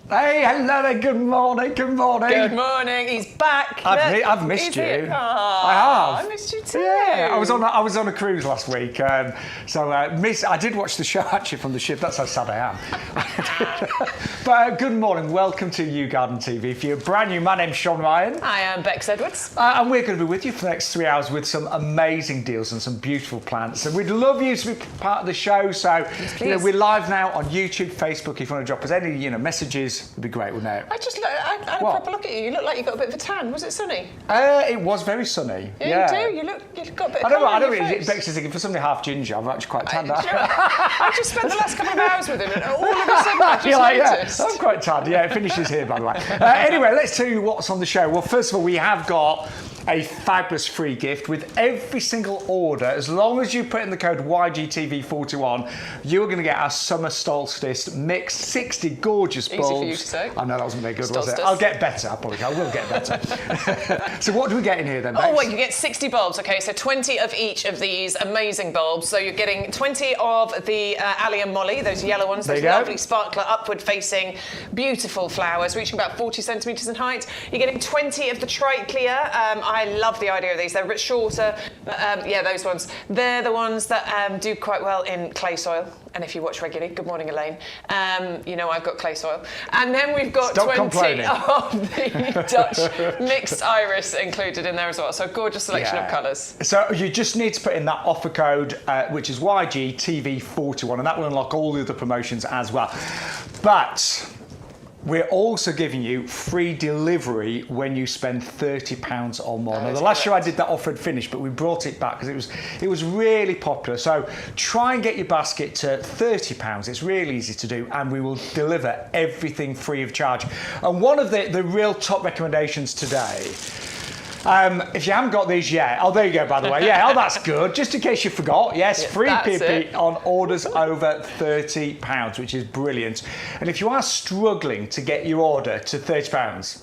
Hey, hello there, good morning. Good morning, he's back. I've missed you. I have. I missed you too. Yeah, I was on a cruise last week, I did watch the show actually from the ship. That's how sad I am. But good morning, welcome to YouGarden TV. If you're brand new, my name's Shaun Ryan. I am Bex Edwards. And we're going to be with you for the next 3 hours with some amazing deals and some beautiful plants. And we'd love you to be part of the show. So we're live now on YouTube, Facebook. If you want to drop us any messages, it'd be great, wouldn't it? I had a proper look at you. You look like you got a bit of a tan. Was it sunny? It was very sunny. Yeah, you do. You've got a bit of colour I in don't your know. face. Bex is thinking for somebody half ginger, I'm actually quite tanned. I just spent the last couple of hours with him, and all of a sudden I just noticed. I'm quite tanned. Yeah, it finishes here, by the way. Anyway, let's tell you what's on the show. Well, first of all, we have got a fabulous free gift with every single order. As long as you put in the code YGTV41, you're going to get our summer solstice mix, 60 gorgeous bulbs. Easy for you to say. I know that wasn't very good, was it? I'll get better. I will get better. So what do we get in here then, Bex? Oh, well, you get 60 bulbs, okay, so 20 of each of these amazing bulbs. So you're getting 20 of the Allium Molly, those yellow ones, those lovely sparkler, upward-facing, beautiful flowers, reaching about 40 centimetres in height. You're getting 20 of the Triclea. I love the idea of these. They're a bit shorter, but those ones. They're the ones that do quite well in clay soil. And if you watch regularly, good morning, Elaine, you know I've got clay soil. And then we've got 20 of the Dutch mixed iris included in there as well. So a gorgeous selection of colours. So you just need to put in that offer code, which is YGTV41, and that will unlock all the other promotions as well. But we're also giving you free delivery when you spend £30 or more. Now, the last year I did that offer had finished, but we brought it back because it was really popular. So try and get your basket to £30. It's really easy to do, and we will deliver everything free of charge. And one of the real top recommendations today, if you haven't got these yet, there you go, by the way. Yeah, that's good. Just in case you forgot, yes, free PP on orders over £30, which is brilliant. And if you are struggling to get your order to £30,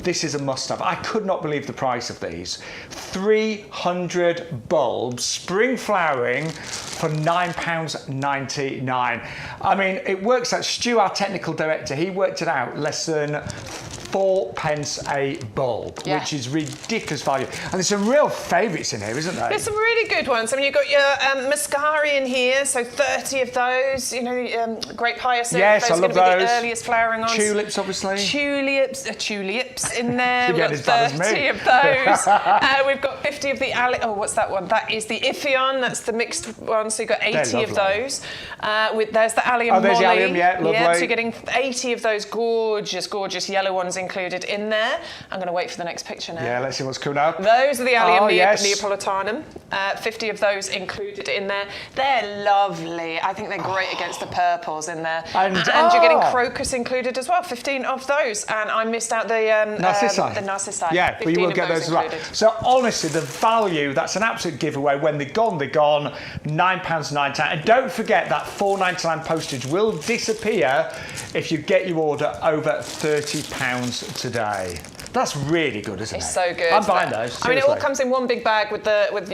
this is a must-have. I could not believe the price of these. 300 bulbs, spring flowering, for £9.99. I mean, it works out. Stu, our technical director, he worked it out less than 4p a bulb, which is ridiculous value. And there's some real favourites in here, isn't there? There's some really good ones. I mean, you've got your Muscari in here, so 30 of those. Grape hyacinth. Yes, those I love are going to be those. the earliest flowering ones. Tulips, obviously. Tulips in there. We've got as bad as 30 me. of those. We've got 50 of the what's that one? That is the Iphion. That's the mixed one. So you've got 80 of those. There's the Allium Molly. There's the Allium, lovely. Yeah, so you're getting 80 of those gorgeous yellow ones included in there. I'm going to wait for the next picture now. Yeah, let's see what's coming up. Those are the Allium Neapolitanum. 50 of those included in there. They're lovely. I think they're great against the purples in there. And you're getting crocus included as well. 15 of those. And I missed out the Narcissi. The Narcissi. Yeah, but you will get those as well. So honestly, the value, that's an absolute giveaway. When they're gone, they're gone. £9.99. And don't forget that £4.99 postage will disappear if you get your order over £30 today. That's really good, isn't it? It's so good. I'm buying those. Seriously. I mean, it all comes in one big bag with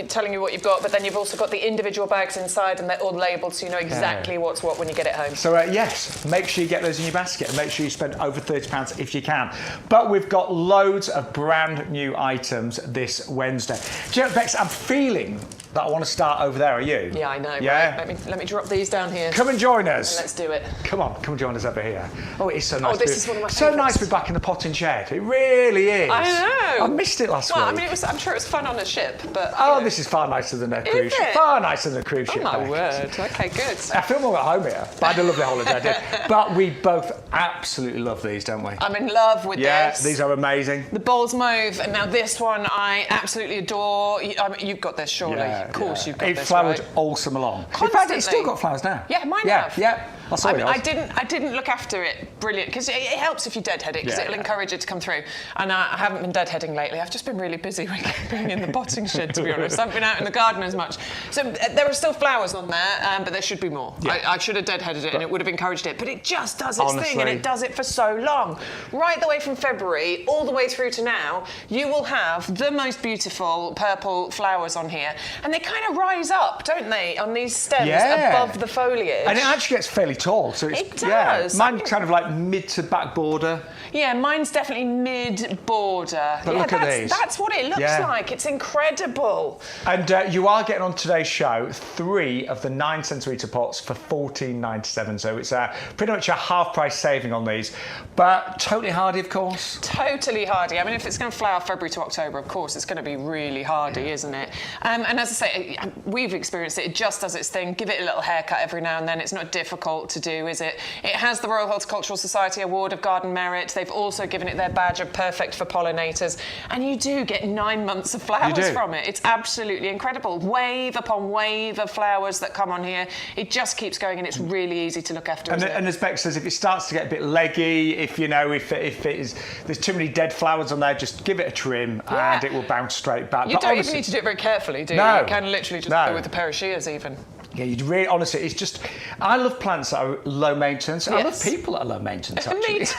telling you what you've got, but then you've also got the individual bags inside, and they're all labelled, so you know exactly what's what when you get it home. So yes, make sure you get those in your basket, and make sure you spend over £30 if you can. But we've got loads of brand new items this Wednesday. Do you know, Bex, I'm feeling that I want to start over there. Are you? Yeah, I know. Yeah. Right. Let me drop these down here. Come and join us. And let's do it. Come and join us over here. Oh, it is so nice. Oh, this is one of my favourites. So nice to be back in the potting shed. It really is. I know. I missed it last week. Well, I mean, I'm sure it was fun on a ship, but this is far nicer than a cruise ship. Far nicer than a cruise ship. Oh my word. Okay, good. I feel more at home here. But I had a lovely holiday. I did. But we both absolutely love these, don't we? I'm in love with this. Yeah, these are amazing. The Bowls Mauve, and now this one I absolutely adore. You've got this, surely. Of course you've got this. It flowered all summer long. Constantly. In fact, it's still got flowers now. Yeah, mine have. Yeah. I didn't look after it brilliant, because it helps if you deadhead it, because it'll encourage it to come through. And I haven't been deadheading lately. I've just been really busy being in the potting shed, to be honest. I haven't been out in the garden as much. So there are still flowers on there, but there should be more. Yeah. I should have deadheaded it, and it would have encouraged it. But it just does its thing, and it does it for so long. Right the way from February all the way through to now, you will have the most beautiful purple flowers on here. And they kind of rise up, don't they, on these stems above the foliage. And it actually gets fairly tall. So It does. Yeah, mine's kind of like mid to back border. Yeah, mine's definitely mid-border. But look at these. That's what it looks like. It's incredible. And you are getting on today's show 3 of the 9cm pots for $14.97. So it's pretty much a half price saving on these. But totally hardy, of course. Totally hardy. I mean, if it's going to flower February to October, of course, it's going to be really hardy, isn't it? And as I say, we've experienced it. It just does its thing. Give it a little haircut every now and then. It's not difficult to do, is it? It has the Royal Horticultural Society Award of Garden Merit. They've also given it their badge of perfect for pollinators. And you do get 9 months of flowers from it. It's absolutely incredible. Wave upon wave of flowers that come on here. It just keeps going, and it's really easy to look after. And as Beck says, if it starts to get a bit leggy, if there's too many dead flowers on there, just give it a trim and it will bounce straight back. You don't even need to do it very carefully, do you? No. You can literally just go with a pair of shears even. Yeah, you'd really, honestly, it's just, I love plants that are low maintenance. I love people that are low maintenance, actually. Me too. It's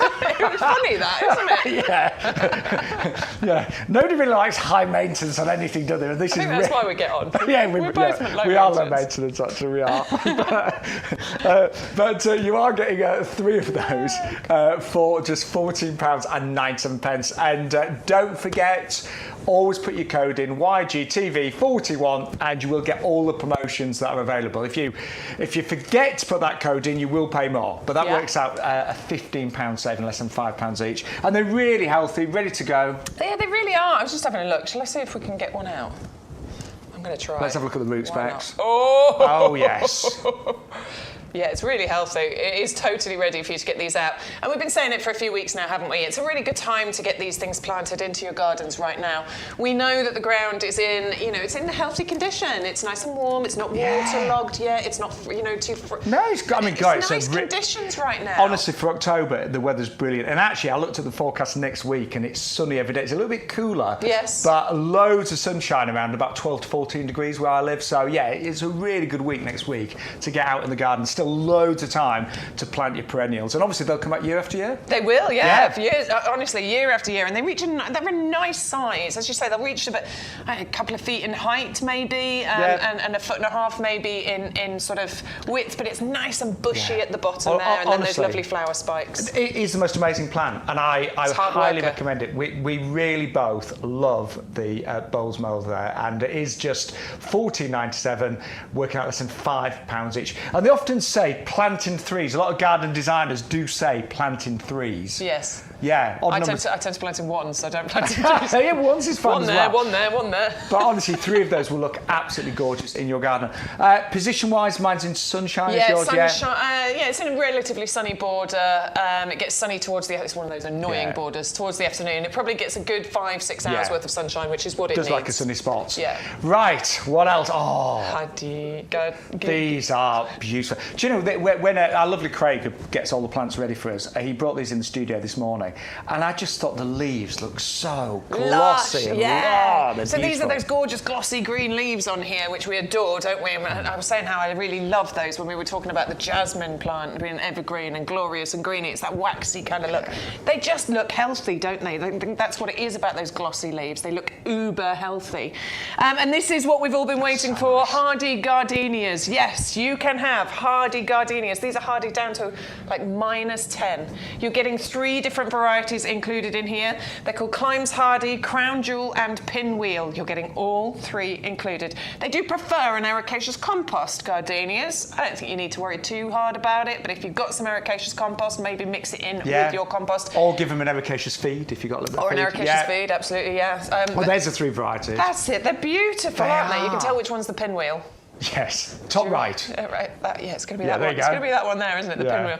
funny that, isn't it? Yeah. Nobody really likes high maintenance on anything, do they? And this I think that's why we get on. Yeah, we're both low maintenance. We are low maintenance, actually, we are. but you are getting 3 of those for just £14.97. And don't forget, always put your code in YGTV41 and you will get all the promotions that are available. If you forget to put that code in, you will pay more. But that works out a £15 saving, less than £5 each. And they're really healthy, ready to go. Yeah, they really are. I was just having a look. Shall I see if we can get one out? I'm going to try. Let's have a look at the root specs. Oh yes. Yeah, it's really healthy. It is totally ready for you to get these out. And we've been saying it for a few weeks now, haven't we? It's a really good time to get these things planted into your gardens right now. We know that the ground is in, it's in a healthy condition. It's nice and warm. It's not waterlogged yet. It's not, too... No, it's nice conditions right now. Honestly, for October, the weather's brilliant. And actually, I looked at the forecast next week and it's sunny every day. It's a little bit cooler. Yes. But loads of sunshine around, about 12 to 14 degrees where I live. So, yeah, it's a really good week next week to get out in the garden. Still loads of time to plant your perennials, and obviously they'll come out year after year. They will, for years, honestly, year after year, and they reach they're a nice size, as you say. They'll reach about a couple of feet in height, maybe, and 1.5 feet maybe in sort of width, but it's nice and bushy at the bottom there, and then those lovely flower spikes. It is the most amazing plant, and I highly recommend it. We really both love the bowls mould there, and it is just $14.97, working out less than £5 each. And they often say plant in threes. A lot of garden designers do say plant in threes. Yes. Yeah. I tend to plant in ones. I don't plant in twos. Yeah, ones is fun one as there, well. one there. But honestly, 3 of those will look absolutely gorgeous in your garden. Position-wise, mine's in sunshine. Yeah, yours, sunshine. It's in a relatively sunny border. It gets sunny towards it's one of those annoying borders towards the afternoon. It probably gets a good 5-6 hours worth of sunshine, which is what it needs. Does like a sunny spot. Yeah. Right. What else? These are beautiful. Do you know when our lovely Craig, who gets all the plants ready for us, he brought these in the studio this morning, and I just thought the leaves look so glossy and so these are those gorgeous glossy green leaves on here, which we adore, don't we? I was saying how I really love those when we were talking about the jasmine plant being evergreen and glorious and greeny. It's that waxy kind of look. They just look healthy, don't they? I think that's what it is about those glossy leaves. They look uber healthy. And this is what we've all been waiting for, hardy gardenias. Yes, you can have hardy gardenias. These are hardy down to like -10. You're getting 3 different varieties included in here. They're called Climbs Hardy, Crown Jewel and Pinwheel. You're getting all 3 included. They do prefer an ericaceous compost, gardenias. I don't think you need to worry too hard about it, but if you've got some ericaceous compost, maybe mix it in with your compost. Or give them an ericaceous feed if you've got a little bit of feed. Or an ericaceous feed, absolutely, yeah. Well, there's the 3 varieties. That's it. They're beautiful, aren't they? You can tell which one's the Pinwheel. Yes, top right. Right, it's going to be that one. It's going to be that one there, isn't it? The pinwheel.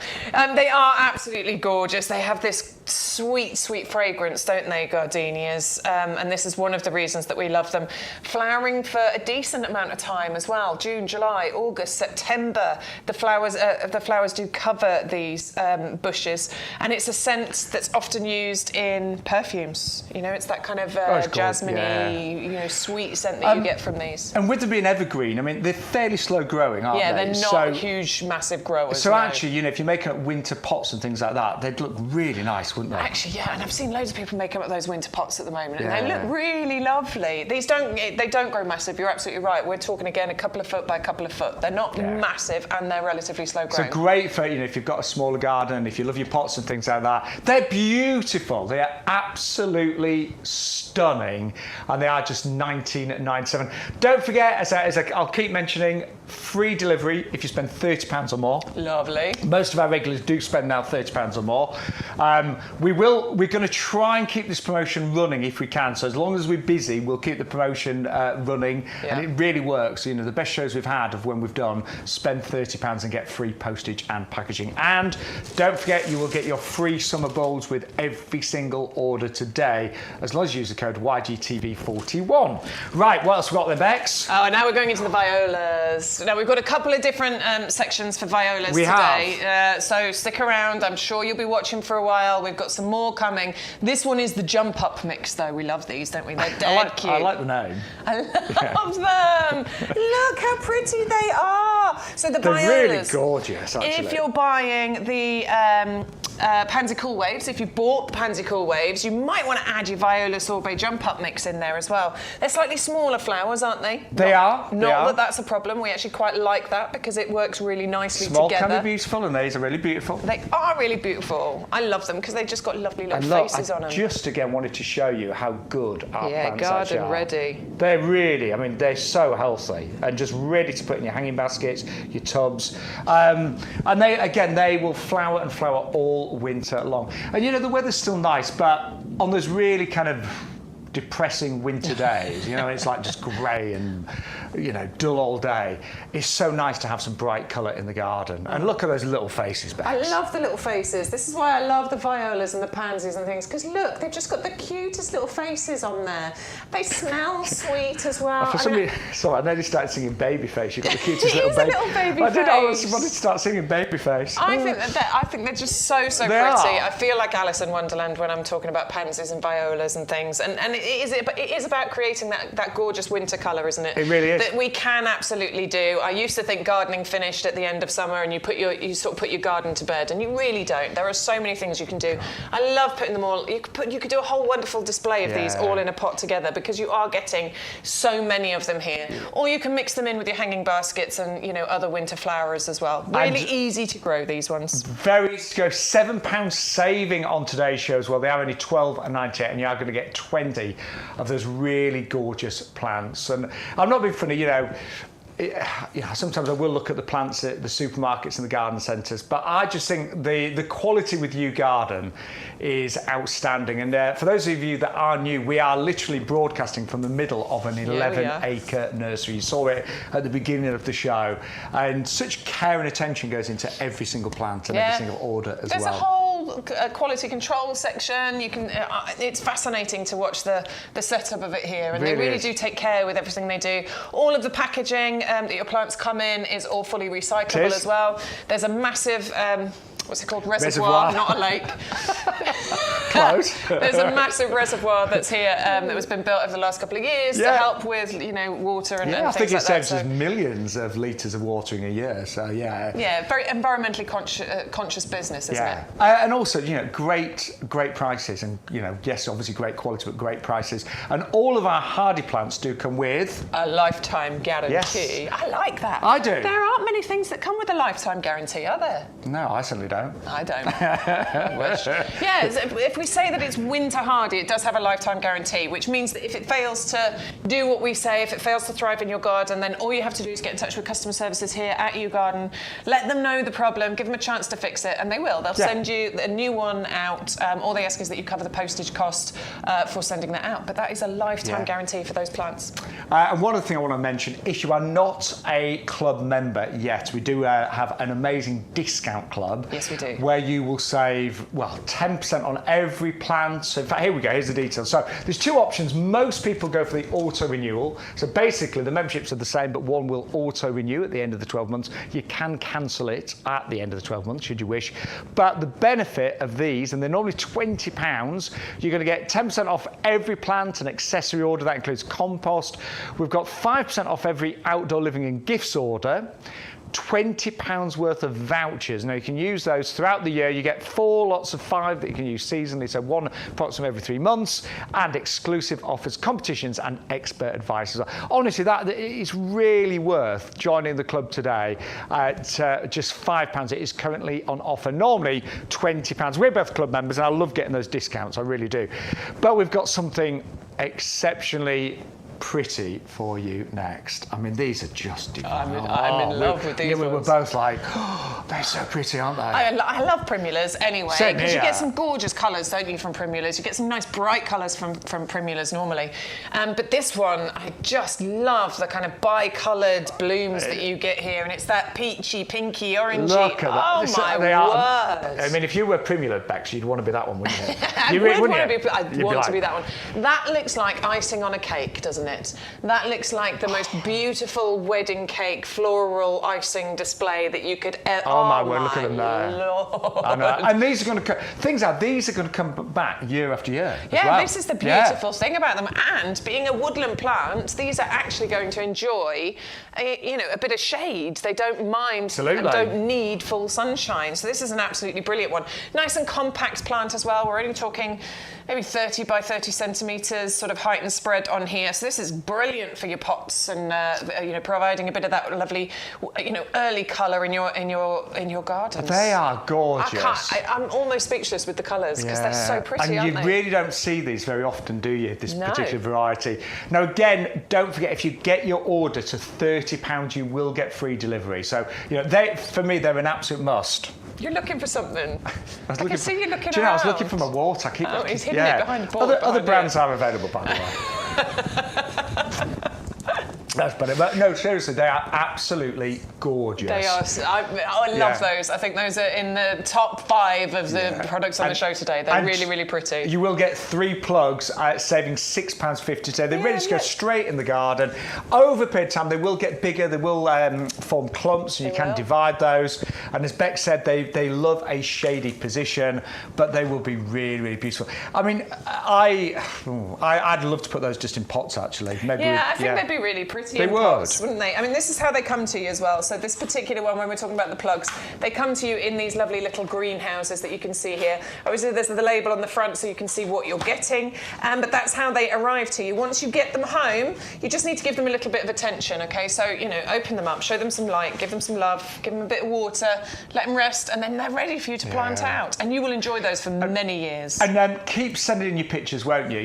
They are absolutely gorgeous. They have this sweet, sweet fragrance, don't they, gardenias? And this is one of the reasons that we love them. Flowering for a decent amount of time as well. June, July, August, September. The flowers do cover these bushes, and it's a scent that's often used in perfumes. It's that kind of jasmine-y, sweet scent that you get from these. And with them being evergreen, I mean, they're fairly slow growing, aren't they? Yeah, they're not huge, massive growers. So actually, if you're making up winter pots and things like that, they'd look really nice, wouldn't they? Actually, yeah, and I've seen loads of people make up those winter pots at the moment, and Yeah. they look really lovely. They don't grow massive. You're absolutely right. We're talking again a couple of foot by a couple of foot. They're not massive, and they're relatively slow growing. So great for, if you've got a smaller garden, if you love your pots and things like that. They're beautiful. They are absolutely stunning, and they are just $19.97. Don't forget, as I'll keep mentioning, free delivery if you spend £30 or more. Lovely. Most of our regulars do spend now £30 or more. We're going to try and keep this promotion running if we can. So as long as we're busy, we'll keep the promotion running, and it really works. The best shows we've had of when we've done, spend £30 and get free postage and packaging. And don't forget, you will get your free summer bowls with every single order today, as long as you use the code YGTV41. Right, what else we got there, Bex? Oh, now we're going into the violas. Now we've got a couple of different sections for violas today. So stick around. I'm sure you'll be watching for a while. We've got some more coming. This one is the jump up mix, though. We love these, don't we? They're dead cute. I like the name. I love them. Look how pretty they are. So the They're violas. really gorgeous, actually. If you're buying the Pansy Cool Waves, if you bought the Pansy Cool Waves, you might want to add your viola sorbet jump up mix in there as well. They're slightly smaller flowers, aren't they? They are. Not that that's a problem. We actually quite like that because it works really nicely Small together. can be beautiful, and these are really beautiful. They are really beautiful. I love them because they've just got lovely little faces on them. I just again wanted to show you how good our plants actually garden are. ready. They're really, they're so healthy and just ready to put in your hanging baskets, your tubs. And they will flower and flower all winter long. And the weather's still nice, but on those really kind of depressing winter days, it's like just grey and dull all day. It's so nice to have some bright colour in the garden. And look at those little faces, Bex. I love the little faces. This is why I love the violas and the pansies and things, because look, they've just got the cutest little faces on there. They smell sweet as well. I nearly started singing Babyface. You've got the cutest little baby. Little baby I did. I face. wanted to start singing Babyface. I think they're just so They pretty. are. I feel like Alice in Wonderland when I'm talking about pansies and violas and things. And it is about creating that gorgeous winter colour, isn't it? It really is. That we can absolutely do. I used to think gardening finished at the end of summer and you sort of put your garden to bed, and you really don't. There are so many things you can do. I love putting them all. You could do a whole wonderful display of these all in a pot together, because you are getting so many of them here. Or you can mix them in with your hanging baskets and other winter flowers as well. Really easy to grow these ones. Very easy to go. £7 saving on today's show as well. They are only $12.98, and you are going to get 20 of those really gorgeous plants. And I'm not being funny, sometimes I will look at the plants at the supermarkets and the garden centres, but I just think the quality with YouGarden is outstanding. And for those of you that are new, we are literally broadcasting from the middle of an 11-acre nursery. You saw it at the beginning of the show, and such care and attention goes into every single plant and every single order as well. There's a whole quality control section. You can. It's fascinating to watch the setup of it here, and they really do take care with everything they do. All of the packaging that your plants come in is all fully recyclable as well. There's a massive what's it called? Reservoir. Not a lake. Close. There's a massive reservoir that's here that has been built over the last couple of years to help with water and things like that. I think it saves us millions of litres of watering a year. So very environmentally conscious business, isn't it? And also great prices, and yes, obviously great quality, but great prices. And all of our hardy plants do come with a lifetime guarantee. Yes. I like that. I do. There aren't many things that come with a lifetime guarantee, are there? No, I certainly don't. I don't. I wish. Yeah, if we say that it's winter hardy, it does have a lifetime guarantee, which means that if it fails to do what we say, if it fails to thrive in your garden, then all you have to do is get in touch with customer services here at YouGarden, let them know the problem, give them a chance to fix it, and they will. They'll send you a new one out. All they ask is that you cover the postage cost for sending that out, but that is a lifetime guarantee for those plants. And one other thing I want to mention, if you are not a club member yet, we do have an amazing discount club. Yes, we do. Where you will save, 10% on every plant. So in fact, here we go, here's the details. So there's two options. Most people go for the auto renewal. So basically the memberships are the same, but one will auto renew at the end of the 12 months. You can cancel it at the end of the 12 months, should you wish. But the benefit of these, and they're normally £20, you're going to get 10% off every plant and accessory order. That includes compost. We've got 5% off every outdoor living and gifts order. £20 worth of vouchers. Now you can use those throughout the year. You get 4 lots of 5 that you can use seasonally, so 1 approximately every 3 months, and exclusive offers, competitions, and expert advice as well. Honestly, that is really worth joining the club today at just £5. It is currently on offer. Normally £20. We're both club members, and I love getting those discounts. I really do. But we've got something exceptionally pretty for you next. I mean, these are just divine. I'm in love with these we were ones. both like, oh, they're so pretty, aren't they? I love primulas anyway, Same because you here. get some gorgeous colours, don't you, from primulas? You get some nice bright colours from primulas normally. But this one, I just love the kind of bi-coloured blooms that you get here, and it's that peachy, pinky, orangey. Look at that. Oh my word! I mean, if you were primula, Bex, you'd want to be that one, wouldn't you? I'd want to be that one. That looks like icing on a cake, doesn't it? That looks like the most beautiful wedding cake floral icing display that you could ever. Oh my word! Look at them there. Lord. I know. And these are going to these are going to come back year after year. Yeah, well. this is the beautiful thing about them. And being a woodland plant, these are actually going to enjoy, a bit of shade. They don't mind. Absolutely. And don't need full sunshine. So this is an absolutely brilliant one. Nice and compact plant as well. We're only talking maybe 30 by 30 centimetres sort of height and spread on here. So this is brilliant for your pots and providing a bit of that lovely early colour in your gardens. They are gorgeous. I'm almost speechless with the colours because they're so pretty, and aren't they? you really don't see these very often, do you? This particular variety. Now again, don't forget, if you get your order to £30, you will get free delivery. So for me, they're an absolute must. You're looking for something. I can see you looking around. Do you know, I was looking for my water. He's hidden it behind the board. Other brands are available, by the way. That's better. But no, seriously, they are absolutely gorgeous. They are. I love those. I think those are in the top 5 of the products on the show today. They're really, really pretty. You will get 3 plugs, saving £6.50 today. They're ready to go straight in the garden. Over a period of time, they will get bigger. They will form clumps, and you can divide those. And as Beck said, they love a shady position, but they will be really, really beautiful. I mean, I'd love to put those just in pots, actually. Maybe I think they'd be really pretty. They would, pots, wouldn't they? I mean, this is how they come to you as well. So this particular one, when we're talking about the plugs, they come to you in these lovely little greenhouses that you can see here. Obviously, there's the label on the front so you can see what you're getting, but that's how they arrive to you. Once you get them home, you just need to give them a little bit of attention, okay? So, open them up, show them some light, give them some love, give them a bit of water, let them rest, and then they're ready for you to plant out. And you will enjoy those for many years. And keep sending in your pictures, won't you?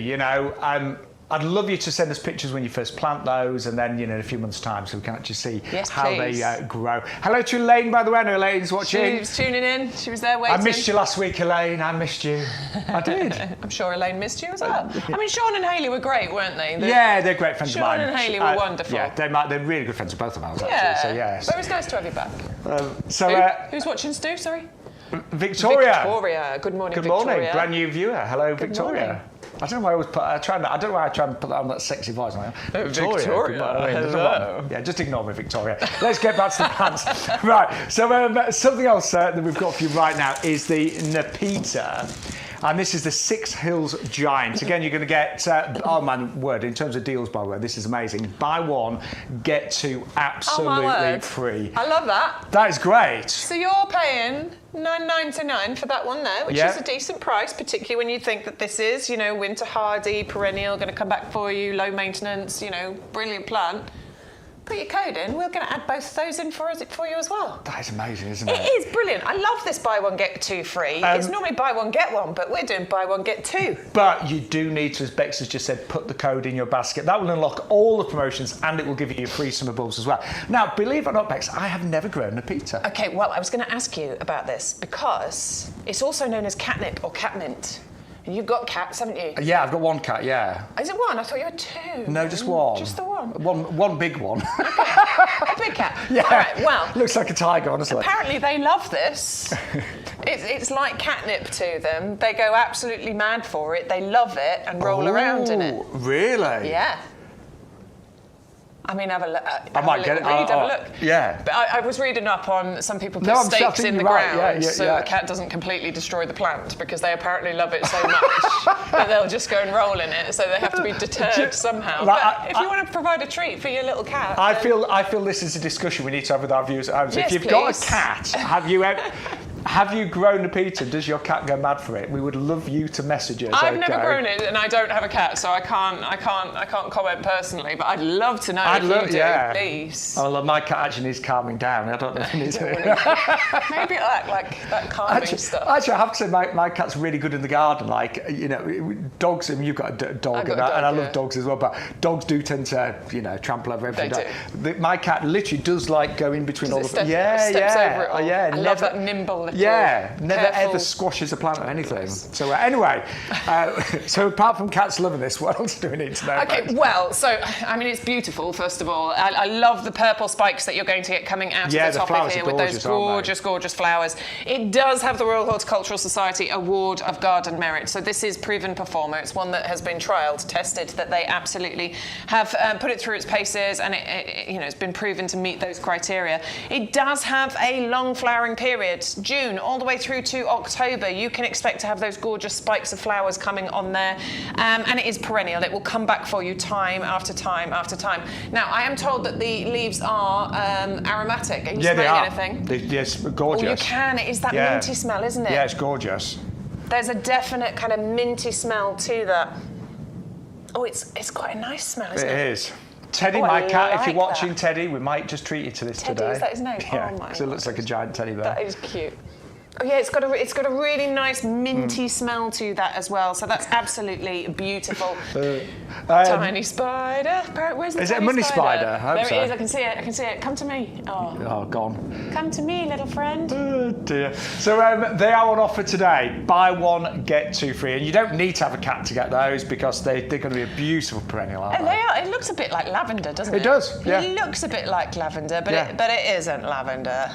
I'd love you to send us pictures when you first plant those, and then in a few months' time, so we can actually see how they grow. Hello to Elaine, by the way. I know Elaine's watching. She was tuning in. She was there waiting. I missed you last week, Elaine. I missed you. I did. I'm sure Elaine missed you as well. I mean, Shaun and Hayley were great, weren't they? They're great friends of mine. Shaun and Hayley were wonderful. Yeah, they're really good friends of both of ours, actually. So yes. But it was nice to have you back. Who's watching, Stu? Sorry. Victoria. Good morning, Victoria. Good morning, brand new viewer. Hello, Good Victoria. Morning. I don't know why I always put. I don't know why I try and put that on that sexy voice. Victoria. Hello. Yeah, just ignore me, Victoria. Let's get back to the plants. Right. So something else that we've got for you right now is the Nepeta. And this is the Six Hills Giant. Again, you're going to get, oh man, word, in terms of deals, by the way, this is amazing. Buy one, get 2 absolutely free. I love that. That is great. So you're paying $9.99 for that one there, which is a decent price, particularly when you think that this is, winter hardy, perennial, going to come back for you, low maintenance, brilliant plant. Put your code in, we're going to add both of those in for you as well. That is amazing, isn't it? It is brilliant. I love this buy one, get 2 free. It's normally buy one, get one, but we're doing buy one, get 2. But you do need to, as Bex has just said, put the code in your basket. That will unlock all the promotions, and it will give you free summer bulbs as well. Now, believe it or not, Bex, I have never grown a Nepeta. Okay, well, I was going to ask you about this because it's also known as catnip or catmint. And you've got cats, haven't you? Yeah, I've got 1 cat, yeah. Is it 1? I thought you had 2. No, just 1. Just the 1? One big one. Okay. A big cat. Yeah. All right, well. Looks like a tiger, honestly. Apparently they love this. It's like catnip to them. They go absolutely mad for it. They love it and roll around in it. Really? Yeah. I mean, have a look. I might get it. Have a look. Yeah. But I was reading up on some people put No, stakes in the right. ground Yeah, so the cat doesn't completely destroy the plant because they apparently love it so much that they'll just go and roll in it. So they have to be deterred somehow. But if you want to provide a treat for your little cat, I feel this is a discussion we need to have with our viewers at home. So yes, if you've got a cat, have you grown a Peter? Does your cat go mad for it? We would love you to message us. I've never grown it, and I don't have a cat, so I can't comment personally. But I'd love to know if you do, please. Oh, look, my cat actually needs calming down. I don't know if he needs it. Maybe like that calming stuff. Actually, I have to say, my cat's really good in the garden. Like, you know, dogs. I mean, you've got a dog, and I love dogs as well. But dogs do tend to, you know, trample over everything. My cat literally does like go in between all the steps over it all. Yeah, I love that nimble. Never ever squashes a plant or anything. So anyway, so apart from cats loving this, what else do we need to know? Okay, well, so I mean, it's beautiful. First of all, I love the purple spikes that you're going to get coming out of the top of here with those gorgeous flowers. It does have the Royal Horticultural Society Award of Garden Merit. So this is proven performer. It's one that has been trialled, tested, that they absolutely have put it through its paces, and it's been proven to meet those criteria. It does have a long flowering period, June all the way through to October. You can expect to have those gorgeous spikes of flowers coming on there, and it is perennial. It will come back for you time after time after time. Now, I am told that the leaves are aromatic. Are you smelling anything? Yes, gorgeous. Oh, you can. It is that minty smell, isn't it? Yeah, it's gorgeous. There's a definite kind of minty smell to that. Oh, it's quite a nice smell, isn't it? It is. Teddy, my cat, if you're watching, Teddy, we might just treat you to this today. Teddy, is that his name? Yeah, oh my because it looks like a giant teddy bear. That is cute. Oh yeah, it's got a really nice minty smell to that as well. So that's absolutely beautiful. Tiny spider. Where's the Is it a money spider? There it is. I can see it. I can see it. Come to me. Oh, gone. Come to me, little friend. Oh dear. So they are on offer today. Buy one, get two free. And you don't need to have a cat to get those because they're going to be a beautiful perennial, aren't they? They are. It looks a bit like lavender, doesn't it? It does. Yeah. It looks a bit like lavender, but it isn't lavender.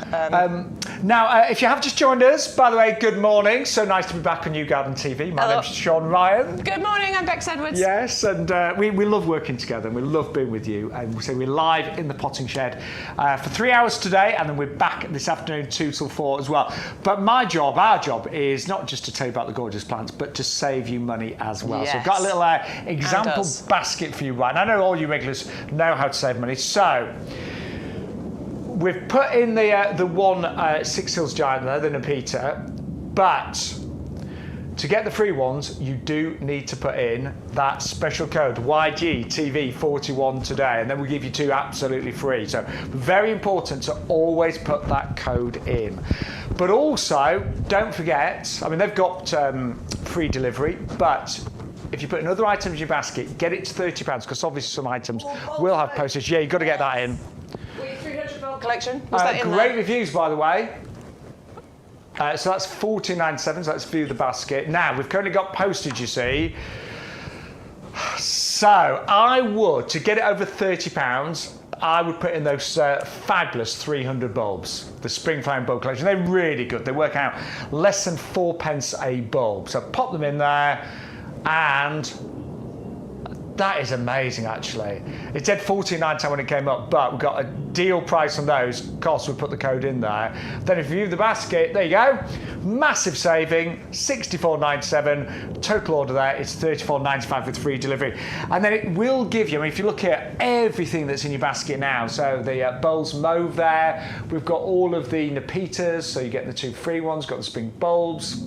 Now, if you have just joined us, by the way, good morning. So nice to be back on YouGarden TV. My name's Shaun Ryan. Good morning, I'm Bex Edwards. Yes, and we love working together and we love being with you. And so we're live in the potting shed for 3 hours today, and then we're back this afternoon 2 till 4 as well. But our job is not just to tell you about the gorgeous plants, but to save you money as well. Yes. So I've got a little example basket for you, Ryan. I know all you regulars know how to save money. So we've put in the one Six Hills Giant there, the Nepeta, but to get the free ones, you do need to put in that special code YGTV41 today, and then we'll give you 2 absolutely free. So very important to always put that code in. But also, don't forget, I mean, they've got free delivery, but if you put another item in your basket, get it to £30, because obviously some items will have postage. Yeah, you've got to get that in. Collection. Was that in great there? reviews, by the way. So that's $14.97, so let's view the basket. Now, we've currently got postage, you see. So I would, to get it over £30, I would put in those fabulous 300 bulbs, the Spring Flame Bulb Collection. They're really good. They work out less than 4p a bulb. So pop them in there, and that is amazing, actually. It said $14.97 when it came up, but we've got a deal price on those. Of course, we put the code in there. Then if you view the basket, there you go. Massive saving, $64.97. Total order there, it's $34.95 with free delivery. And then it will give you, I mean, if you look at everything that's in your basket now, so the bulbs mauve there, we've got all of the Nepetas, so you get the 2 free ones, got the spring bulbs,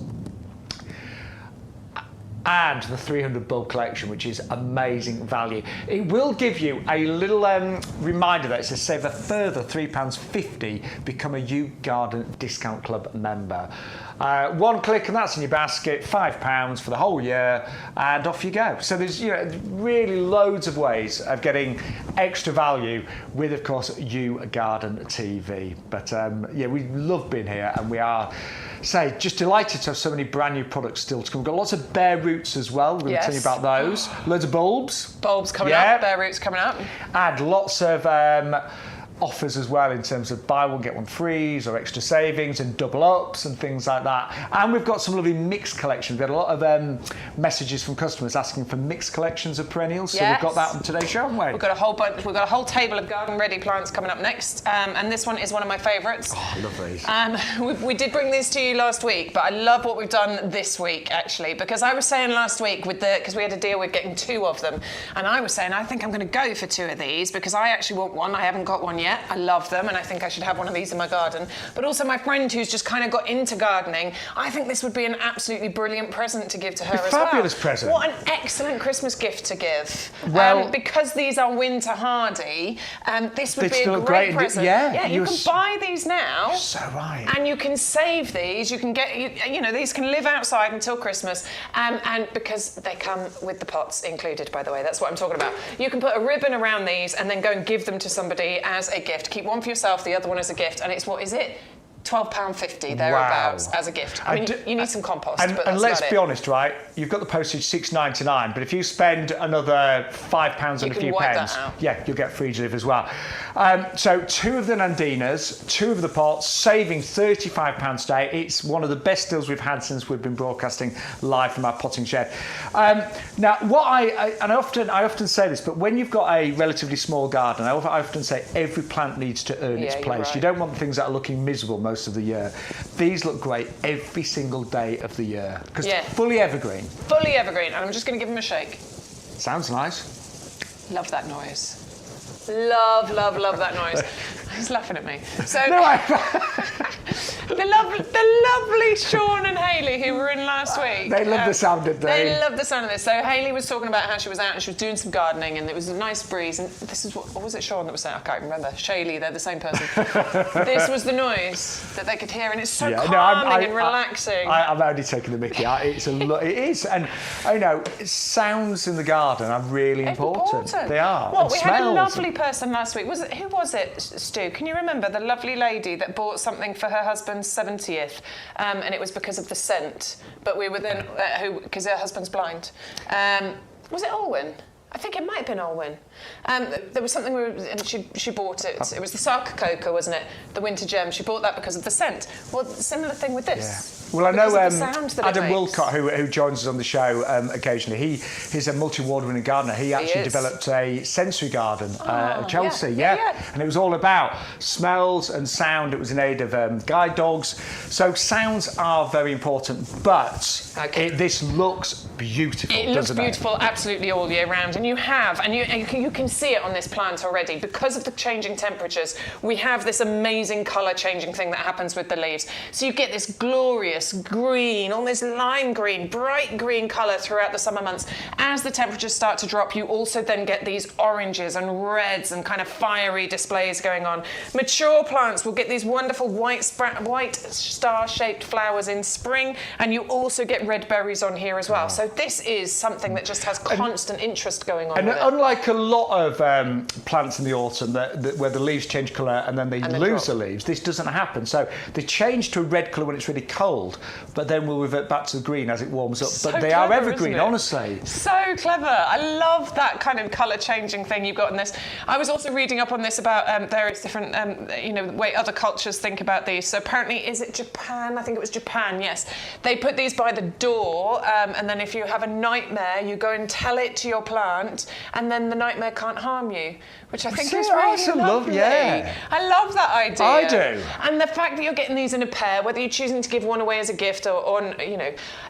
and the 300 bulb collection, which is amazing value. It will give you a little reminder that it says save a further £3.50, become a YouGarden Discount Club member. 1 click and that's in your basket, £5 for the whole year, and off you go. So there's really loads of ways of getting extra value with, of course, YouGarden TV. But yeah, we love being here, and we are just delighted to have so many brand new products still to come. We've got lots of bare roots as well. We're going to tell you about those. Loads of bulbs. Bulbs coming up, bare roots coming up. And lots of offers as well in terms of buy one get one frees or extra savings and double ups and things like that. And we've got some lovely mixed collections. We had a lot of messages from customers asking for mixed collections of perennials, so we've got that on today's show, haven't we? We've got a whole bunch. We've got a whole table of garden ready plants coming up next, and this one is one of my favourites. Oh, I love these. We did bring these to you last week, but I love what we've done this week actually, because I was saying last week because we had a deal with getting 2 of them, and I was saying I think I'm going to go for 2 of these because I actually want one. I haven't got one yet. I love them, and I think I should have one of these in my garden. But also my friend who's just kind of got into gardening, I think this would be an absolutely brilliant present to give to her as well. Fabulous present. What an excellent Christmas gift to give. Well, because these are winter hardy, this would be a great present. Yeah, you can buy these now. So right. And you can save these. You can get, you know, these can live outside until Christmas, and because they come with the pots included, by the way, that's what I'm talking about. You can put a ribbon around these and then go and give them to somebody as a gift. Keep one for yourself, the other one as a gift, and it's what is it? £12.50 thereabouts as a gift. I mean, you need some compost, but that's and let's about be honest, right? You've got the postage £6.99, but if you spend another £5 and a few pence, yeah, you'll get free delivery as well. So 2 of the Nandinas, 2 of the pots, saving £35 today. It's one of the best deals we've had since we've been broadcasting live from our potting shed. Now, what I often say this, but when you've got a relatively small garden, I often say every plant needs to earn its place. Right. You don't want things that are looking miserable most of the year. These look great every single day of the year because they're fully evergreen. Fully evergreen, and I'm just going to give them a shake. Sounds nice. Love that noise. Love that noise. He's laughing at me. So the lovely Shaun and Hayley who were in last week. They love the sound of they. They love the sound of this. So Hayley was talking about how she was out and she was doing some gardening and it was a nice breeze. And this is what was it Shaun that was saying? I can't remember. Shaylee, they're the same person. This was the noise that they could hear, and it's so calming and relaxing. I'm only taking the mickey out. It is, and I know sounds in the garden are really important. They are. Well, we had a lovely person last week. Who was it, Stu? Can you remember the lovely lady that bought something for her husband's 70th, and it was because of the scent? But we were then because her husband's blind. Was it Olwyn? I think it might have been Olwyn. There was something, and she bought it. It was the Sark Coca, wasn't it? The Winter Gem. She bought that because of the scent. Well, similar thing with this. Yeah. Well, I know Adam Wilcott, who joins us on the show occasionally, he's a multi-award-winning gardener. He actually developed a sensory garden at Chelsea, and it was all about smells and sound. It was in aid of guide dogs. So sounds are very important, but this looks beautiful. It looks beautiful absolutely all year round, and you can see it on this plant already because of the changing temperatures. We have this amazing colour changing thing that happens with the leaves. So you get this glorious green, almost lime green, bright green colour throughout the summer months. As the temperatures start to drop, you also then get these oranges and reds and kind of fiery displays going on. Mature plants will get these wonderful white star-shaped flowers in spring, and you also get red berries on here as well. So this is something that just has constant interest going on. And unlike a lot of plants in the autumn where the leaves change colour and then they lose the leaves, this doesn't happen. So they change to a red colour when it's really cold, but then we'll revert back to the green as it warms up. So but they are evergreen, honestly. So clever. I love that kind of colour changing thing you've got in this. I was also reading up on this about various different, way other cultures think about these. So apparently, is it Japan? I think it was Japan, yes. They put these by the door, and then if you have a nightmare, you go and tell it to your plant, and then the nightmare can't harm you, which I think is really lovely. I love that idea. I do. And the fact that you're getting these in a pair, whether you're choosing to give one away as a gift or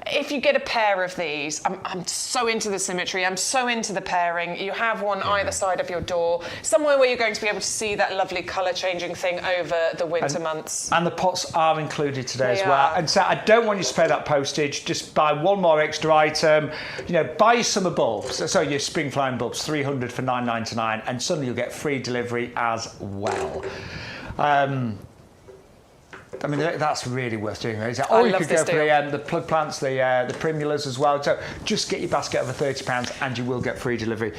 if you get a pair of these, I'm so into the symmetry, I'm so into the pairing. You have one either side of your door, somewhere where you're going to be able to see that lovely colour changing thing over the winter months. And the pots are included today as well. And so I don't want you to pay that postage, just buy one more extra item. Buy your summer bulbs, so your spring flowering bulbs, 300 for $9.99, and suddenly you'll get free delivery as well. I mean, that's really worth doing. Or you could go for the plug plants, the primulas as well. So just get your basket over £30 and you will get free delivery.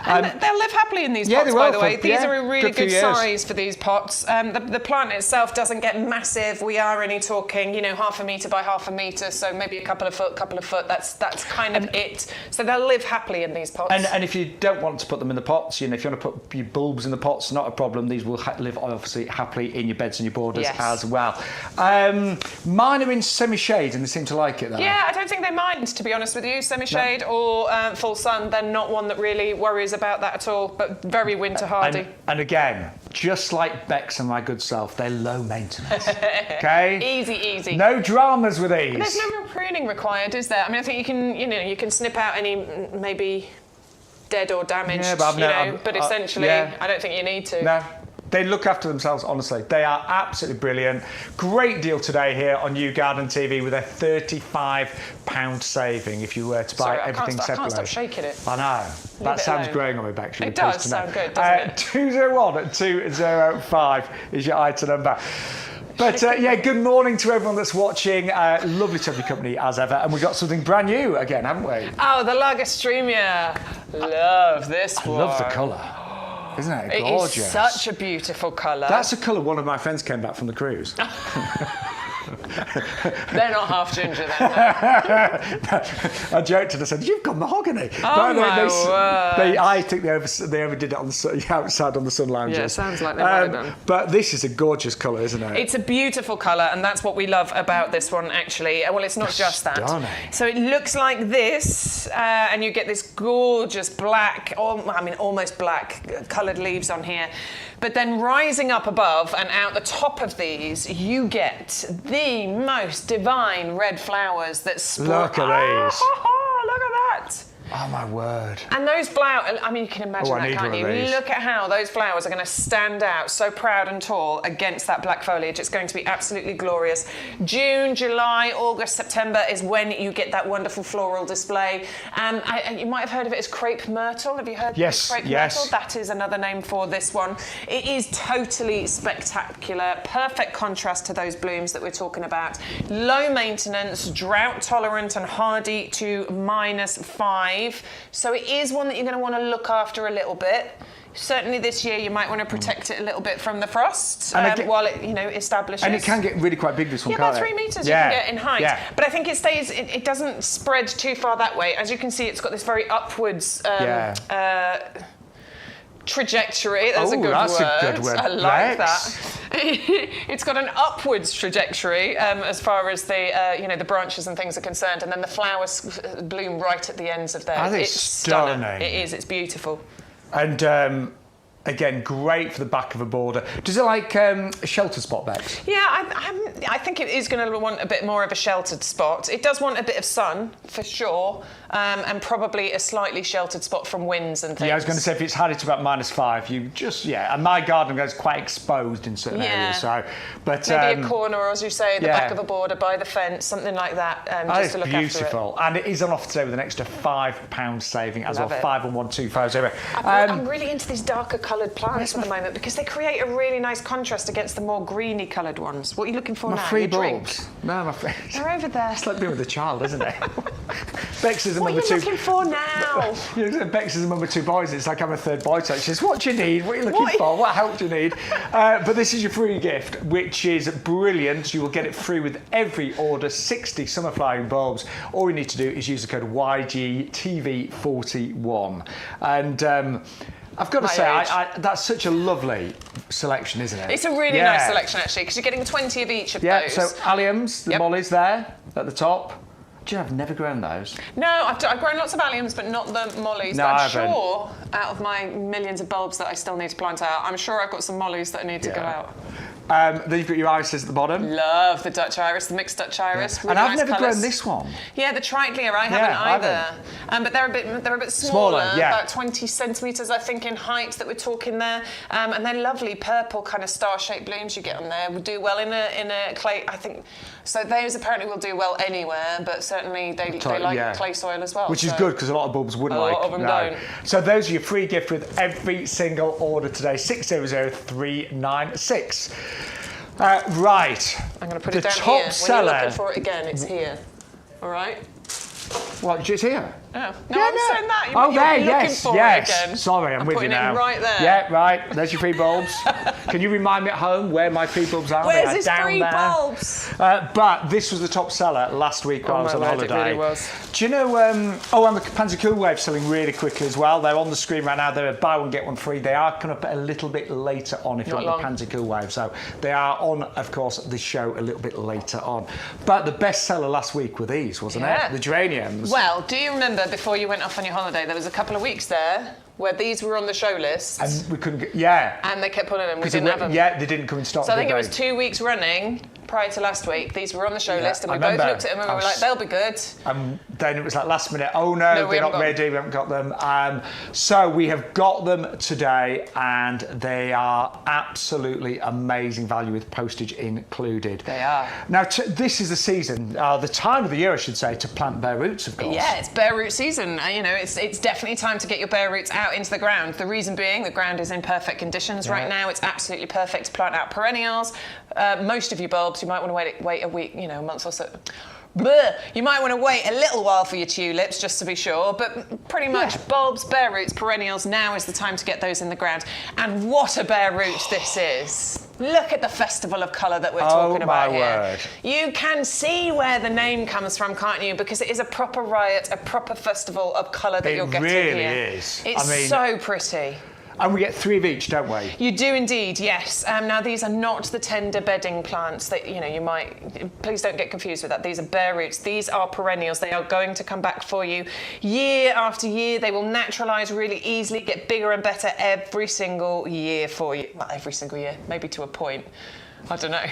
And they'll live happily in these pots, by the way. These are a really good size for these pots. The plant itself doesn't get massive. We are only talking, you know, 1/2 metre by 1/2 metre, so maybe a couple of foot. That's kind of it. So they'll live happily in these pots. And if you don't want to put them in the pots, you know, if you want to put your bulbs in the pots, not a problem. These will live obviously happily in your beds and your borders as well. Mine are in semi-shade and they seem to like it though. Yeah, I don't think they mind, to be honest with you. Semi-shade or full sun, they're not one that really worries about that at all, but very winter hardy. And again, just like Bex and my good self, they're low maintenance. Okay? Easy. No dramas with these. And there's no real pruning required, is there? I mean, I think you can snip out any maybe dead or damaged, but essentially, I don't think you need to. No. They look after themselves, honestly. They are absolutely brilliant. Great deal today here on YouGarden TV with a £35 saving if you were to buy everything separately. I can't stop shaking it. I know. That sounds growing on me, Bex. It does sound good, doesn't it? 201 205 is your item number. But good morning to everyone that's watching. Lovely to have your company as ever. And we've got something brand new again, haven't we? Oh, the Lagostreamia. Love this one. I love the colour. Isn't it gorgeous? It is such a beautiful colour. That's a colour one of my friends came back from the cruise. They're not half ginger then. I joked and I said, "You've got mahogany." Oh my word. I think they overdid it on the outside on the sun lounges. Yeah, it sounds like they've already done. But this is a gorgeous colour, isn't it? It's a beautiful colour, and that's what we love about this one, actually. Well, it's not just that. Stunning. So it looks like this, and you get this gorgeous black, almost black coloured leaves on here. But then rising up above and out the top of these, you get the most divine red flowers that sprout. Look at these. Look at that. Oh my word. And those flowers, I mean, you can imagine that, can't you? Look at how those flowers are going to stand out so proud and tall against that black foliage. It's going to be absolutely glorious. June, July, August, September is when you get that wonderful floral display. You might have heard of it as crepe myrtle. Have you heard of crepe myrtle? That is another name for this one. It is totally spectacular. Perfect contrast to those blooms that we're talking about. Low maintenance, drought tolerant and hardy to -5. So it is one that you're going to want to look after a little bit. Certainly this year you might want to protect it a little bit from the frost while it establishes. And it can get really quite big, this one, can't about 3 metres you can get in height. Yeah. But I think it stays, it doesn't spread too far that way. As you can see, it's got this very upwards trajectory. That's a good word. I like that. It's got an upwards trajectory as far as the branches and things are concerned, and then the flowers bloom right at the ends of there. It's stunning. It is. It's beautiful. And again, great for the back of a border. Does it like a shelter spot, Bex? Yeah, I think it is going to want a bit more of a sheltered spot. It does want a bit of sun, for sure, and probably a slightly sheltered spot from winds and things. Yeah, I was going to say, if it's hardy to about -5, you just, and my garden goes quite exposed in certain areas, so, but... Maybe a corner, or as you say, the back of a border, by the fence, something like that, just to look after it. Beautiful, and it is on offer today with an extra £5 saving as well, 511250. I'm really into these darker coloured plants at the moment because they create a really nice contrast against the more greeny coloured ones. What are you looking for now? My free bulbs. No, my free. They're over there. It's like being with a child, isn't it? Bex is a what mum are with you two. Looking for now? Bex is a mum with 2 boys. It's like I'm a third boy. So she says, "What do you need? What are you looking for? What help do you need?" But this is your free gift, which is brilliant. You will get it free with every order. 60 summer flowering bulbs. All you need to do is use the code YGTV41, and. I've got to say, that's such a lovely selection, isn't it? It's a really nice selection, actually, because you're getting 20 of each of those. So alliums, the mollies there at the top. Do you know, I've never grown those. No, I've grown lots of alliums, but not the mollies. No, but I'm sure, out of my millions of bulbs that I still need to plant out, I'm sure I've got some mollies that need to go out. Then you've got your irises at the bottom. Love the Dutch iris, the mixed Dutch iris. Really and I've nice never colours. grown this one. Yeah, the Triglia, I haven't either. But they're a bit smaller, about 20 centimetres, I think, in height that we're talking there. And they're lovely purple kind of star-shaped blooms you get on there. Would do well in a clay, I think. So those apparently will do well anywhere, but certainly they like clay soil as well. Which is good, because a lot of bulbs wouldn't like. A lot of them don't. So those are your free gift with every single order today, 600396. Right. I'm going to put it down top here. When seller. you're looking for it again, it's here. All right? What, just here? Oh. No, Yeah, I'm no. saying that. Oh, You're there, looking yes, for yes. it again. Sorry, I'm with you now. Putting it right there. Yeah, right. There's your 3 bulbs. Can you remind me at home where my 3 bulbs are? Where's They are his down 3 there. bulbs? But this was the top seller last week while I was on holiday. It really was. Do you know, and the Pansy Cool Wave selling really quickly as well. They're on the screen right now. They're a buy one, get one free. They are coming up a little bit later on if you want the Pansy Cool Wave. So they are on, of course, the show a little bit later on. But the best seller last week were these, wasn't it? The geraniums. Well, do you remember before you went off on your holiday, there was a couple of weeks there where these were on the show list. And we couldn't get, And they kept pulling them. We didn't have them. Yeah, they didn't come in stock. So I think it was 2 weeks running prior to last week. These were on the show list, and we both looked at them and we were like, they'll be good. And then it was like last minute, oh no, they're not ready, we haven't got them. So we have got them today, and they are absolutely amazing value with postage included. They are. Now, this is the season, the time of the year, I should say, to plant bare roots, of course. Yeah, it's bare root season. You know, it's definitely time to get your bare roots out into the ground. The reason being, the ground is in perfect conditions right now. It's absolutely perfect to plant out perennials. Most of your bulbs, you might want to wait a week, a month or so. You might want to wait a little while for your tulips, just to be sure, but pretty much bulbs, bare roots, perennials, now is the time to get those in the ground. And what a bare root this is. Look at the festival of colour that we're talking about here. Word. You can see where the name comes from, can't you? Because it is a proper riot, a proper festival of colour that you're getting here. It really is. It's so pretty. And we get 3 of each, don't we? You do indeed, yes. Now these are not the tender bedding plants that you might. Please don't get confused with that. These are bare roots. These are perennials. They are going to come back for you year after year. They will naturalise really easily, get bigger and better every single year for you. Well, every single year, maybe to a point. I don't know.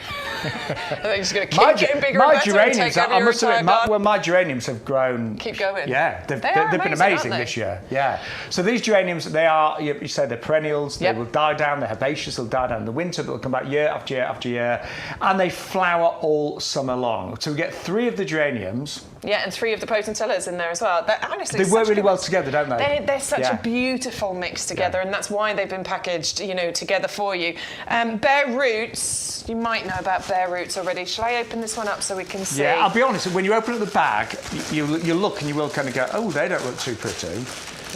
They're just going to keep getting bigger and better and take over your entire garden. My geraniums have grown. Keep going. Yeah, they've been amazing this year. Yeah. So these geraniums, they are, you said they're perennials. They will die down. They're herbaceous. They'll die down in the winter, but they'll come back year after year after year. And they flower all summer long. So we get 3 of the geraniums. Yeah, and 3 of the potentillas in there as well. Honestly, they work really well together, don't they? They're such a beautiful mix together, and that's why they've been packaged, together for you. Bare roots, you might know about bare roots already. Shall I open this one up so we can see? Yeah, I'll be honest, when you open up the bag, you look and you will kind of go, oh, they don't look too pretty.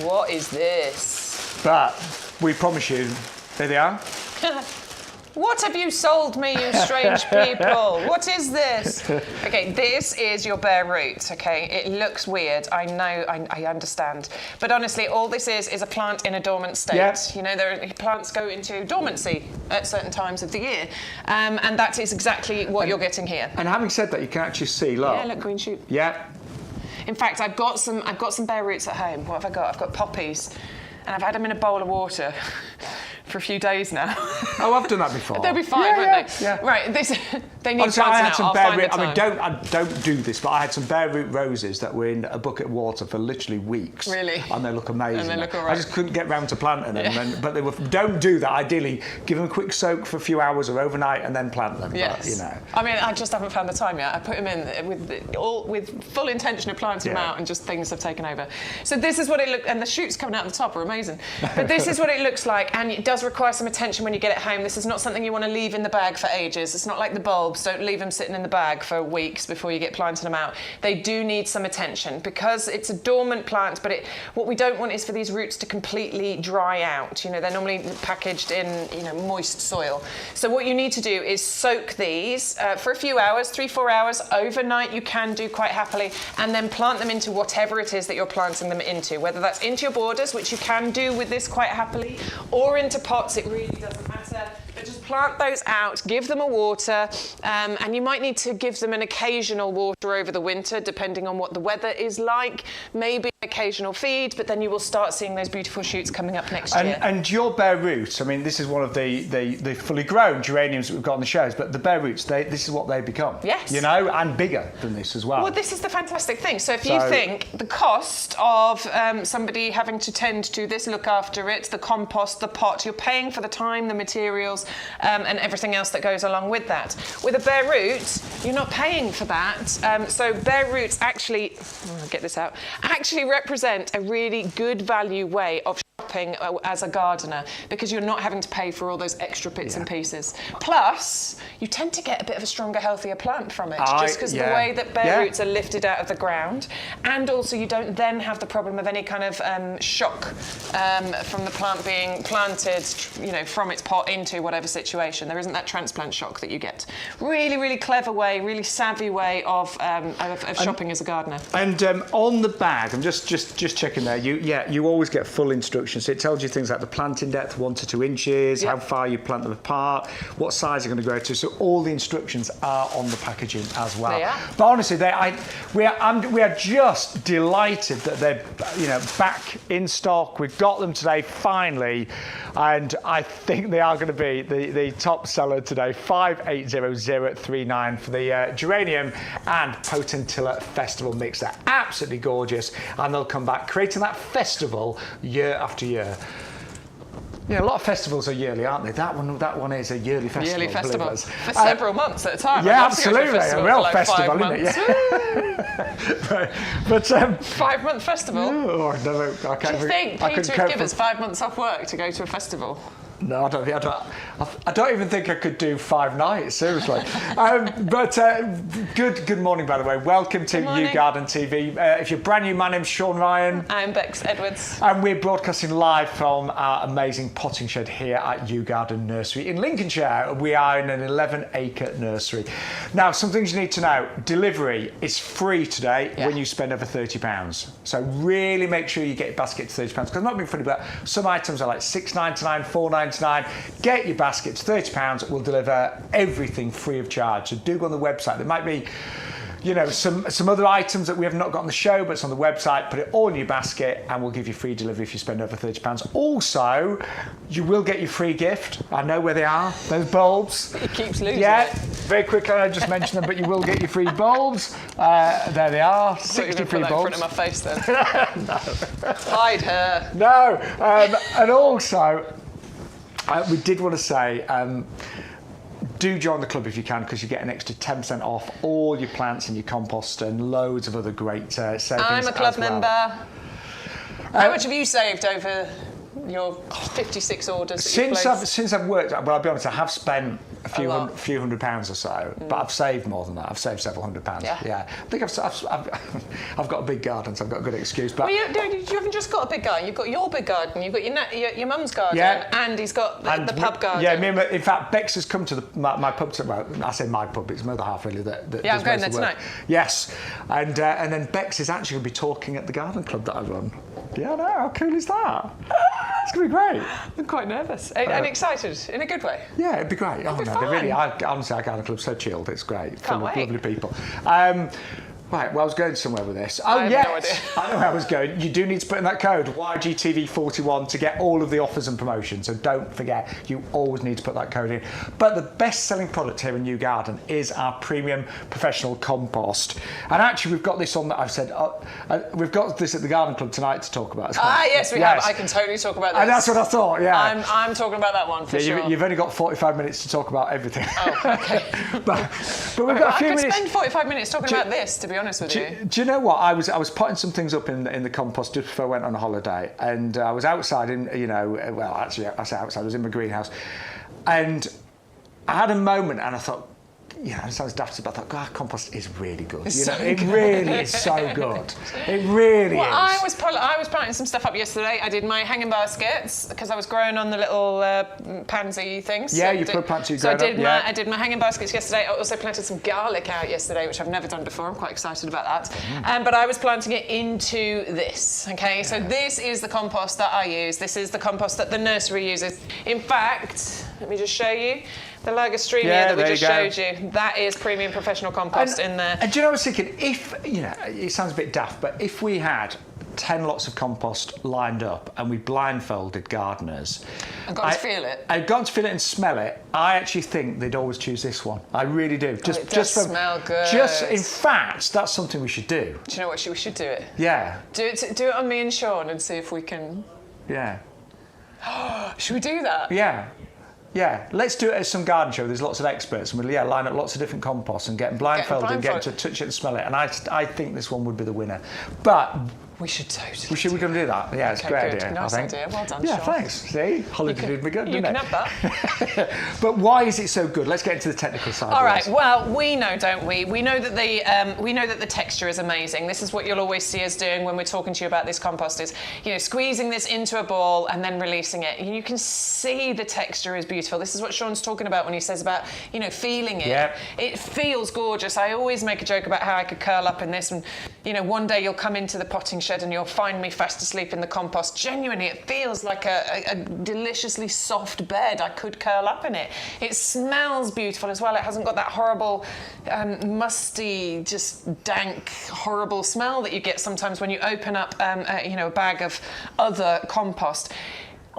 What is this? But we promise you, there they are. What have you sold me, you strange people? What is this? Okay, this is your bare root, okay? It looks weird, I know, I understand. But honestly, all this is a plant in a dormant state. Yep. Plants go into dormancy at certain times of the year. And that is exactly what you're getting here. And having said that, you can actually see, look. Yeah, look, green shoot. Yeah. In fact, I've got some bare roots at home. What have I got? I've got poppies. And I've had them in a bowl of water for a few days now. Oh, I've done that before. They'll be fine, won't they? Yeah. Right, they need Honestly, planting I had out. some I'll bare find root. the time. I don't do this, but I had some bare root roses that were in a bucket of water for literally weeks. Really? And they look amazing. And they look all right. I just couldn't get round to planting them. But they were. Don't do that. Ideally, give them a quick soak for a few hours or overnight, and then plant them. Yes. But, I mean, I just haven't found the time yet. I put them in with full intention of planting them out, and just things have taken over. So this is what it looks, and the shoots coming out the top are amazing. But this is what it looks like, and it does require some attention when you get it home. This is not something you want to leave in the bag for ages. It's not like the bulbs. Don't leave them sitting in the bag for weeks before you get planting them out. They do need some attention because it's a dormant plant, but what we don't want is for these roots to completely dry out. They're normally packaged in, moist soil. So what you need to do is soak these for a few hours, 3-4 hours, overnight you can do quite happily, and then plant them into whatever it is that you're planting them into, whether that's into your borders, which you can do with this quite happily, or into pots. It really doesn't matter. But just plant those out, give them a water, and you might need to give them an occasional water over the winter, depending on what the weather is like. Maybe occasional feed, but then you will start seeing those beautiful shoots coming up next year. And your bare roots, I mean, this is one of the fully grown geraniums that we've got on the shows, but the bare roots, this is what they become. Yes. And bigger than this as well. Well, this is the fantastic thing. So if you think the cost of somebody having to tend to this, look after it, the compost, the pot, you're paying for the time, the materials, and everything else that goes along with that. With a bare root, you're not paying for that. So bare roots actually, get this out, actually represent a really good value way of shopping as a gardener because you're not having to pay for all those extra bits and pieces. Plus, you tend to get a bit of a stronger, healthier plant from it, just because of the way that bare roots are lifted out of the ground. And also, you don't then have the problem of any kind of shock from the plant being planted, from its pot into whatever situation. There isn't that transplant shock that you get. Really, really clever way, really savvy way of shopping as a gardener. And on the bag, I'm just checking there. You always get full instructions. It tells you things like the planting depth, 1 to 2 inches, how far you plant them apart, what size you're going to grow to. So all the instructions are on the packaging as well. They are. But honestly, we are just delighted that they're back in stock. We've got them today finally, and I think they are going to be the top seller today. 580039 for the geranium and potentilla festival mix. They're absolutely gorgeous, and they'll come back creating that festival year after year. Yeah, a lot of festivals are yearly, aren't they? That one is a yearly festival. Yearly festival for several months at a time. Yeah, absolutely. A real festival, isn't it? Yeah. But 5-month festival. Oh, no, I can't. Do you think Peter would give us 5 months off work to go to a festival? No, I don't even think I could do 5 nights, seriously. Good morning, by the way. Welcome to YouGarden TV. If you're brand new, my name's Shaun Ryan. I'm Bex Edwards. And we're broadcasting live from our amazing potting shed here at YouGarden Nursery in Lincolnshire. We are in an 11-acre nursery. Now, some things you need to know. Delivery is free today when you spend over £30. So really make sure you get your basket to £30. Because I'm not being funny, but some items are like £6.99, £4.99. Get your basket to £30. We'll deliver everything free of charge. So do go on the website. There might be, some other items that we have not got on the show, but it's on the website. Put it all in your basket, and we'll give you free delivery if you spend over £30. Also, you will get your free gift. I know where they are. Those bulbs. It keeps losing. Yeah, very quickly. I just mentioned them, but you will get your free bulbs. There they are. 60 free bulbs. In front of my face, then. No. Hide her. No, and also. We did want to say, do join the club if you can, because you get an extra 10% off all your plants and your compost and loads of other great savings. I'm a club member. How much have you saved over your 56 orders that you've placed? Since I've worked, well, I'll be honest, I have spent a few £100 or so, but I've saved more than that. I've saved several £100. Yeah. I think I've got a big garden, so I've got a good excuse. But you haven't just got a big garden. You've got your big garden. You've got your mum's garden, and he's got the pub garden. Yeah, in fact, Bex has come to my pub. Well, I say my pub. It's my other half, really. I'm going there tonight. Yes, and then Bex is actually going to be talking at the garden club that I run. Yeah, I know. How cool is that? It's going to be great. I'm quite nervous and excited in a good way. Yeah, it'd be great. They really are. Honestly, our garden club's so chilled. It's great. Can't wait. Lovely people. Right, well, I was going somewhere with this. I have no idea. I know where I was going. You do need to put in that code, YGTV41, to get all of the offers and promotions. So don't forget, you always need to put that code in. But the best-selling product here in YouGarden is our premium professional compost. And actually, we've got this on that I've said, we've got this at the garden club tonight to talk about. Yes, we have. I can totally talk about this. And that's what I thought, yeah. I'm talking about that one for sure. You've only got 45 minutes to talk about everything. Oh, okay. but we've got a few minutes. I could spend 45 minutes talking about this, to be honest with you. Do you know what? I was putting some things up in the compost just before I went on a holiday, and I was outside I say outside, I was in my greenhouse, and I had a moment, and I thought, it sounds daft, but I thought, God, compost is really good. It really is so good. It really is. I was planting some stuff up yesterday. I did my hanging baskets because I was growing on the little pansy things. Yeah, you put pansy growing up. I did my hanging baskets yesterday. I also planted some garlic out yesterday, which I've never done before. I'm quite excited about that. But I was planting it into this. Okay, so this is the compost that I use. This is the compost that the nursery uses. In fact, let me just show you. The Lagerstreamia that we just showed you, that is premium professional compost in there. And do you know what I was thinking? If, it sounds a bit daft, but if we had 10 lots of compost lined up and we blindfolded gardeners. And got to feel it. I've got to feel it and smell it. I actually think they'd always choose this one. I really do. It does smell good. In fact, that's something we should do. Do you know what? We should do it. Yeah. Do it on me and Shaun and see if we can... Yeah. Should we do that? Yeah. Yeah, let's do it at some garden show. There's lots of experts, and we'll line up lots of different composts and get them blindfolded and get them to touch it and smell it. And I think this one would be the winner. But We should totally. We're going to do that. Yeah, it's a great idea. Nice I think. idea. Well done, Yeah, Shaun. thanks. See, holiday did me good, didn't it? You can have that. But why is it so good? Let's get into the technical side. All right. Well, we know, don't we? We know that the texture is amazing. This is what you'll always see us doing when we're talking to you about this compost: is squeezing this into a ball and then releasing it. You can see the texture is beautiful. This is what Shaun's talking about when he says about feeling it. Yep. It feels gorgeous. I always make a joke about how I could curl up in this, and one day you'll come into the potting shed and you'll find me fast asleep in the compost. Genuinely, it feels like a deliciously soft bed. I could curl up in it. It smells beautiful as well. It hasn't got that horrible, musty, just dank, horrible smell that you get sometimes when you open up, a bag of other compost.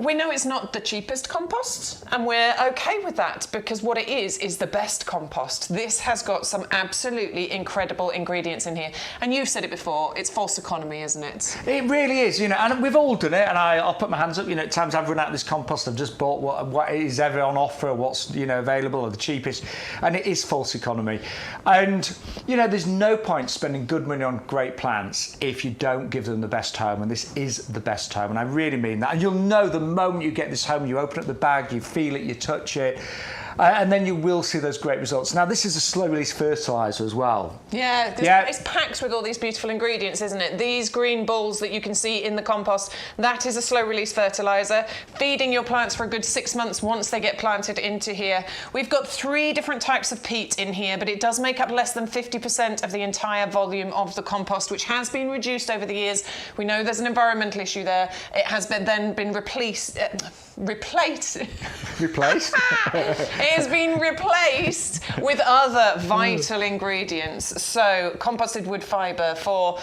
We know it's not the cheapest compost, and we're okay with that because what it is the best compost. This has got some absolutely incredible ingredients in here. And you've said it before, it's false economy, isn't it? It really is, and we've all done it, and I'll put my hands up, at times I've run out of this compost, I've just bought what is ever on offer, what's, available or the cheapest, and it is false economy. And, there's no point spending good money on great plants if you don't give them the best home, and this is the best home, and I really mean that. And you'll know the moment you get this home, you open up the bag, you feel it, you touch it, and then you will see those great results. Now, this is a slow-release fertiliser as well. Yeah, it's packed with all these beautiful ingredients, isn't it? These green balls that you can see in the compost, that is a slow-release fertiliser, feeding your plants for a good 6 months once they get planted into here. We've got 3 different types of peat in here, but it does make up less than 50% of the entire volume of the compost, which has been reduced over the years. We know there's an environmental issue there. It has been replaced. It has been replaced with other vital ingredients. So composted wood fibre for,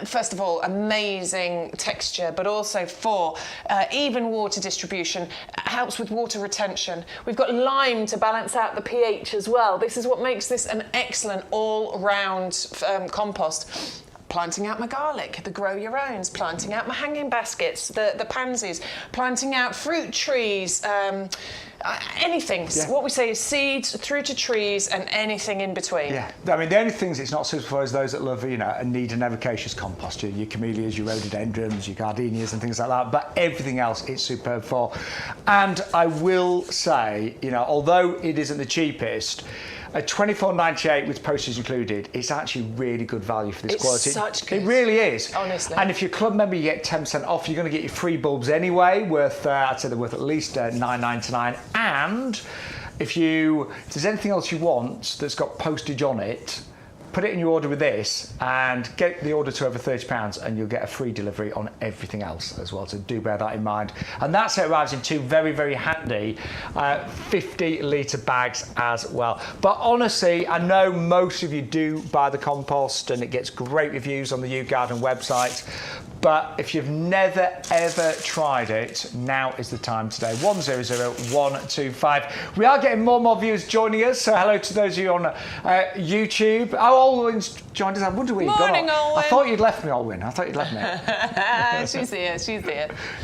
first of all, amazing texture, but also for even water distribution, helps with water retention. We've got lime to balance out the pH as well. This is what makes this an excellent all-round compost. Planting out my garlic, the grow your owns, planting out my hanging baskets, the pansies, planting out fruit trees, anything. Yeah. What we say is seeds through to trees and anything in between. Yeah, I mean, the only things it's not suitable for is those that love, and need an evocacious compost, your camellias, your rhododendrons, your gardenias and things like that, but everything else it's superb for. And I will say, although it isn't the cheapest, at $24.98 with postage included, it's actually really good value for this quality. It's such good. It really is. Honestly. And if you're a club member, you get 10% off. You're going to get your free bulbs anyway, I'd say they're worth at least $9.99. And if there's anything else you want that's got postage on it, put it in your order with this and get the order to over £30 and you'll get a free delivery on everything else as well, so do bear that in mind. And that's how it arrives in 2 very, very handy 50-litre bags as well. But honestly, I know most of you do buy the compost and it gets great reviews on the YouGarden website, but if you've never ever tried it, now is the time today. 100125. We are getting more and more viewers joining us, so hello to those of you on YouTube. Oh, Olwen's joined us. I wonder where you've gone. Morning, Olwen. I thought you'd left me, Olwen. I thought you'd left me. She's here.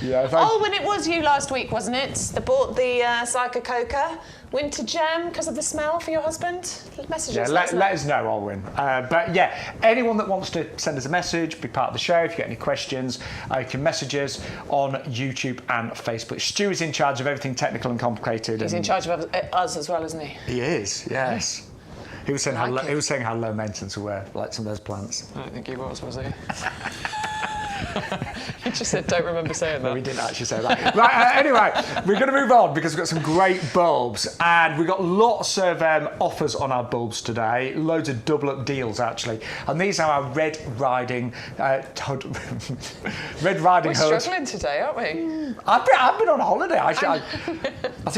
Yeah, Olwen, it was you last week, wasn't it? That bought the Psycho Coca winter jam because of the smell for your husband? Message us. Let us know, Olwen. But yeah, anyone that wants to send us a message, be part of the show, if you get any questions, you can message us on YouTube and Facebook. Stu is in charge of everything technical and complicated. He's in charge of us as well, isn't he? He is, yes. He was saying how low maintenance we were, like some of those plants. I don't think he was he? He just said, don't remember saying that. No, we didn't actually say that. Right, anyway, we're going to move on because we've got some great bulbs and we've got lots of offers on our bulbs today, loads of double up deals actually. And these are our Red Riding Hood. We're struggling today, aren't we? I've been on holiday. I think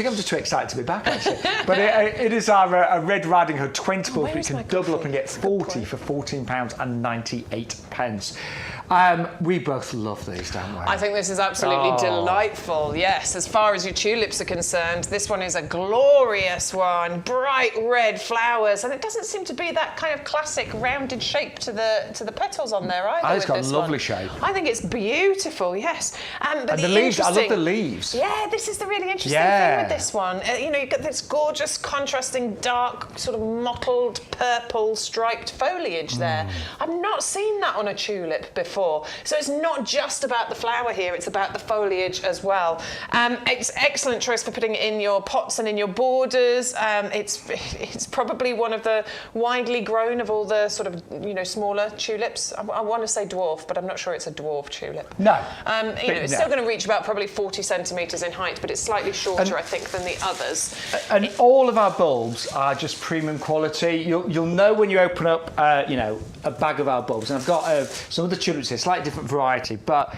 I'm just too excited to be back actually. But it is our Red Riding Hood 20 bulbs. We can double up and get 40 for £14.98. We both love these, don't we? I think this is absolutely delightful, yes. As far as your tulips are concerned, this one is a glorious one, bright red flowers, and it doesn't seem to be that kind of classic rounded shape to the petals on there either. It's got a lovely shape. I think it's beautiful, yes. But the leaves, I love the leaves. Yeah, this is the really interesting thing with this one. You've got this gorgeous, contrasting, dark, sort of mottled, purple, striped foliage there. I've not seen that on a tulip before. So it's not just about the flower here, it's about the foliage as well. It's excellent choice for putting it in your pots and in your borders. It's probably one of the widely grown of all the sort of, smaller tulips. I want to say dwarf, but I'm not sure it's a dwarf tulip. No. It's still going to reach about probably 40 centimetres in height, but it's slightly shorter, I think, than the others. And all of our bulbs are just premium quality. You'll know when you open up, a bag of our bulbs. And I've got some of the tulips here, slightly different variety, but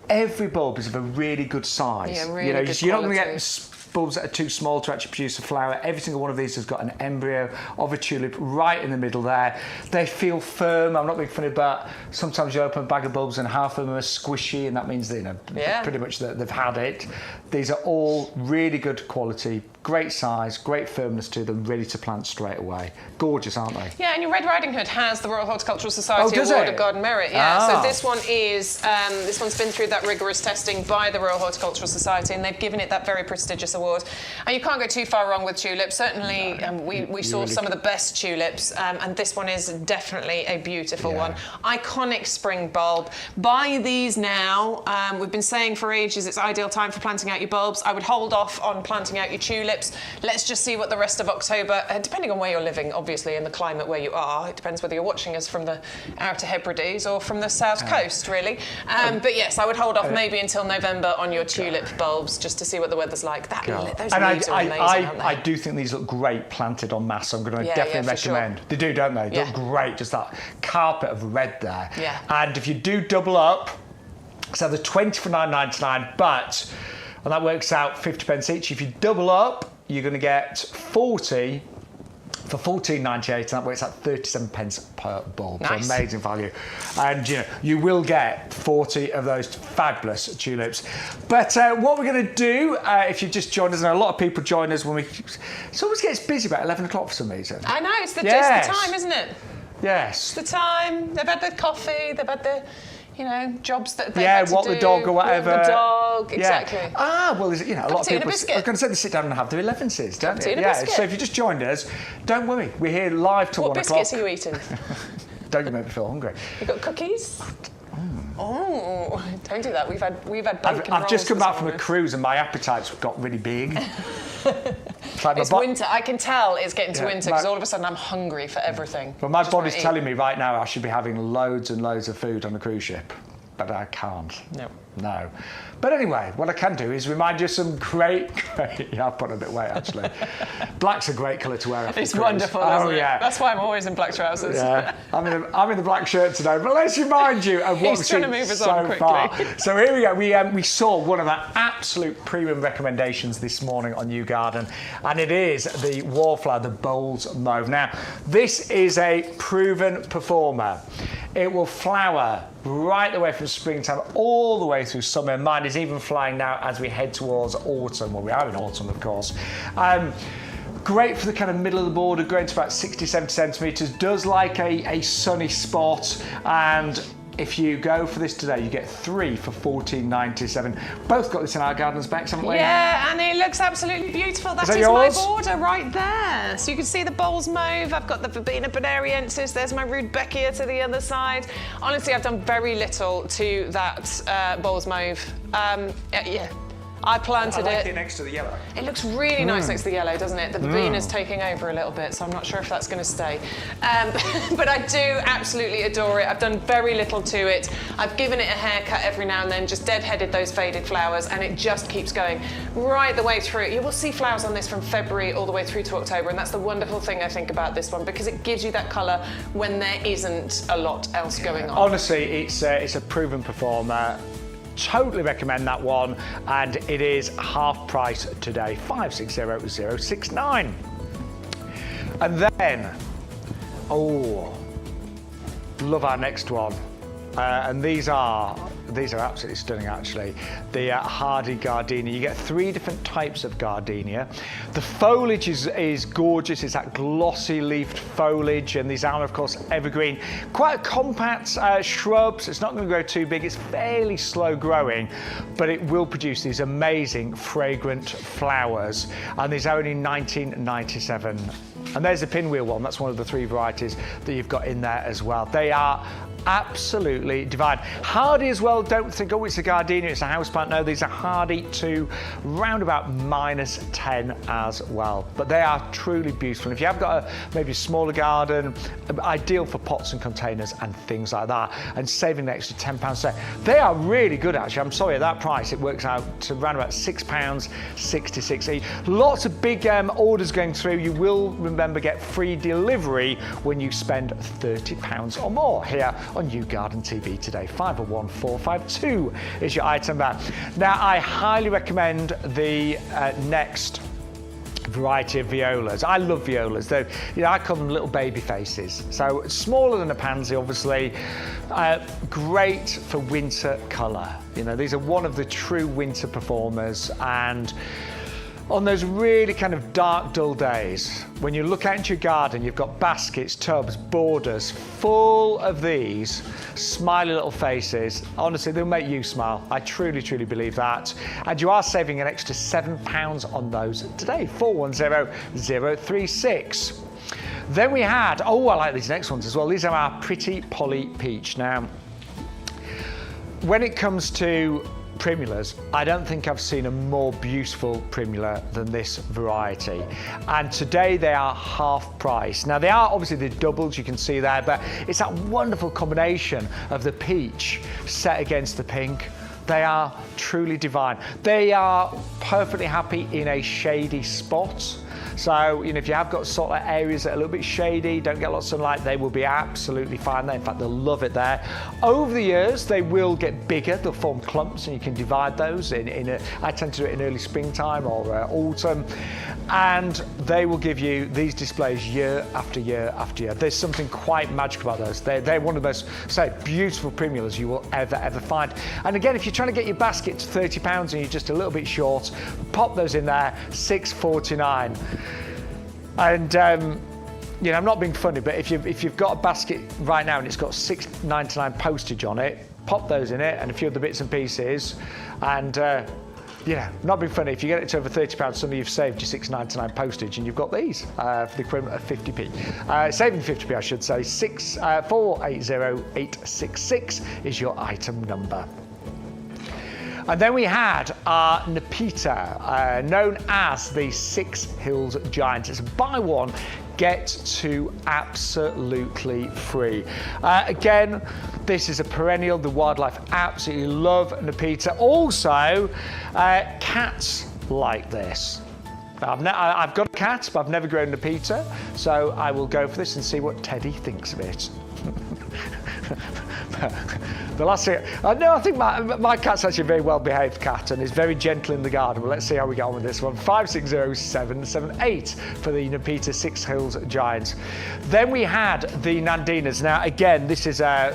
every bulb is of a really good size. Yeah, really good you're not going to quality. get bulbs that are too small to actually produce a flower. Every single one of these has got an embryo of a tulip right in the middle there. They feel firm. I'm not being funny, but sometimes you open a bag of bulbs and half of them are squishy, and that means that, pretty much that they've had it. These are all really good quality, great size, great firmness to them, ready to plant straight away. Gorgeous, aren't they? Yeah, and your Red Riding Hood has the Royal Horticultural Society does Award it? of Garden Merit. Yeah, so this one is, this one's been through that rigorous testing by the Royal Horticultural Society, and they've given it that very prestigious award. And you can't go too far wrong with tulips. Certainly, we saw really some of the best tulips, and this one is definitely a beautiful one. Iconic spring bulb. Buy these now. We've been saying for ages it's ideal time for planting out your bulbs. I would hold off on planting out your tulips. Let's just see what the rest of October, depending on where you're living, obviously, and the climate where you are. It depends whether you're watching us from the Outer Hebrides or from the south coast, really. But yes, I would hold off maybe until November on your tulip bulbs, just to see what the weather's like. Those leaves are amazing, aren't they? I do think these look great planted en masse. I'm going to definitely recommend. Sure. They do, don't they? They look great, just that carpet of red there. Yeah. And if you do double up, so they're 20 for £9.99, but, and that works out 50 pence each. If you double up, you're going to get 40 for £14.98, and that works out 37 pence per bulb. Nice. So amazing value. And you will get 40 of those fabulous tulips. But what we're going to do, if you've just joined us, and a lot of people join us when it always gets busy about 11 o'clock for some reason. I know, it's the time, isn't it? Yes. It's the time. They've had the coffee, they've had the jobs that they've had to walk do. the dog or whatever. Walk the dog, exactly. Well, a lot of people. I was biscuit. going to say they sit down and have their 11s, don't they? Biscuit. So if you just joined us, don't worry, we're here live till 1 o'clock. What biscuits are you eating? Don't you make me feel hungry. You got cookies? Oh, don't do that. We've had bacon I've just come rolls back from a cruise and my appetite's got really big. It's winter. I can tell it's getting to winter because all of a sudden I'm hungry for everything. Well, my body's telling me right now I should be having loads and loads of food on a cruise ship, but I can't. No. But anyway, what I can do is remind you of some great. I've put a bit of weight actually. Black's a great colour to wear. It's wonderful, isn't it? That's why I'm always in black trousers. Yeah, I'm in the black shirt today. But let's remind you of what we've seen so far. So here we go. We saw one of our absolute premium recommendations this morning on YouGarden, and it is the wallflower, the Bowles Mauve. Now, this is a proven performer. It will flower right the way from springtime all the way through summer. Mine is even flying now as we head towards autumn. Well, we are in autumn, of course. Great for the kind of middle of the border, growing to about 60, 70 centimetres. Does like a sunny spot. And if you go for this today, you get 3 for £14.97. Both got this in our garden specs, haven't we? Yeah, and it looks absolutely beautiful. That is my border right there. So you can see the Bowles Mauve. I've got the Verbena bonariensis. There's my Rudbeckia to the other side. Honestly, I've done very little to that Bowles Mauve. I planted I like it next to the yellow. It looks really nice next to the yellow, doesn't it? The Verbena's taking over a little bit, so I'm not sure if that's going to stay. But I do absolutely adore it. I've done very little to it. I've given it a haircut every now and then, just deadheaded those faded flowers, and it just keeps going right the way through. You will see flowers on this from February all the way through to October, and that's the wonderful thing I think about this one, because it gives you that colour when there isn't a lot else going on. Honestly, it's a proven performer. Totally recommend that one, and it is half price today, 560069. And then, love our next one, and these are absolutely stunning actually. The hardy gardenia. You get 3 different types of gardenia. The foliage is gorgeous. It's that glossy leafed foliage, and these are of course evergreen. Quite a compact shrub, so it's not going to grow too big. It's fairly slow growing, but it will produce these amazing fragrant flowers, and these are only £19.97. And there's the pinwheel one. That's one of the 3 varieties that you've got in there as well. They are absolutely divine. Hardy as well. Don't think, oh, it's a gardenia, it's a houseplant. No, these are hardy to round about -10 as well. But they are truly beautiful. If you have got maybe a smaller garden, ideal for pots and containers and things like that, and saving an extra £10 there. They are really good, actually. I'm sorry, at that price, it works out to around about £6.66 each. Lots of big orders going through. You will, remember, get free delivery when you spend £30 or more here on YouGarden TV today. 501452 is your item back. Now, I highly recommend the next variety of violas. I love violas. Though, I call them little baby faces. So smaller than a pansy, obviously. Great for winter colour. These are one of the true winter performers, and on those really kind of dark, dull days, when you look out into your garden, you've got baskets, tubs, borders full of these smiley little faces. Honestly, they'll make you smile. I truly, truly believe that. And you are saving an extra £7 on those today. 410036. Then we had, I like these next ones as well. These are our Pretty Polly Peach. Now, when it comes to primulas, I don't think I've seen a more beautiful primula than this variety, and today they are half price. Now, they are obviously the doubles, you can see there, but it's that wonderful combination of the peach set against the pink. They are truly divine. They are perfectly happy in a shady spot. So, if you have got sort of areas that are a little bit shady, don't get lots of sunlight, they will be absolutely fine there. In fact, they'll love it there. Over the years, they will get bigger. They'll form clumps, and you can divide those I tend to do it in early springtime or autumn. And they will give you these displays year after year after year. There's something quite magical about those. They're one of the most, beautiful primulas you will ever find. And again, if you're trying to get your basket to £30 and you're just a little bit short, pop those in there, £6.49. And I'm not being funny, but if you've got a basket right now and it's got £6.99 postage on it, pop those in it and a few other bits and pieces, and not being funny. If you get it to over £30, suddenly you've saved your £6.99 postage, and you've got these for the equivalent of 50p. Saving 50p, I should say. 480866 is your item number. And then we had our Nepeta, known as the Six Hills Giant. It's a buy one, get two absolutely free. Again, this is a perennial. The wildlife absolutely love Nepeta. Also, cats like this. I've got a cat, but I've never grown Nepeta, so I will go for this and see what Teddy thinks of it. The last thing, I think my cat's actually a very well-behaved cat and is very gentle in the garden. Well, let's see how we get on with this one. 560778 for the Nepeta Six Hills Giants. Then we had the Nandinas. Now, again, this is a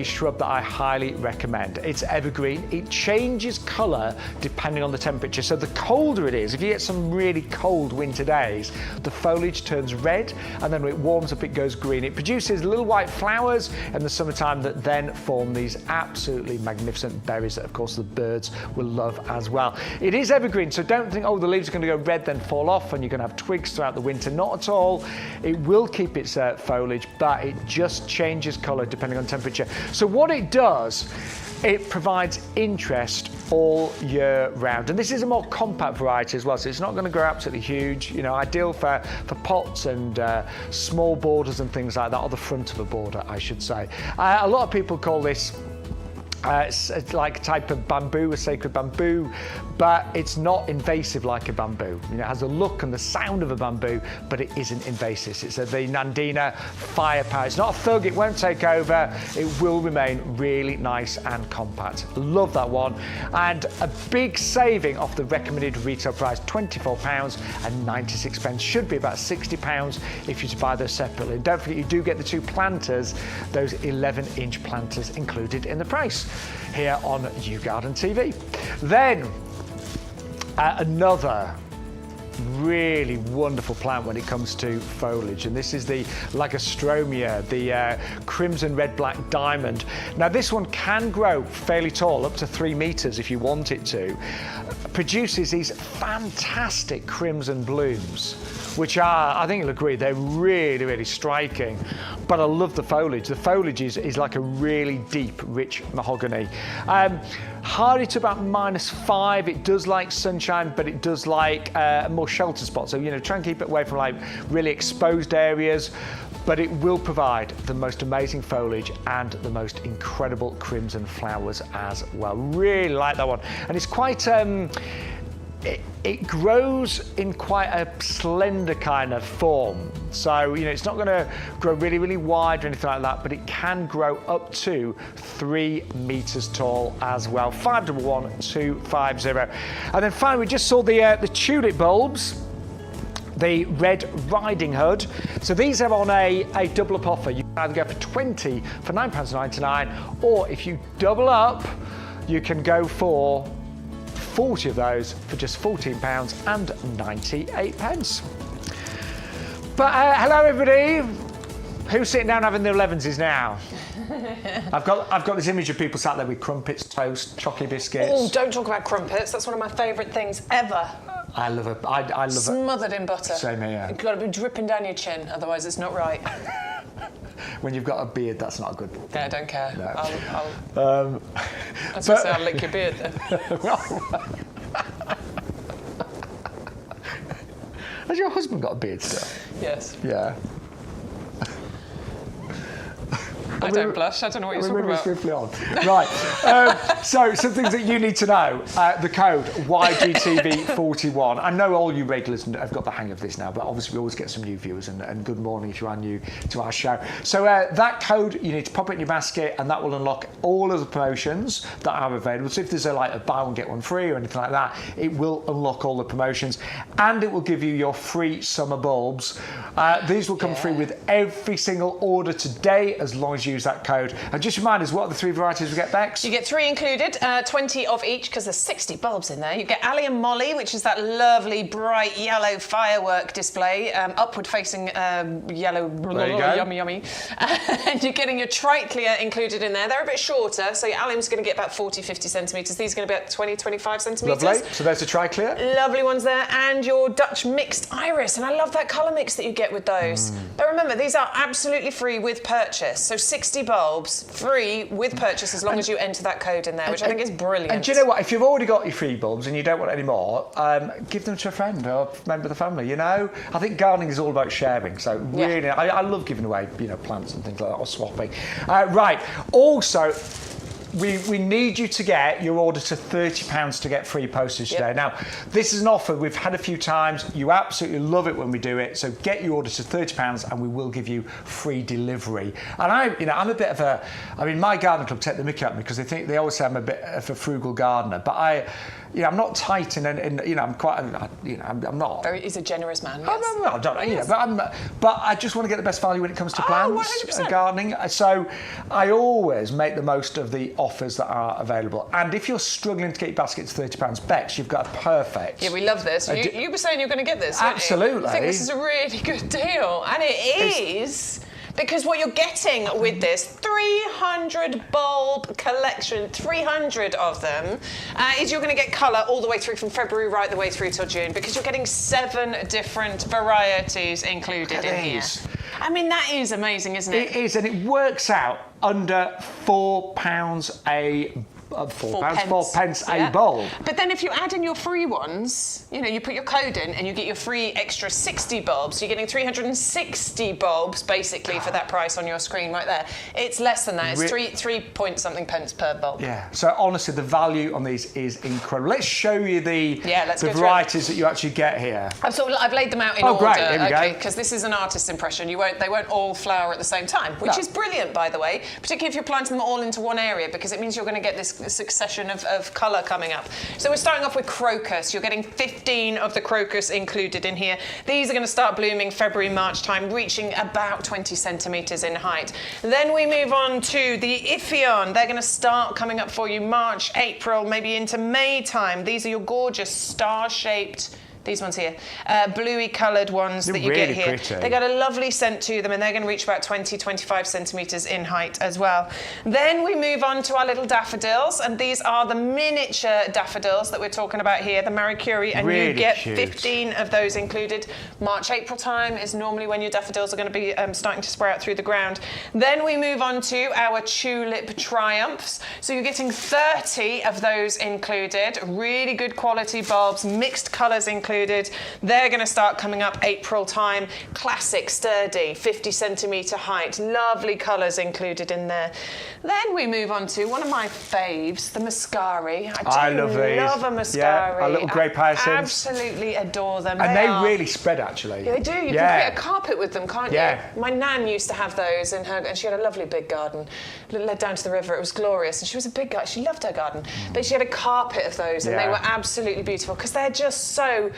shrub that I highly recommend. It's evergreen. It changes colour depending on the temperature. So the colder it is, if you get some really cold winter days, the foliage turns red, and then when it warms up, it goes green. It produces little white flowers in the summertime that then form these absolutely magnificent berries that, of course, the birds will love as well. It is evergreen, so don't think, the leaves are going to go red, then fall off, and you're going to have twigs throughout the winter. Not at all. It will keep its foliage, but it just changes colour depending on temperature. So what it does, it provides interest all year round. And this is a more compact variety as well, so it's not going to grow absolutely huge. Ideal for pots and small borders and things like that, or the front of a border, I should say. A lot of people call this it's like a type of bamboo, a sacred bamboo, but it's not invasive like a bamboo. It has the look and the sound of a bamboo, but it isn't invasive. It's the Nandina firepower. It's not a thug, it won't take over. It will remain really nice and compact. Love that one. And a big saving off the recommended retail price, £24.96. Should be about £60 if you buy those separately. And don't forget, you do get the two planters, those 11-inch planters included in the price here on YouGarden TV. Then another really wonderful plant when it comes to foliage, and this is the Lagostromia, the crimson red black diamond. Now this one can grow fairly tall, up to 3 meters if you want it to. Produces these fantastic crimson blooms, which are, I think you'll agree, they're really, really striking. But I love the foliage. The foliage is like a really deep, rich mahogany. Hardy to about -5. It does like sunshine, but it does like more shelter spots. So, you know, try and keep it away from like really exposed areas, but it will provide the most amazing foliage and the most incredible crimson flowers as well. Really like that one. And it's quite, it grows in quite a slender kind of form. So, you know, it's not gonna grow really, really wide or anything like that, but it can grow up to 3 meters tall as well. 511250. And then finally, we just saw the tulip bulbs, the Red Riding Hood. So these are on a double up offer. You can either go for 20 for £9.99, or if you double up, you can go for 40 of those for just £14.98. But hello everybody. Who's sitting down having their 11s now? I've got this image of people sat there with crumpets, toast, chocolate biscuits. Oh, don't talk about crumpets. That's one of my favourite things ever. I love it. I love it. Smothered in butter. Same here. You've got to be dripping down your chin, otherwise it's not right. When you've got a beard, that's not a good thing. Yeah, I don't care. No. I was going to say, I'll lick your beard then. Has your husband got a beard still? Yes. Yeah. I don't blush. I don't know what you're talking about. Swiftly on. Right. So some things that you need to know. The code YGTV41. I know all you regulars have got the hang of this now, but obviously we always get some new viewers, and good morning if you are new to our show. So that code, you need to pop it in your basket, and that will unlock all of the promotions that are available. So if there's a buy one get one free or anything like that, it will unlock all the promotions, and it will give you your free summer bulbs. These will come free with every single order today, as long as you use that code. And just remind us, what are the 3 varieties we get, Bex? You get 3 included, 20 of each, because there's 60 bulbs in there. You get Allium Molly, which is that lovely bright yellow firework display, upward facing yellow, yummy, yummy. And you're getting your Triclea included in there. They're a bit shorter, so your Allium's going to get about 40-50 centimetres. These are going to be about 20-25 centimetres. Lovely. So there's the Triclea. Lovely ones there. And your Dutch mixed iris, and I love that colour mix that you get with those. But remember, these are absolutely free with purchase. So 60 bulbs, free with purchase, as long as you enter that code in there, which I think is brilliant. And do you know what? If you've already got your free bulbs and you don't want any more, give them to a friend or a member of the family, you know? I think gardening is all about sharing, so really, I love giving away, you know, plants and things like that, or swapping. Right, also, we need you to get your order to £30 to get free postage today. Now, this is an offer we've had a few times. You absolutely love it when we do it. So get your order to £30 and we will give you free delivery. And I'm a bit of a, my garden club take the mickey at me because they always say I'm a bit of a frugal gardener, but I'm not tight and I'm quite, I'm not. He's a generous man. Yes. I don't, but I just want to get the best value when it comes to plants and gardening. So I always make the most of the offers that are available. And if you're struggling to get your basket to £30, Bex, you've got a perfect. Yeah, we love this. You were saying you're going to get this. Absolutely. I think this is a really good deal, and it is. Because what you're getting with this 300 bulb collection, 300 of them, is you're going to get colour all the way through from February right the way through till June, because you're getting 7 different varieties included in here. I mean, that is amazing, isn't it? It is, and it works out under £4 a 4 pence a bulb. But then if you add in your free ones, you put your code in and you get your free extra 60 bulbs. So you're getting 360 bulbs basically for that price on your screen right there. It's less than that. It's 3 point something pence per bulb. Yeah. So honestly, the value on these is incredible. Let's show you the varieties that you actually get here. I've laid them out in order. Great. Here we go. Because this is an artist's impression. They won't all flower at the same time, which is brilliant, by the way, particularly if you're planting them all into one area, because it means you're going to get this succession of colour coming up. So we're starting off with crocus. You're getting 15 of the crocus included in here. These are going to start blooming February, March time, reaching about 20 centimetres in height. Then we move on to the Iphion. They're going to start coming up for you March, April, maybe into May time. These are your gorgeous star-shaped These ones here, bluey coloured ones that you really get here. pretty. They got a lovely scent to them, and they're going to reach about 20-25 centimetres in height as well. Then we move on to our little daffodils, and these are the miniature daffodils that we're talking about here, the Marie Curie, and really you get cute. 15 of those included. March, April time is normally when your daffodils are going to be starting to sprout through the ground. Then we move on to our tulip triumphs. So you're getting 30 of those included. Really good quality bulbs, mixed colours included. They're going to start coming up April time. Classic, sturdy, 50 centimetre height. Lovely colours included in there. Then we move on to one of my faves, the Muscari. I love these. Love a Muscari. Yeah, our little grey hyacinths. Absolutely adore them. And they really spread, actually. Yeah, they do. You can create a carpet with them, can't you? My nan used to have those in her, and she had a lovely big garden. Led down to the river. It was glorious, and she was a big guy. She loved her garden, but she had a carpet of those, and they were absolutely beautiful because they're just so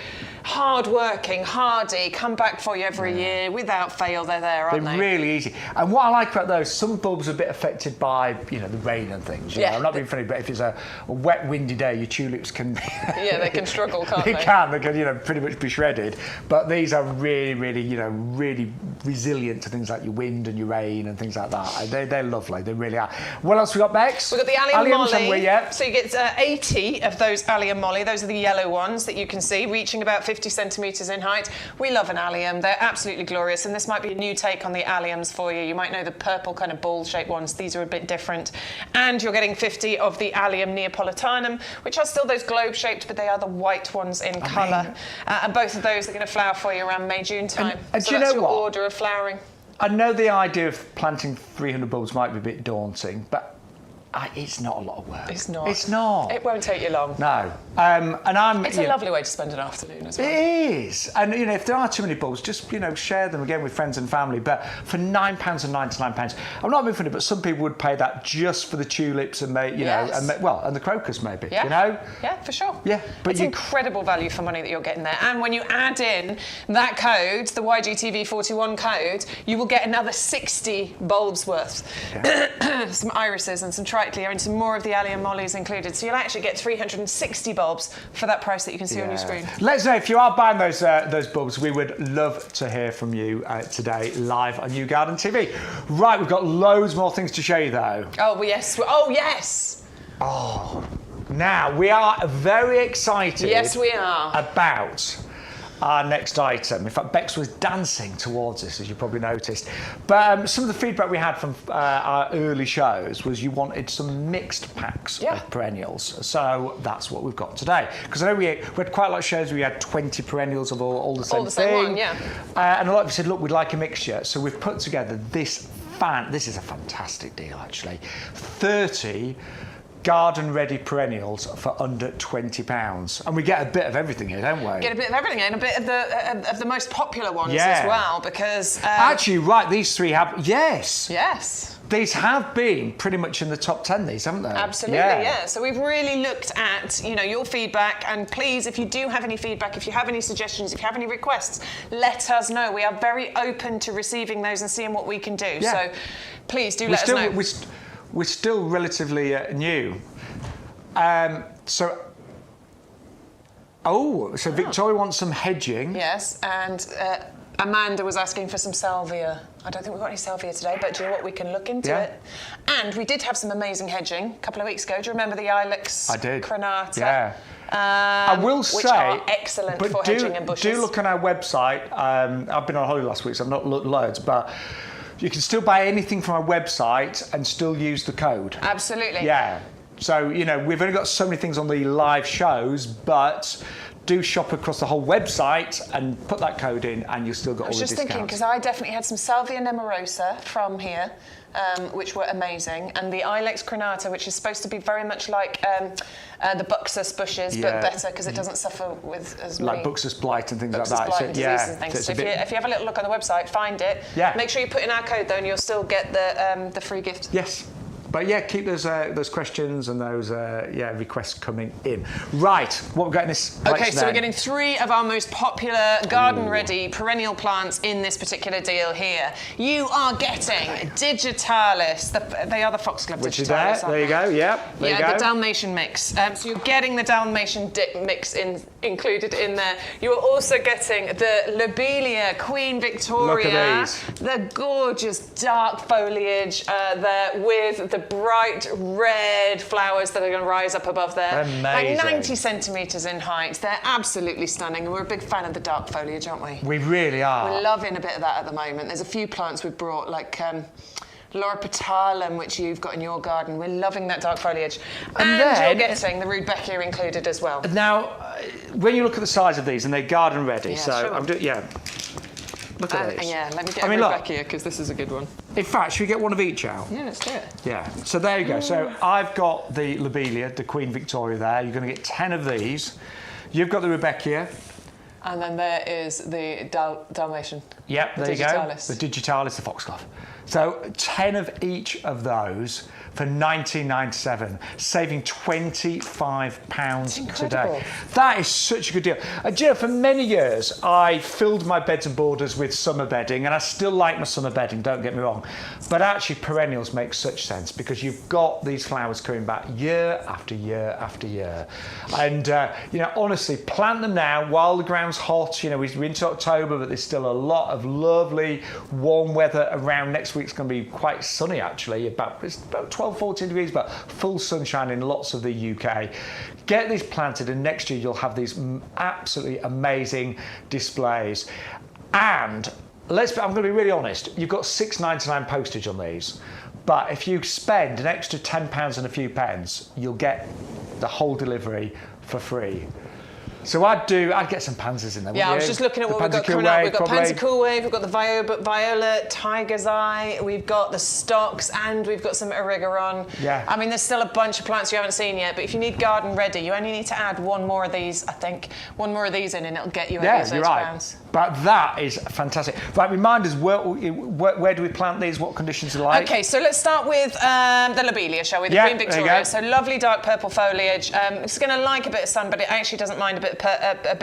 hard-working, hardy, come back for you every year without fail. They're there, aren't they? They're really easy. And what I like about those, some bulbs are a bit affected by, the rain and things. You know? I'm not being funny, but if it's a wet, windy day, your tulips can. They can struggle, can't they? They can, pretty much be shredded. But these are really, really, really resilient to things like your wind and your rain and things like that. They're lovely. They really are. What else we got, Bex? We've got the Allium Molly. Yeah. So you get 80 of those Allium Molly. Those are the yellow ones that you can see, reaching about 50 centimetres in height. We love an allium. They're absolutely glorious, and this might be a new take on the alliums for you. You might know the purple kind of ball-shaped ones. These are a bit different. And you're getting 50 of the Allium Neapolitanum, which are still those globe-shaped, but they are the white ones in colour. And both of those are going to flower for you around May, June time. And so do you that's know your what? order of flowering. I know the idea of planting 300 bulbs might be a bit daunting, but it's not a lot of work. It's not. It's not. It won't take you long. No. It's a lovely way to spend an afternoon as well. It is. And, if there are too many bulbs, just, share them again with friends and family. But for £9.99, I'm not being funny, but some people would pay that just for the tulips and, and the crocus maybe, Yeah, for sure. Yeah. But it's incredible value for money that you're getting there. And when you add in that code, the YGTV41 code, you will get another 60 bulbs worth. Yeah. Some irises and some triclea and some more of the Allium Mollies included. So you'll actually get 360 bulbs for that price that you can see on your screen. Let us know if you are buying those bulbs. We would love to hear from you today live on YouGarden TV. Right, we've got loads more things to show you though. Oh yes. Oh yes. Oh, now we are very excited. Yes, we are. About our next item. In fact, Bex was dancing towards this, as you probably noticed. But some of the feedback we had from our early shows was you wanted some mixed packs of perennials. So that's what we've got today. Because I know we had quite a lot of shows where we had 20 perennials of all the same thing. And a lot of you said, look, we'd like a mixture. So we've put together this is a fantastic deal, actually. 30 garden-ready perennials for under £20, and we get a bit of everything here, don't we? Get a bit of everything, and a bit of the most popular ones as well, because actually, right, these three have yes. These have been pretty much in the top 10, these, haven't they? Absolutely, yeah. So we've really looked at, your feedback, and please, if you do have any feedback, if you have any suggestions, if you have any requests, let us know. We are very open to receiving those and seeing what we can do. So please do let us know. We're still relatively new. So Victoria wants some hedging. Yes, and Amanda was asking for some salvia. I don't think we've got any salvia today, but do you know what? We can look into it. And we did have some amazing hedging a couple of weeks ago. Do you remember the Ilex Crenata? Yeah. I will say, which are excellent for hedging and bushes. Do look on our website. I've been on holiday last week, so I've not looked loads, but you can still buy anything from our website and still use the code. Absolutely. Yeah. So, we've only got so many things on the live shows, but do shop across the whole website and put that code in and you'll still get all the discounts. I was just thinking, because I definitely had some Salvia nemorosa from here, which were amazing, and the Ilex Crenata, which is supposed to be very much like the Buxus bushes, but better because it doesn't suffer with as many... Like Buxus blight and things like that. Blight and diseases and things. So if you have a little look on the website, find it. Yeah. Make sure you put in our code though, and you'll still get the free gift. Yes. But yeah, keep those questions and those requests coming in. Right, what we've got in this Okay, so we're getting 3 of our most popular garden-ready perennial plants in this particular deal here. You are getting Digitalis. They are the foxglove Which Digitalis, is there you go, there you go. The Dalmatian mix. So you're getting the Dalmatian mix included in there. You are also getting the Lobelia Queen Victoria. Look at these. The gorgeous dark foliage there with the bright red flowers that are going to rise up above there. Amazing. Like 90 centimetres in height. They're absolutely stunning, and we're a big fan of the dark foliage, aren't we? We really are. We're loving a bit of that at the moment. There's a few plants we've brought, like Loropetalum, which you've got in your garden. We're loving that dark foliage. And then, you're getting the Rudbeckia included as well. Now, when you look at the size of these, and they're garden ready, Yeah, so sure. Look at this. Yeah, let me get a Rudbeckia, because this is a good one. In fact, should we get one of each out? Yeah, let's do it. Yeah, so there you go. So I've got the Lobelia, the Queen Victoria there. You're going to get 10 of these. You've got the Rudbeckia. And then there is the Dalmatian. Yep, there you go. Digitalis. The Digitalis, the foxglove. So 10 of each of those for $19.97, saving £25 today. That is such a good deal. Do you know, for many years, I filled my beds and borders with summer bedding, and I still like my summer bedding, don't get me wrong. But actually, perennials make such sense because you've got these flowers coming back year after year after year. And, honestly, plant them now while the ground's hot. You know, we're into October, but there's still a lot of lovely warm weather around. Next week's going to be quite sunny, actually. It's about 12, 14 degrees, but full sunshine in lots of the UK. Get these planted, and next year you'll have these absolutely amazing displays. And I'm going to be really honest, you've got $6.99 postage on these, but if you spend an extra £10 and a few pence, you'll get the whole delivery for free. So I'd get some pansies in there. Yeah, I was just looking at what we've got coming up. We've got Pansy Cool Wave, we've got the Violet, Tiger's Eye, we've got the Stocks, and we've got some Erigeron. Yeah. I mean, there's still a bunch of plants you haven't seen yet, but if you need garden ready, you only need to add one more of these, I think. One more of these in, and it'll get you £8 you're right. But that is fantastic. Right, remind us, where do we plant these? What conditions are like? Okay, so let's start with the Lobelia, shall we? The Queen Victoria. So lovely dark purple foliage. It's going to like a bit of sun, but it actually doesn't mind a bit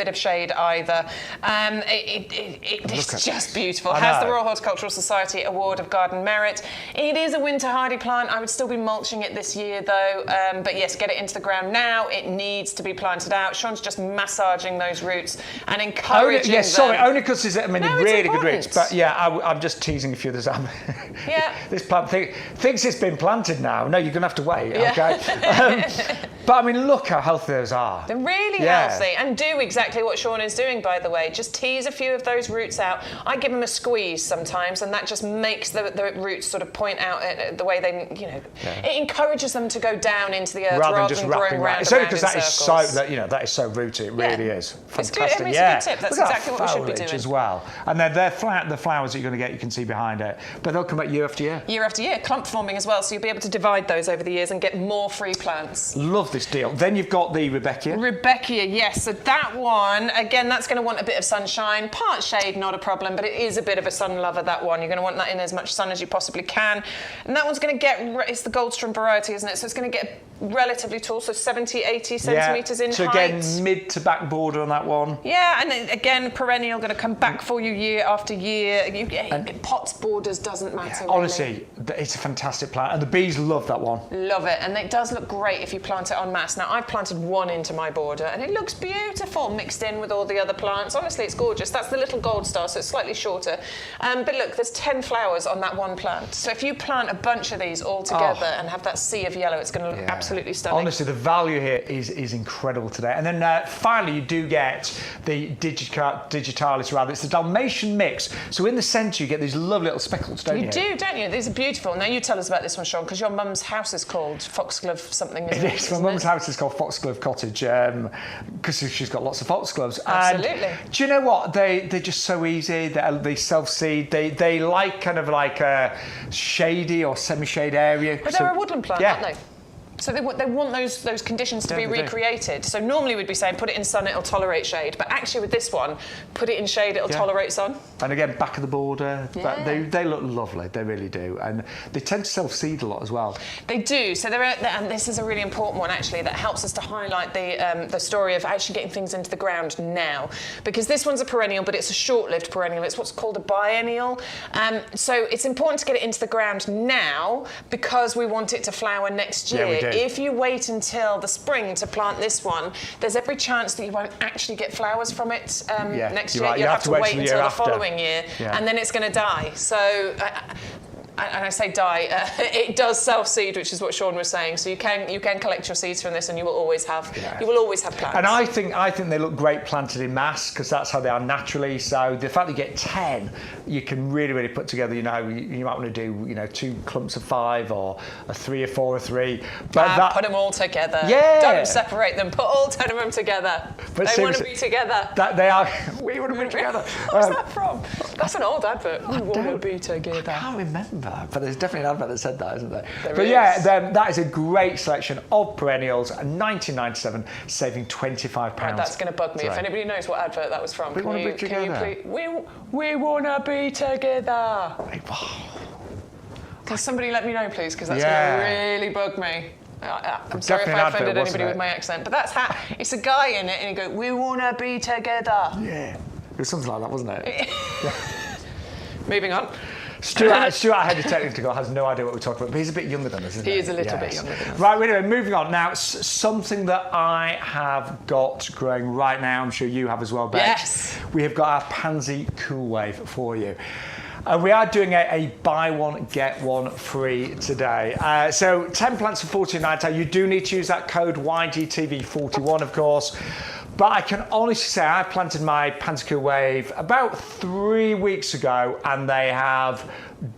of shade either. It's just beautiful. It has the Royal Horticultural Society Award of Garden Merit. It is a winter hardy plant. I would still be mulching it this year though. But yes, get it into the ground now. It needs to be planted out. Sean's just massaging those roots and encouraging them. Only because there's really good roots. But yeah, I'm just teasing a few of the Yeah. This plant thinks it's been planted now. No, you're going to have to wait, okay? But I mean, look how healthy those are. They're really healthy, and do exactly what Shaun is doing, by the way. Just tease a few of those roots out. I give them a squeeze sometimes, and that just makes the roots sort of point out the way they, it encourages them to go down into the earth rather than growing round. It's only because that is so rooty. It really is fantastic. It's a good tip. That's exactly what we should be doing as well. And then the flowers that you're going to get, you can see behind it, but they'll come back year after year. Year after year, clump forming as well, so you'll be able to divide those over the years and get more free plants. Love this deal. Then you've got the Rudbeckia. Rudbeckia, yes. So that one, again, that's going to want a bit of sunshine. Part shade, not a problem, but it is a bit of a sun lover, that one. You're going to want that in as much sun as you possibly can. And that one's going to get, it's the Goldstrom variety, isn't it? So it's going to get relatively tall, so 70, 80 centimetres in height. So again, mid to back border on that one. Yeah, and again, perennial, going to come back for you year after year. Pots, borders, doesn't matter. Really. Honestly, it's a fantastic plant, and the bees love that one. Love it, and it does look great if you plant it en masse. Now, I've planted one into my border, and it looks beautiful mixed in with all the other plants. Honestly, it's gorgeous. That's the little gold star, so it's slightly shorter. But look, there's 10 flowers on that one plant. So if you plant a bunch of these all together and have that sea of yellow, it's going to look absolutely stunning. Honestly, the value here is incredible today. And then finally, you do get the Digitalis, rather. It's the Dalmatian mix. So in the centre, you get these lovely little speckles, don't you? You do, don't you? These are beautiful. Now, you tell us about this one, Shaun, because your mum's house is called Foxglove something, isn't it? It is. My mum's house is called Foxglove Cottage because she's got lots of foxgloves. Absolutely. And do you know what? They're just so easy. They self-seed. They like kind of like a shady or semi-shade area. But they're a woodland plant, aren't they? So they want those conditions to be they do. recreated. So normally we'd be saying put it in sun, it'll tolerate shade. But actually with this one, put it in shade, it'll tolerate sun. And again, back of the border, but Yeah. they look lovely, they really do. And they tend to self-seed a lot as well. They do. So and this is a really important one actually that helps us to highlight the story of actually getting things into the ground now. Because this one's a perennial, but it's a short-lived perennial. It's what's called a biennial. So it's important to get it into the ground now because we want it to flower next year. Yeah, we do. If you wait until the spring to plant this one, there's every chance that you won't actually get flowers from it next year. Right. You'll have to wait until the after. following year, and then it's going to die. So. And I say die, it does self-seed, which is what Shaun was saying. So you can collect your seeds from this, and you will always have plants. And I think they look great planted in mass because that's how they are naturally. So the fact that you get 10, you can really put together. You might want to do 2 clumps of 5 or a 3 or 4 or 3. But put them all together. Yeah. Don't separate them. Put all 10 of them together. But they want to be together. They are. We want to be together. What's that from? That's an old advert. We want to be together. I can't remember. But there's definitely an advert that said that, isn't there? There is. That is a great selection of perennials. 1997, saving £25. Right, that's going to bug me. If anybody knows what advert that was from, We want to be together. We want to be together. Can somebody let me know, please? Because that's going to really bug me. I'm sorry if I offended anybody with my accent, but that's how. It's a guy in it, and he goes, "We want to be together." Yeah, it was something like that, wasn't it? Moving on. Stuart, head of technical, has no idea what we're talking about, but he's a bit younger than us, isn't he? He is a little bit younger than us. Right, anyway, moving on. Now, something that I have got growing right now, I'm sure you have as well, Bex. Yes. We have got our Pansy Cool Wave for you. We are doing a buy one, get one free today. So 10 plants for £14.90. You do need to use that code YGTV41, of course. But I can honestly say I planted my Pansy Cool Wave about 3 weeks ago, and they have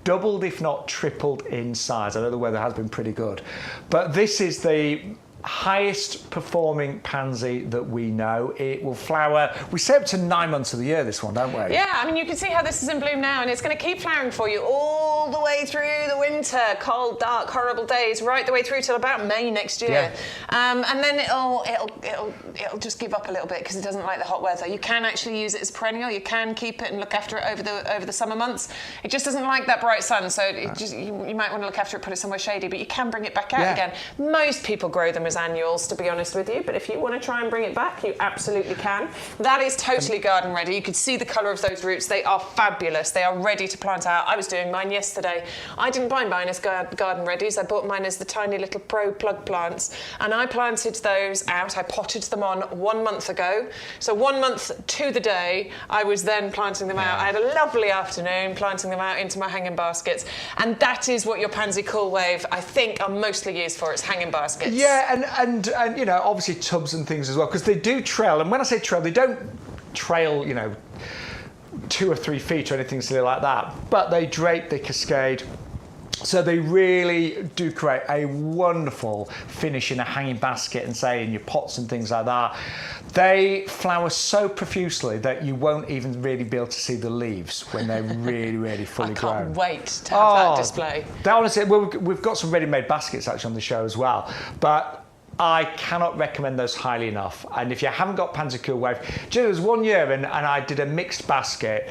doubled, if not tripled, in size. I know the weather has been pretty good. But this is the highest performing pansy that we know. It will flower, we say up to 9 months of the year, this one, don't we? Yeah, I mean, you can see how this is in bloom now, and it's going to keep flowering for you all the way through the winter, cold, dark, horrible days, right the way through till about May next year. Yeah. And then it'll just give up a little bit because it doesn't like the hot weather. You can actually use it as perennial. You can keep it and look after it over the summer months. It just doesn't like that bright sun, so you might want to look after it, put it somewhere shady, but you can bring it back out again. Most people grow them as annuals, to be honest with you, but if you want to try and bring it back, you absolutely can. That is totally garden ready. You can see the colour of those roots. They are fabulous. They are ready to plant out. I was doing mine yesterday. I didn't buy mine as garden readies. I bought mine as the tiny little pro plug plants, and I planted those out. I potted them on 1 month ago. So 1 month to the day, I was then planting them out. I had a lovely afternoon planting them out into my hanging baskets, and that is what your Pansy Cool Wave, I think, are mostly used for. It's hanging baskets. Yeah, and obviously tubs and things as well, because they do trail. And when I say trail, they don't trail, 2 or 3 feet or anything silly like that, but they drape, they cascade. So they really do create a wonderful finish in a hanging basket and say in your pots and things like that. They flower so profusely that you won't even really be able to see the leaves when they're really fully grown. I can't wait to have that display. Honestly, we've got some ready-made baskets actually on the show as well, but I cannot recommend those highly enough. And if you haven't got Pansy Cool Wave, there was 1 year and I did a mixed basket,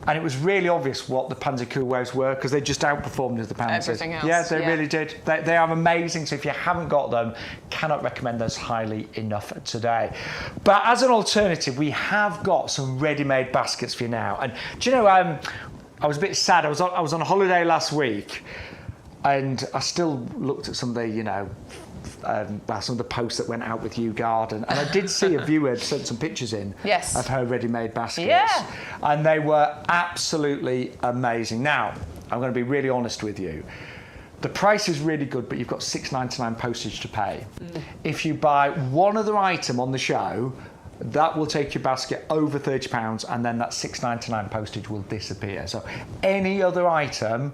and it was really obvious what the Pansy Cool Waves were because they just outperformed the pansies. Everything else. Yeah, they really did. They are amazing. So if you haven't got them, cannot recommend those highly enough today. But as an alternative, we have got some ready-made baskets for you now. And do you know, I was a bit sad. I was on holiday last week, and I still looked at some of the, some of the posts that went out with YouGarden, and I did see a viewer sent some pictures in of her ready-made baskets, and they were absolutely amazing. Now, I'm going to be really honest with you. The price is really good, but you've got £6.99 postage to pay. If you buy one other item on the show, that will take your basket over £30, and then that £6.99 postage will disappear. So any other item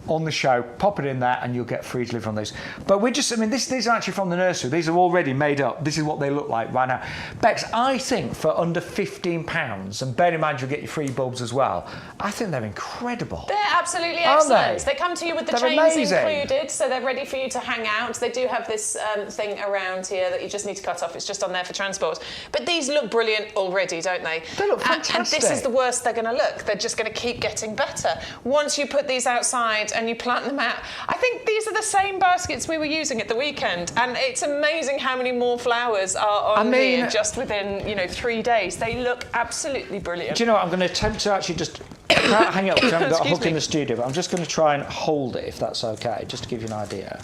on the show, pop it in there and you'll get free delivery on these. But we're just, I mean, these are actually from the nursery. These are already made up. This is what they look like right now. Bex, I think for under £15, and bear in mind you'll get your free bulbs as well, I think they're incredible. They're absolutely Aren't excellent. they? They come to you with the They're chains amazing. included, so they're ready for you to hang out. They do have this thing around here that you just need to cut off. It's just on there for transport. But these look brilliant already, don't they? They look fantastic. And this is the worst they're going to look. They're just going to keep getting better. Once you put these outside and you plant them out, I think these are the same baskets we were using at the weekend, and it's amazing how many more flowers are on here just within 3 days. They look absolutely brilliant. Do you know what? I'm going to attempt to actually just I can't hang it up because I haven't got a hook in the studio, but I'm just going to try and hold it if that's okay, just to give you an idea.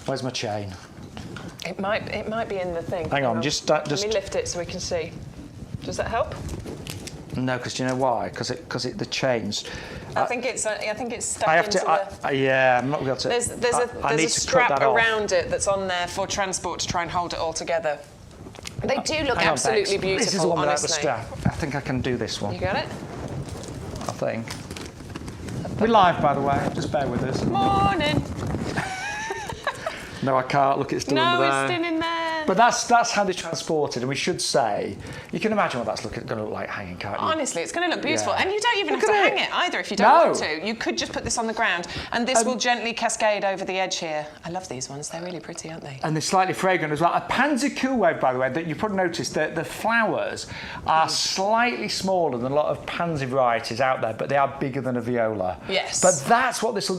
Where's my chain? It might be in the thing. Hang on, just let me lift it so we can see. Does that help? No, because do you know why? Because the chains. I think it's stuck into the... Yeah, I'm not going to. There's a strap around it that's on there for transport to try and hold it all together. They do look absolutely beautiful. This is the one without the honestly. strap. I think I can do this one. You got it? I think. We're live, by the way. Just bear with us. Morning. No, I can't. Look, it's still under there. No, it's still in there. But that's how they're transported, and we should say, you can imagine what that's going to look like hanging, can't you? Honestly, it's going to look beautiful. Yeah. And you don't even have to hang it either if you don't want to. You could just put this on the ground, and this will gently cascade over the edge here. I love these ones. They're really pretty, aren't they? And they're slightly fragrant as well. A pansy cool wave, by the way, that you probably noticed that the flowers are slightly smaller than a lot of pansy varieties out there, but they are bigger than a viola. Yes. But that's what this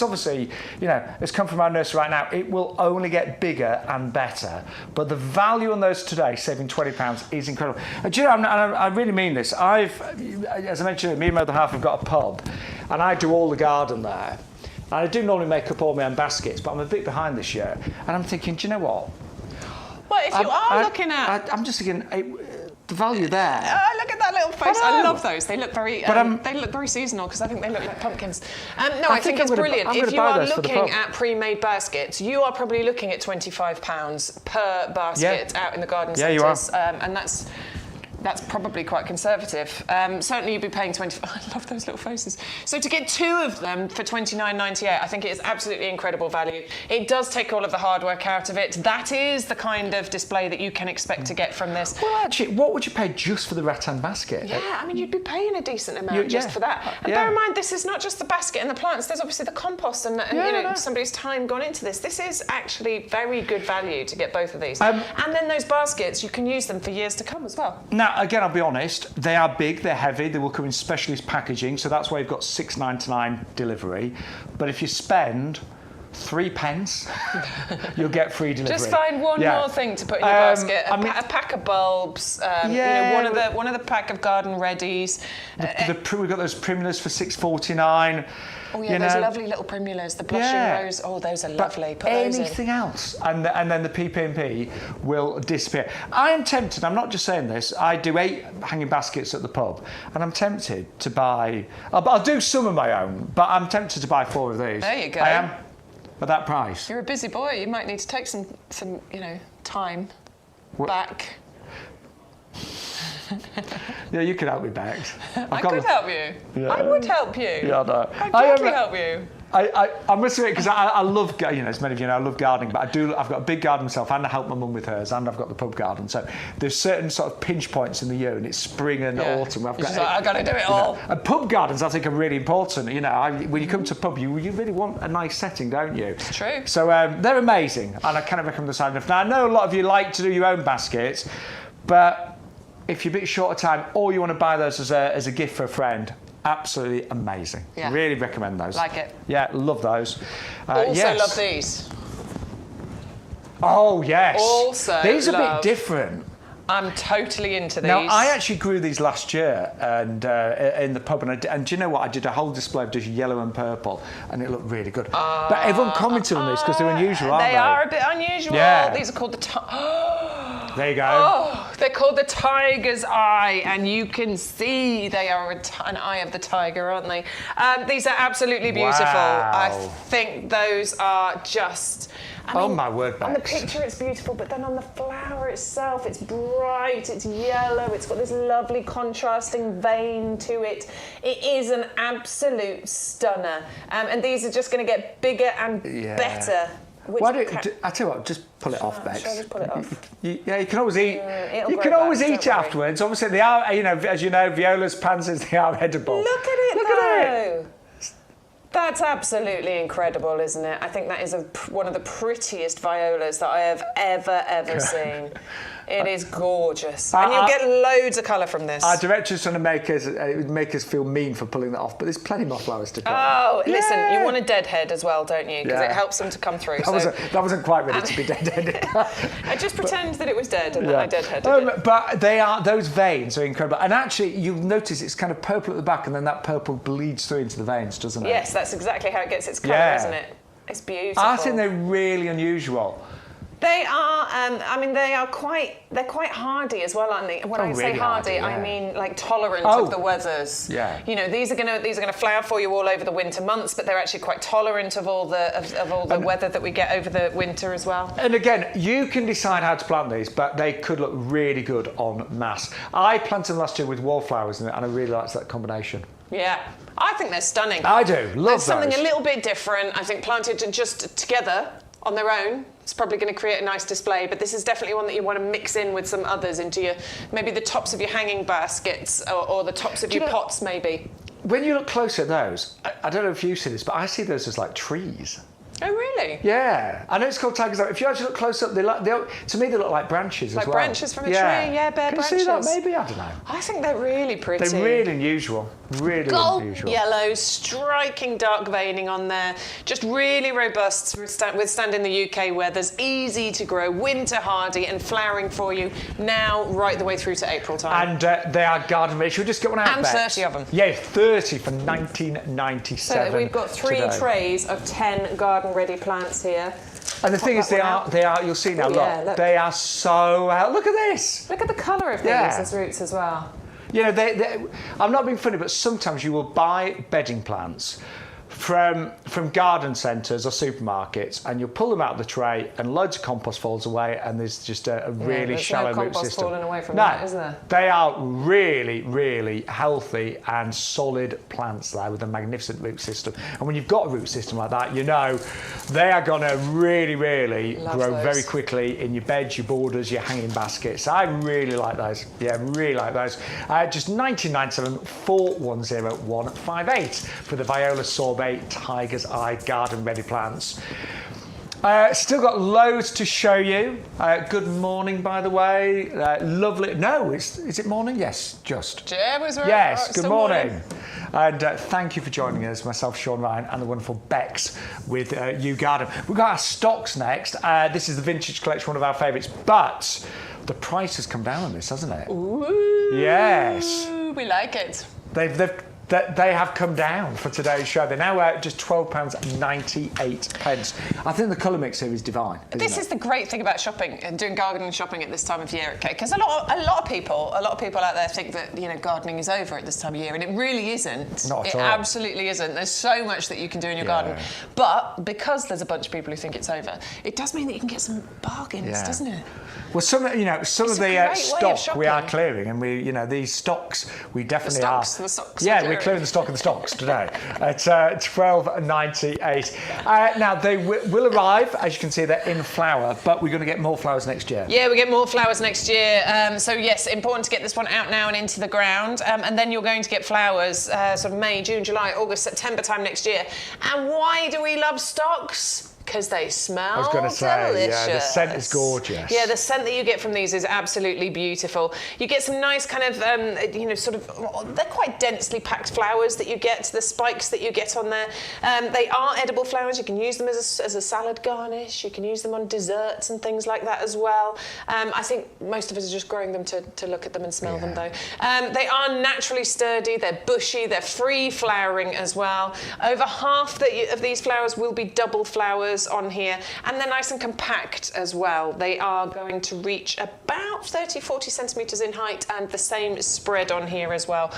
obviously, has come from our nursery right now. It will only get bigger and better. But the value on those today, saving £20, is incredible. Do you know, I really mean this. As I mentioned, me and my other half have got a pub, and I do all the garden there. And I do normally make up all my own baskets, but I'm a bit behind this year. And I'm thinking, do you know what? Well, if you are looking at... I'm just thinking, the value there. Oh, look at that little face. I love those. They look very they look very seasonal because I think they look like pumpkins. I think it's brilliant. If you are looking at pre-made baskets, you are probably looking at £25 per basket out in the garden centres. And that's probably quite conservative. Certainly you'd be paying £25. I love those little faces. So to get 2 of them for £29.98, I think it is absolutely incredible value. It does take all of the hard work out of it. That is the kind of display that you can expect to get from this. Well, actually, what would you pay just for the rattan basket? Yeah, I mean, you'd be paying a decent amount just for that. And bear in mind, this is not just the basket and the plants. There's obviously the compost and somebody's time gone into this. This is actually very good value to get both of these. And then those baskets, you can use them for years to come as well. Now, again, I'll be honest, they are big, they're heavy, they will come in specialist packaging, so that's why you've got £6.99 delivery. But if you spend 3 pence, you'll get free delivery. Just find one more thing to put in your basket. A pack of bulbs, one of the pack of garden readies. We've got those primulas for £6.49. Oh yeah, those lovely little primulas, the blushing rose. Oh, those are lovely. Put those in. Anything else, and then the PP&P will disappear. I am tempted. I'm not just saying this. I do 8 hanging baskets at the pub, and I'm tempted to buy. I'll do some of my own, but I'm tempted to buy 4 of these. There you go. I am. At that price. You're a busy boy. You might need to take some time back. Yeah, you could help me back. I could help you. Yeah. I would help you. Yeah, I know. I'd gladly help you. I must admit, because I love, as many of you know, I love gardening, but I've got a big garden myself, and I help my mum with hers, and I've got the pub garden. So there's certain sort of pinch points in the year, and it's spring and autumn. I've got to do it all. And pub gardens, I think, are really important. When you come to a pub, you really want a nice setting, don't you? It's true. So they're amazing, and I cannot recommend the side enough. Now, I know a lot of you like to do your own baskets, but if you're a bit short of time, or you want to buy those as a gift for a friend, absolutely amazing. Yeah. Really recommend those. Like it. Yeah, love those. Also love these. Oh, yes. Also these are a bit different. I'm totally into these. Now, I actually grew these last year and in the pub, and do you know what? I did a whole display of just yellow and purple, and it looked really good. But everyone commented on this because they're unusual, aren't they? They are a bit unusual. Yeah. These are called there you go. Oh, they're called the tiger's eye, and you can see they are an eye of the tiger, aren't they? These are absolutely beautiful. Wow. I think those are just... my word, Bex. On the picture, it's beautiful, but then on the flower, flower itself, it's bright, it's yellow, it's got this lovely contrasting vein to it. It is an absolute stunner. And these are just going to get bigger and better. I tell you what, just pull it off, Bex. Shall I just pull it off? You can always eat. It'll You grow can always back, eat don't worry. afterwards. Obviously, they are. As you know, violas, pansies, they are edible. Look at it, Look though. at it. That's absolutely incredible, isn't it? I think that is one of the prettiest violas that I have ever seen. It is gorgeous. And you'll get loads of colour from this. Our director's trying to make us feel mean for pulling that off, but there's plenty more flowers to come. Oh, listen, you want a dead head as well, don't you? Because Yeah. it helps them to come through. That wasn't quite ready to be dead-headed. I just pretend that it was dead and that I dead-headed it. But those veins are incredible. And actually, you'll notice it's kind of purple at the back, and then that purple bleeds through into the veins, doesn't it? Yes, that's exactly how it gets its colour, isn't it? It's beautiful. I think they're really unusual. They are. They're quite hardy as well, aren't they? When I say really hardy, hardy, yeah. I mean like tolerant of the weathers. Yeah. You know, these are gonna flower for you all over the winter months, but they're actually quite tolerant of all the weather that we get over the winter as well. And again, you can decide how to plant these, but they could look really good en masse. I planted them last year with wallflowers in it, and I really liked that combination. Yeah, I think they're stunning. I do. Love There's something those. a little bit different. I think planted just together on their own, it's probably going to create a nice display, but this is definitely one that you want to mix in with some others into maybe the tops of your hanging baskets or the tops of your pots maybe. When you look closer at those, I don't know if you see this, but I see those as like trees. Oh, really? Yeah, I know it's called tigers. If you actually look close up, to me they look like branches Like as well. branches from a tree, yeah, bare branches. Can you see that? Maybe, I don't know. I think they're really pretty. They're really unusual. Really Gold unusual. yellow, striking dark veining on there. Just really robust, withstanding the UK weathers. Easy to grow, winter hardy, and flowering for you now right the way through to April time. And they are garden ready. Should we just get one out? And Bex? 30 of them. Yeah, 30 for 1997. So we've got 3 trays of 10 garden ready plants here. And the thing is, they are. You'll see now. Look, they are so. Look at this. Look at the colour of these as roots as well. You know, I'm not being funny, but sometimes you will buy bedding plants from garden centres or supermarkets, and you'll pull them out of the tray, and loads of compost falls away, and there's just a really shallow root system. Compost falling away from that, is there? They are really, really healthy and solid plants there with a magnificent root system. And when you've got a root system like that, you know they are going to really, really grow very quickly in your beds, your borders, your hanging baskets. I really like those. Yeah, really like those. Just 1997 410 158 for the Viola Sorbet Tiger's Eye Garden Ready plants. Still got loads to show you. Good morning, by the way. Lovely. No, is it morning? Yes, just. Yeah, yes, good morning. And thank you for joining us, myself, Shaun Ryan, and the wonderful Bex with YouGarden. We've got our stocks next. This is the vintage collection, one of our favourites, but the price has come down on this, hasn't it? Ooh. Yes. We like it. They have come down for today's show. They're now just £12.98. I think the colour mix here is divine. This is the great thing about shopping and doing gardening shopping at this time of year, okay? Because a lot of people out there think that gardening is over at this time of year, and it really isn't. Not at all. It absolutely isn't. There's so much that you can do in your garden, but because there's a bunch of people who think it's over, it does mean that you can get some bargains, doesn't it? Well, some of the stock we are clearing, and these stocks we definitely are. The stocks. Yeah, we're clearing the stock of the stocks today at £12.98. Now they will arrive, as you can see, they're in flower, but we're going to get more flowers next year. Yeah, we get more flowers next year. So yes, important to get this one out now and into the ground, and then you're going to get flowers sort of May, June, July, August, September time next year. And why do we love stocks? Because they smell delicious. I was going to say, yeah, the scent is gorgeous. Yeah, the scent that you get from these is absolutely beautiful. You get some nice kind of, they're quite densely packed flowers that you get, the spikes that you get on there. They are edible flowers. You can use them as a salad garnish. You can use them on desserts and things like that as well. I think most of us are just growing them to look at them and smell them, though. They are naturally sturdy. They're bushy. They're free flowering as well. Over half of these flowers will be double flowers on here, and they're nice and compact as well. They are going to reach about 30-40 centimetres in height, and the same spread on here as well.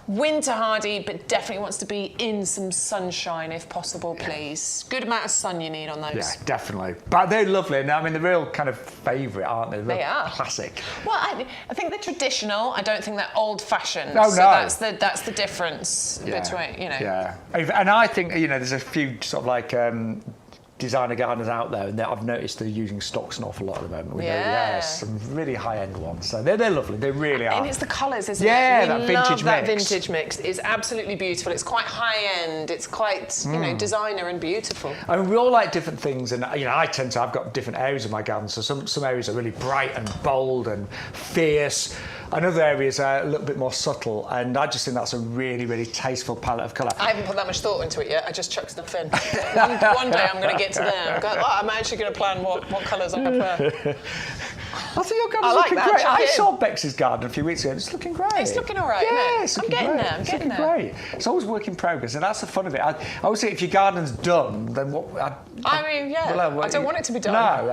Winter hardy, but definitely wants to be in some sunshine if possible, please. Good amount of sun you need on those. Yeah, definitely. But they're lovely. And I mean, they're real kind of favourite, aren't they? They are. Classic. Well, I think they're traditional. I don't think they're old-fashioned. Oh, so no. that's the difference between, you know. Yeah. And I think, you know, there's a few sort of like designer gardeners out there, and I've noticed they're using stocks an awful lot at the moment. Some really high-end ones. So they're lovely. They really are. And it's the colours, isn't it? We that vintage love that mix. vintage mix. It's absolutely beautiful. It's quite high-end. It's quite, you know, designer and beautiful. I mean, we all like different things, and you know, I've got different areas of my garden. So some areas are really bright and bold and fierce, and other areas are a little bit more subtle. And I just think that's a really, really tasteful palette of colour. I haven't put that much thought into it yet. I just chuck stuff in. one day I'm going to get to there. I'm actually going to plan what colours I prefer. I think your garden's looking great. I saw Bex's garden a few weeks ago. It's looking great. It's looking all right, isn't it? I'm getting there. Great. It's always work in progress, and that's the fun of it. I always say if your garden's done, then what? I don't want it to be done. No,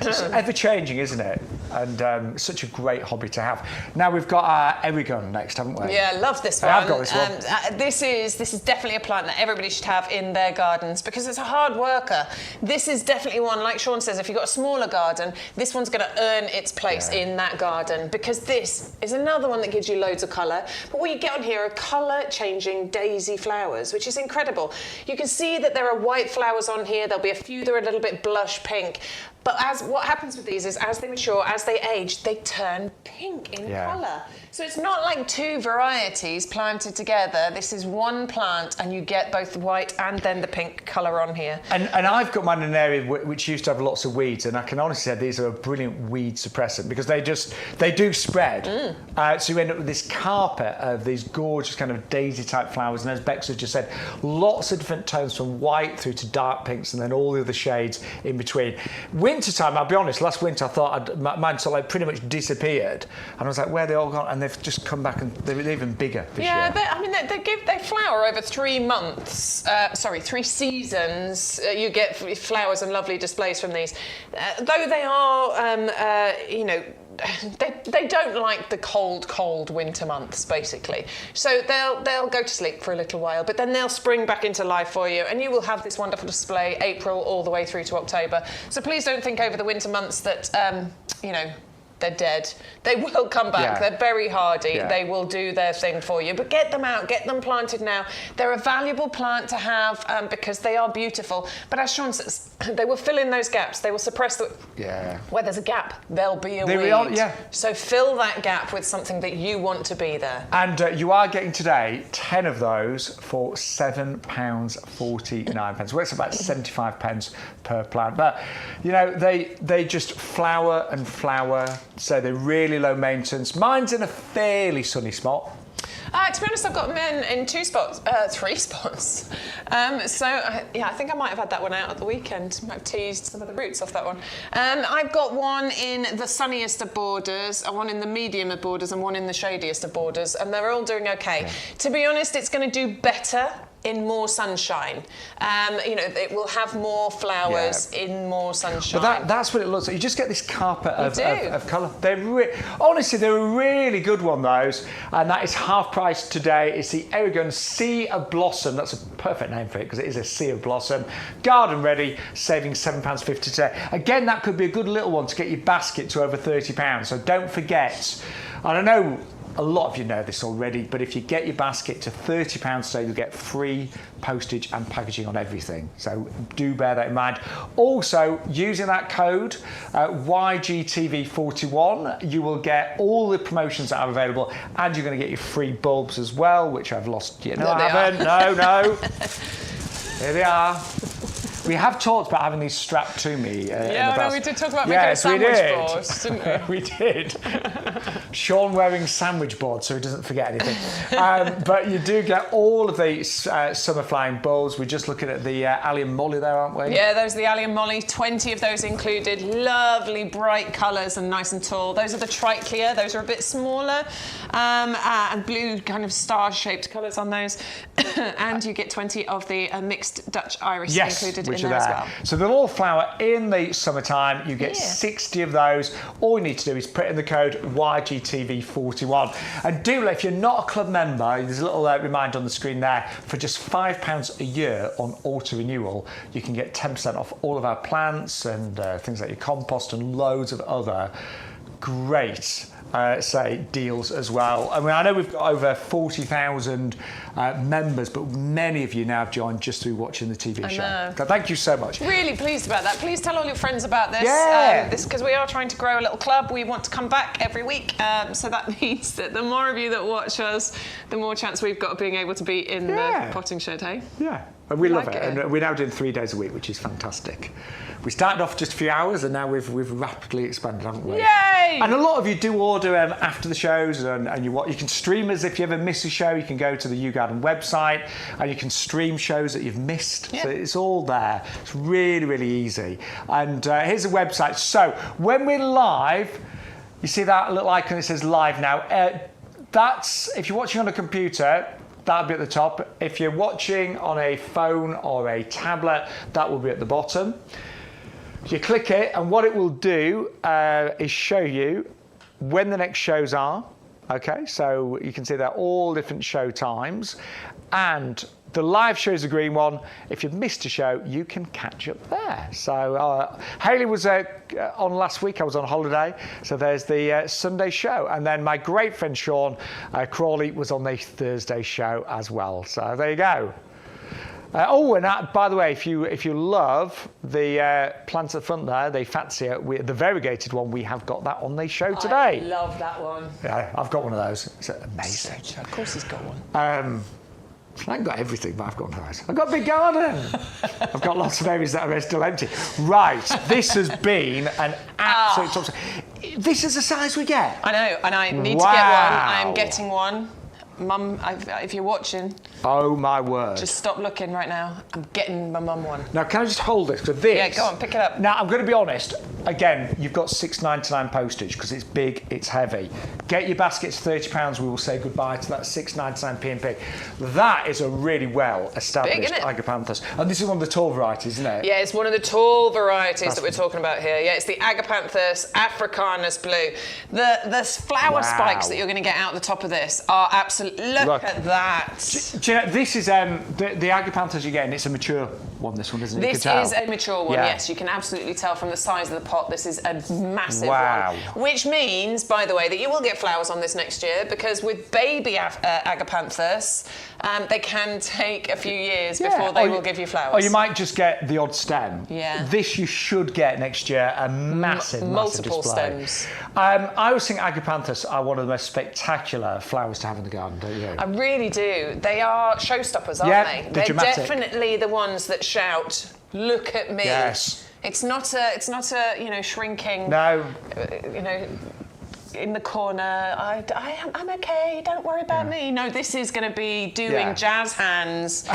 it's ever changing, isn't it? And such a great hobby to have. Now we've got our Erigon next, haven't we? Yeah, love this one. I've got this one. This is definitely a plant that everybody should have in their gardens because it's a hard worker. This is definitely one, like Shaun says, if you've got a smaller garden, this one's going to earn its place in that garden because this is another one that gives you loads of colour. But what you get on here are colour-changing daisy flowers, which is incredible. You can see that there are white flowers on here. There'll be a few that are a little bit blush pink. But what happens with these is as they mature, as they age, they turn pink in colour. So it's not like two varieties planted together. This is one plant and you get both the white and then the pink colour on here. And I've got mine in an area which used to have lots of weeds, and I can honestly say these are a brilliant weed suppressant because they do spread. So you end up with this carpet of these gorgeous kind of daisy type flowers, and as Bex has just said, lots of different tones from white through to dark pinks and then all the other shades in between. Wintertime, I'll be honest, last winter I thought mine sort of like pretty much disappeared, and I was like, where are they all gone? And they've just come back and they're even bigger this year. They flower over 3 months. 3 seasons. You get flowers and lovely displays from these. Though they are, they don't like the cold winter months, basically. So they'll go to sleep for a little while, but then they'll spring back into life for you, and you will have this wonderful display April all the way through to October. So please don't think over the winter months that, they're dead. They will come back. They're very hardy. They will do their thing for you. But get them out. Get them planted now. They're a valuable plant to have because they are beautiful. But as Shaun says, they will fill in those gaps. They will suppress the... Where there's a gap, there'll be a weed. So fill that gap with something that you want to be there. And you are getting today 10 of those for £7.49. Well, it's about 75 pence per plant. But, you know, they just flower and flower. So they're really low maintenance. Mine's in a fairly sunny spot. To be honest, I've got them in 3 spots. I think I might have had that one out at the weekend. Might have teased some of the roots off that one. I've got one in the sunniest of borders, one in the medium of borders, and one in the shadiest of borders, and they're all doing okay. To be honest, it's going to do better in more sunshine. It will have more flowers in more sunshine. But that's what it looks like. You just get this carpet of colour. Honestly, they're a really good one, those. And that is half price today. It's the Erigon Sea of Blossom. That's a perfect name for it because it is a sea of blossom. Garden ready, saving £7.50 today. Again, that could be a good little one to get your basket to over £30. So don't forget. And I know a lot of you know this already, but if you get your basket to £30 today, you'll get free postage and packaging on everything. So do bear that in mind. Also, using that code YGTV41, you will get all the promotions that are available, and you're going to get your free bulbs as well, which I've lost. No, I haven't. No. Here they are. We have talked about having these strapped to me. We did talk about making a sandwich board, didn't we? We did. Shaun wearing sandwich board so he doesn't forget anything. But you do get all of these summer flying bulbs. We're just looking at the allium molly there, aren't we? Yeah, those are the allium molly. 20 of those included. Lovely bright colours and nice and tall. Those are the triclea. Those are a bit smaller. And blue kind of star-shaped colours on those. And you get 20 of the mixed Dutch iris included which in are there there. as well. So they'll all flower in the summertime. You get 60 of those. All you need to do is put in the code YGTV41. And do, if you're not a club member, there's a little reminder on the screen there. For just £5 a year on auto renewal, you can get 10% off all of our plants and things like your compost and loads of other great deals as well. I mean, I know we've got over 40,000 members, but many of you now have joined just through watching the TV show. So thank you so much. Really pleased about that. Please tell all your friends about this. Yeah. Because we are trying to grow a little club. We want to come back every week. So that means that the more of you that watch us, the more chance we've got of being able to be in the potting shed, hey? Yeah. And we love it. And we're now doing 3 days a week, which is fantastic. We started off just a few hours, and now we've rapidly expanded, haven't we? Yay! And a lot of you do order after the shows, and you can stream us. If you ever miss a show, you can go to the YouGarden website, and you can stream shows that you've missed. Yeah. So it's all there. It's really, really easy. And here's a website. So when we're live, you see that little icon that says live now. That's, if you're watching on a computer, that'll be at the top. If you're watching on a phone or a tablet, that will be at the bottom. You click it, and what it will do is show you when the next shows are. Okay, so you can see they're all different show times, and the live show is the green one. If you've missed a show, you can catch up there. So Hayley was on last week. I was on holiday, so there's the Sunday show, and then my great friend Shaun Crawley was on the Thursday show as well. So there you go. And by the way, if you love the plants at the front there, the Fatsia, the variegated one, we have got that on the show today. I love that one. Yeah, I've got one of those. It's amazing. So, of course he's got one. I haven't got everything, but I've got one of those. I've got a big garden. I've got lots of areas that are still empty. Right, this has been an absolute top. This is the size we get. I know, and I need to get one. I am getting one. Mum, if you're watching, oh my word! Just stop looking right now. I'm getting my mum one. Now, can I just hold this? For this, yeah, go on, pick it up. Now, I'm going to be honest. Again, you've got £6.99 postage because it's big, it's heavy. Get your baskets £30. We will say goodbye to that £6.99 P&P. That is a really well established agapanthus, and this is one of the tall varieties, isn't it? Yeah, it's one of the tall varieties that we're talking about here. Yeah, it's the Agapanthus africanus blue. The flower spikes that you're going to get out the top of this are absolutely. Look at that. Do you know, this is the Agapanthus you're getting. It's a mature one, this one, isn't it? This is a mature one, yes. You can absolutely tell from the size of the pot. This is a massive one. Which means, by the way, that you will get flowers on this next year, because with baby Agapanthus, they can take a few years before they will give you flowers. Or you might just get the odd stem. Yeah. This you should get next year, a massive multiple display. Stems. I always think Agapanthus are one of the most spectacular flowers to have in the garden, don't you? I really do. They are showstoppers, aren't they? They're definitely the ones that shout, "Look at me." Yes. It's not a shrinking. No. In the corner, I'm okay, don't worry about me. No, this is going to be doing jazz hands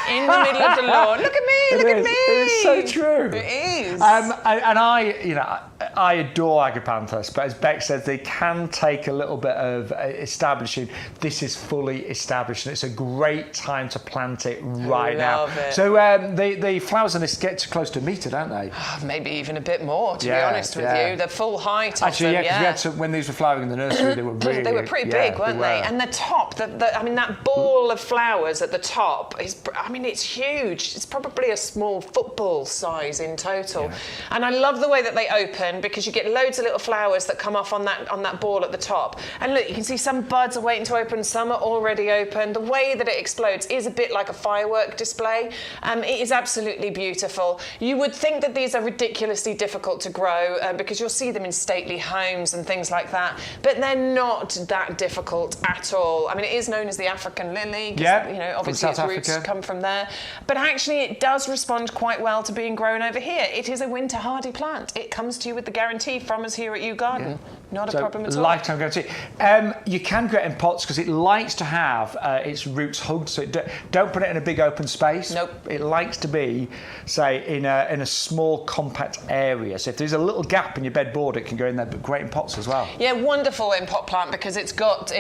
in the middle of the lawn. Look at me, look at me. It is so true. It is. And I adore Agapanthus, but as Beck says, they can take a little bit of establishing. This is fully established, and it's a great time to plant it right now. It. So the flowers on this get to close to a metre, don't they? Maybe even a bit more, to be honest with you. The full height of them, because we had some, when these were flowering in the nursery, they were really... They were pretty big, weren't they? And the top, that ball of flowers at the top is, it's huge. It's probably a small football size in total. Yeah. And I love the way that they open, because you get loads of little flowers that come off on that ball at the top. And look, you can see some buds are waiting to open, some are already open. The way that it explodes is a bit like a firework display. It is absolutely beautiful. You would think that these are ridiculously difficult to grow, because you'll see them in stately homes and things like that. But they're not that difficult at all. It is known as the African lily. Obviously its roots come from there. But actually, it does respond quite well to being grown over here. It is a winter hardy plant. It comes to you with the guarantee from us here at YouGarden. Yeah. Not a problem at all. Lifetime guarantee. You can grow it in pots because it likes to have its roots hugged. So don't put it in a big open space. Nope. It likes to be, say, in a small compact area. So if there's a little gap in your bed border, it can go in there, but great in pots as well. Yeah, Yeah, wonderful in pot plant because it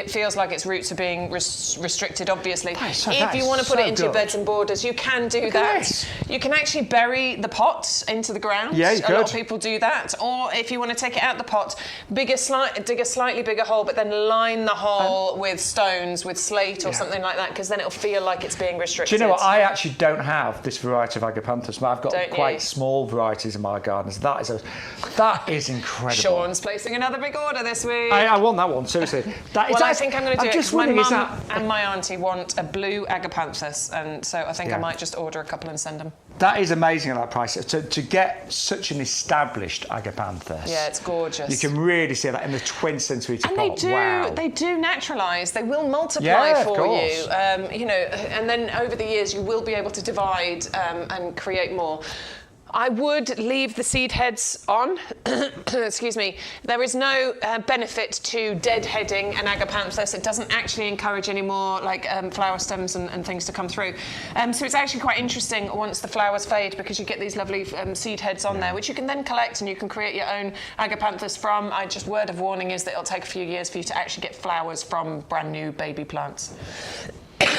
feels like its roots are being restricted, obviously. If you want to put it into your beds and borders, you can do that. You can actually bury the pot into the ground. Yeah, you could. A lot of people do that. Or if you want to take it out the pot, dig a slightly bigger hole, but then line the hole with stones, with slate or something like that, because then it'll feel like it's being restricted. Do you know what? I actually don't have this variety of agapanthus, but I've got quite small varieties in my gardens. That is incredible. Shaun's placing another big order this week. I want that one, seriously. I think I'm going to do it because my mum and my auntie want a blue agapanthus, and so I think I might just order a couple and send them. That is amazing at that price. To get such an established agapanthus. Yeah, it's gorgeous. You can really see that in the 20 centimetre pot. And they do naturalise. They will multiply for you. You know, and then over the years you will be able to divide and create more. I would leave the seed heads on. Excuse me. There is no benefit to deadheading an agapanthus. It doesn't actually encourage any more like flower stems and things to come through. So it's actually quite interesting once the flowers fade because you get these lovely seed heads on there, which you can then collect and you can create your own agapanthus from. Word of warning is that it'll take a few years for you to actually get flowers from brand new baby plants.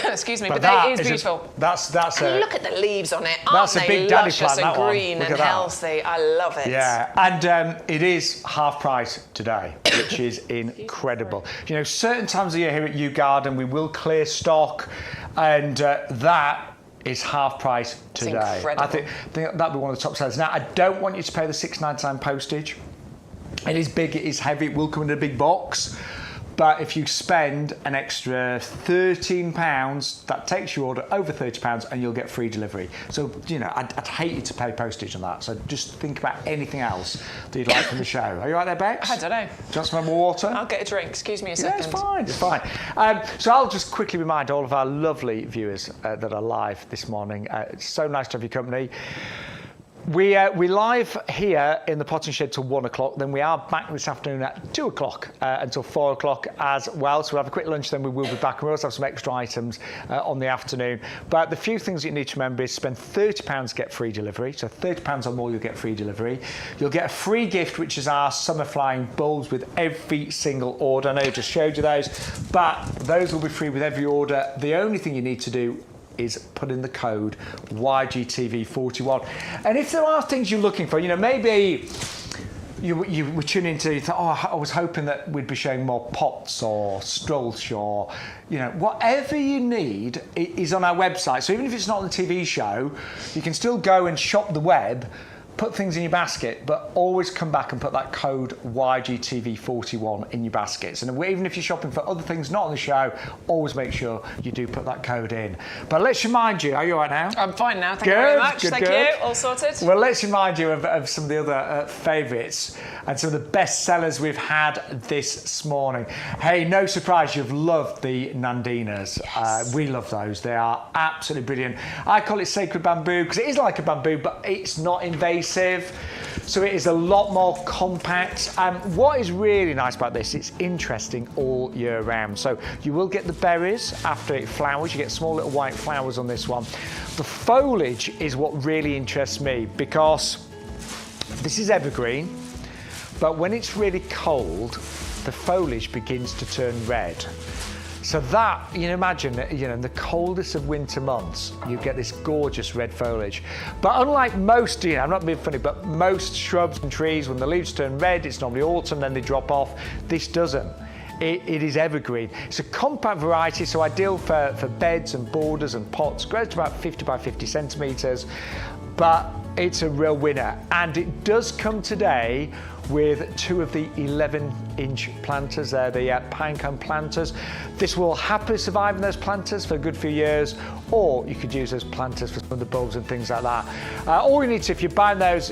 Excuse me, but that is beautiful. That's look at the leaves on it. That's a big daddy plant, and green and healthy. I love it. Yeah, and it is half price today, which is incredible. You know, certain times of year here at YouGarden, we will clear stock, and that is half price today. It's incredible. I think that'll be one of the top sellers. Now, I don't want you to pay the £6.99 postage. It is big, it is heavy, it will come in a big box. But if you spend an extra £13, that takes your order over £30 and you'll get free delivery. So, you know, I'd hate you to pay postage on that. So just think about anything else that you'd like from the show. Are you right there, Bex? I don't know. Do you want some more water? I'll get a drink. Excuse me a second. Yeah, it's fine. So I'll just quickly remind all of our lovely viewers that are live this morning. It's so nice to have your company. We live here in the potting shed till 1 o'clock. Then we are back this afternoon at 2 o'clock until 4 o'clock as well. So we'll have a quick lunch, then we will be back. And we'll also have some extra items on the afternoon. But the few things you need to remember is spend £30 to get free delivery. So £30 or more, you'll get free delivery. You'll get a free gift, which is our summer flying bulbs with every single order. I know I just showed you those, but those will be free with every order. The only thing you need to do is put in the code YGTV41. And if there are things you're looking for, you know, maybe you were tuning into, you thought, oh, I was hoping that we'd be showing more pots or strolch or, you know, whatever you need is on our website. So even if it's not on the TV show, you can still go and shop the web, put things in your basket, but always come back and put that code YGTV41 in your baskets. And even if you're shopping for other things not on the show, always make sure you do put that code in. But let's remind you, are you all right now? I'm fine now, thank you very much. Thank you, all sorted. Well, let's remind you of some of the other favourites and some of the best sellers we've had this morning. Hey, no surprise, you've loved the Nandinas. Yes. We love those. They are absolutely brilliant. I call it sacred bamboo because it is like a bamboo, but it's not invasive. So it is a lot more compact. What is really nice about this, it's interesting all year round. So you will get the berries after it flowers. You get small little white flowers on this one. The foliage is what really interests me because this is evergreen, but when it's really cold, the foliage begins to turn red. So that, you know, imagine, you know, in the coldest of winter months, you get this gorgeous red foliage. But unlike most, you know, I'm not being funny, but most shrubs and trees, when the leaves turn red, it's normally autumn, then they drop off. This doesn't. It is evergreen. It's a compact variety, so ideal for beds and borders and pots. Grows to about 50 by 50 centimetres, but it's a real winner. And it does come today with 2 of the 11-inch planters. They're the pinecone planters. This will happily survive in those planters for a good few years, or you could use those planters for some of the bulbs and things like that. All you need to, if you're buying those,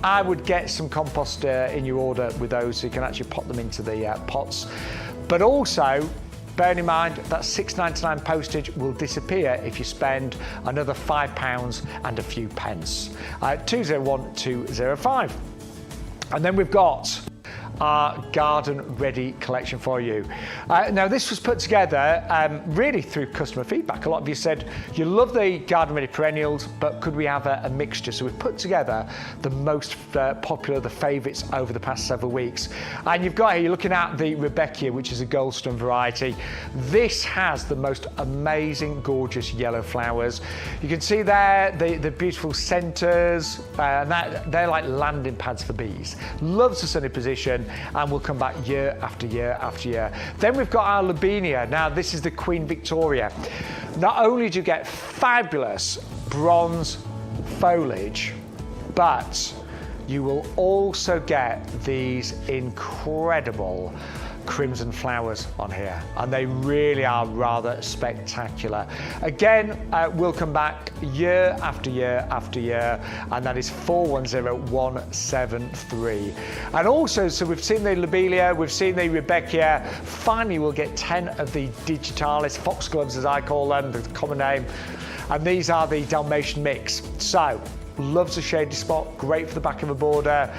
I would get some compost in your order with those so you can actually pop them into the pots. But also, bearing in mind that £6.99 postage will disappear if you spend another £5 and a few pence. 201205. And then we've got our garden ready collection for you. Now this was put together really through customer feedback. A lot of you said you love the garden ready perennials, but could we have a mixture? So we've put together the most popular, the favourites over the past several weeks. And you've got here, you're looking at the Rebecca, which is a Goldstone variety. This has the most amazing, gorgeous yellow flowers. You can see there the beautiful centres, and they're like landing pads for bees. Loves a sunny position and will come back year after year after year. Then we've got our Lobelia. Now this is the Queen Victoria. Not only do you get fabulous bronze foliage, but you will also get these incredible crimson flowers on here, and they really are rather spectacular. Again, we'll come back year after year after year, and that is 410173. And also, so we've seen the Lobelia, we've seen the Rebecca. Finally, we'll get 10 of the digitalis, foxgloves as I call them, the common name, and these are the Dalmatian mix. So, loves a shady spot, great for the back of a border,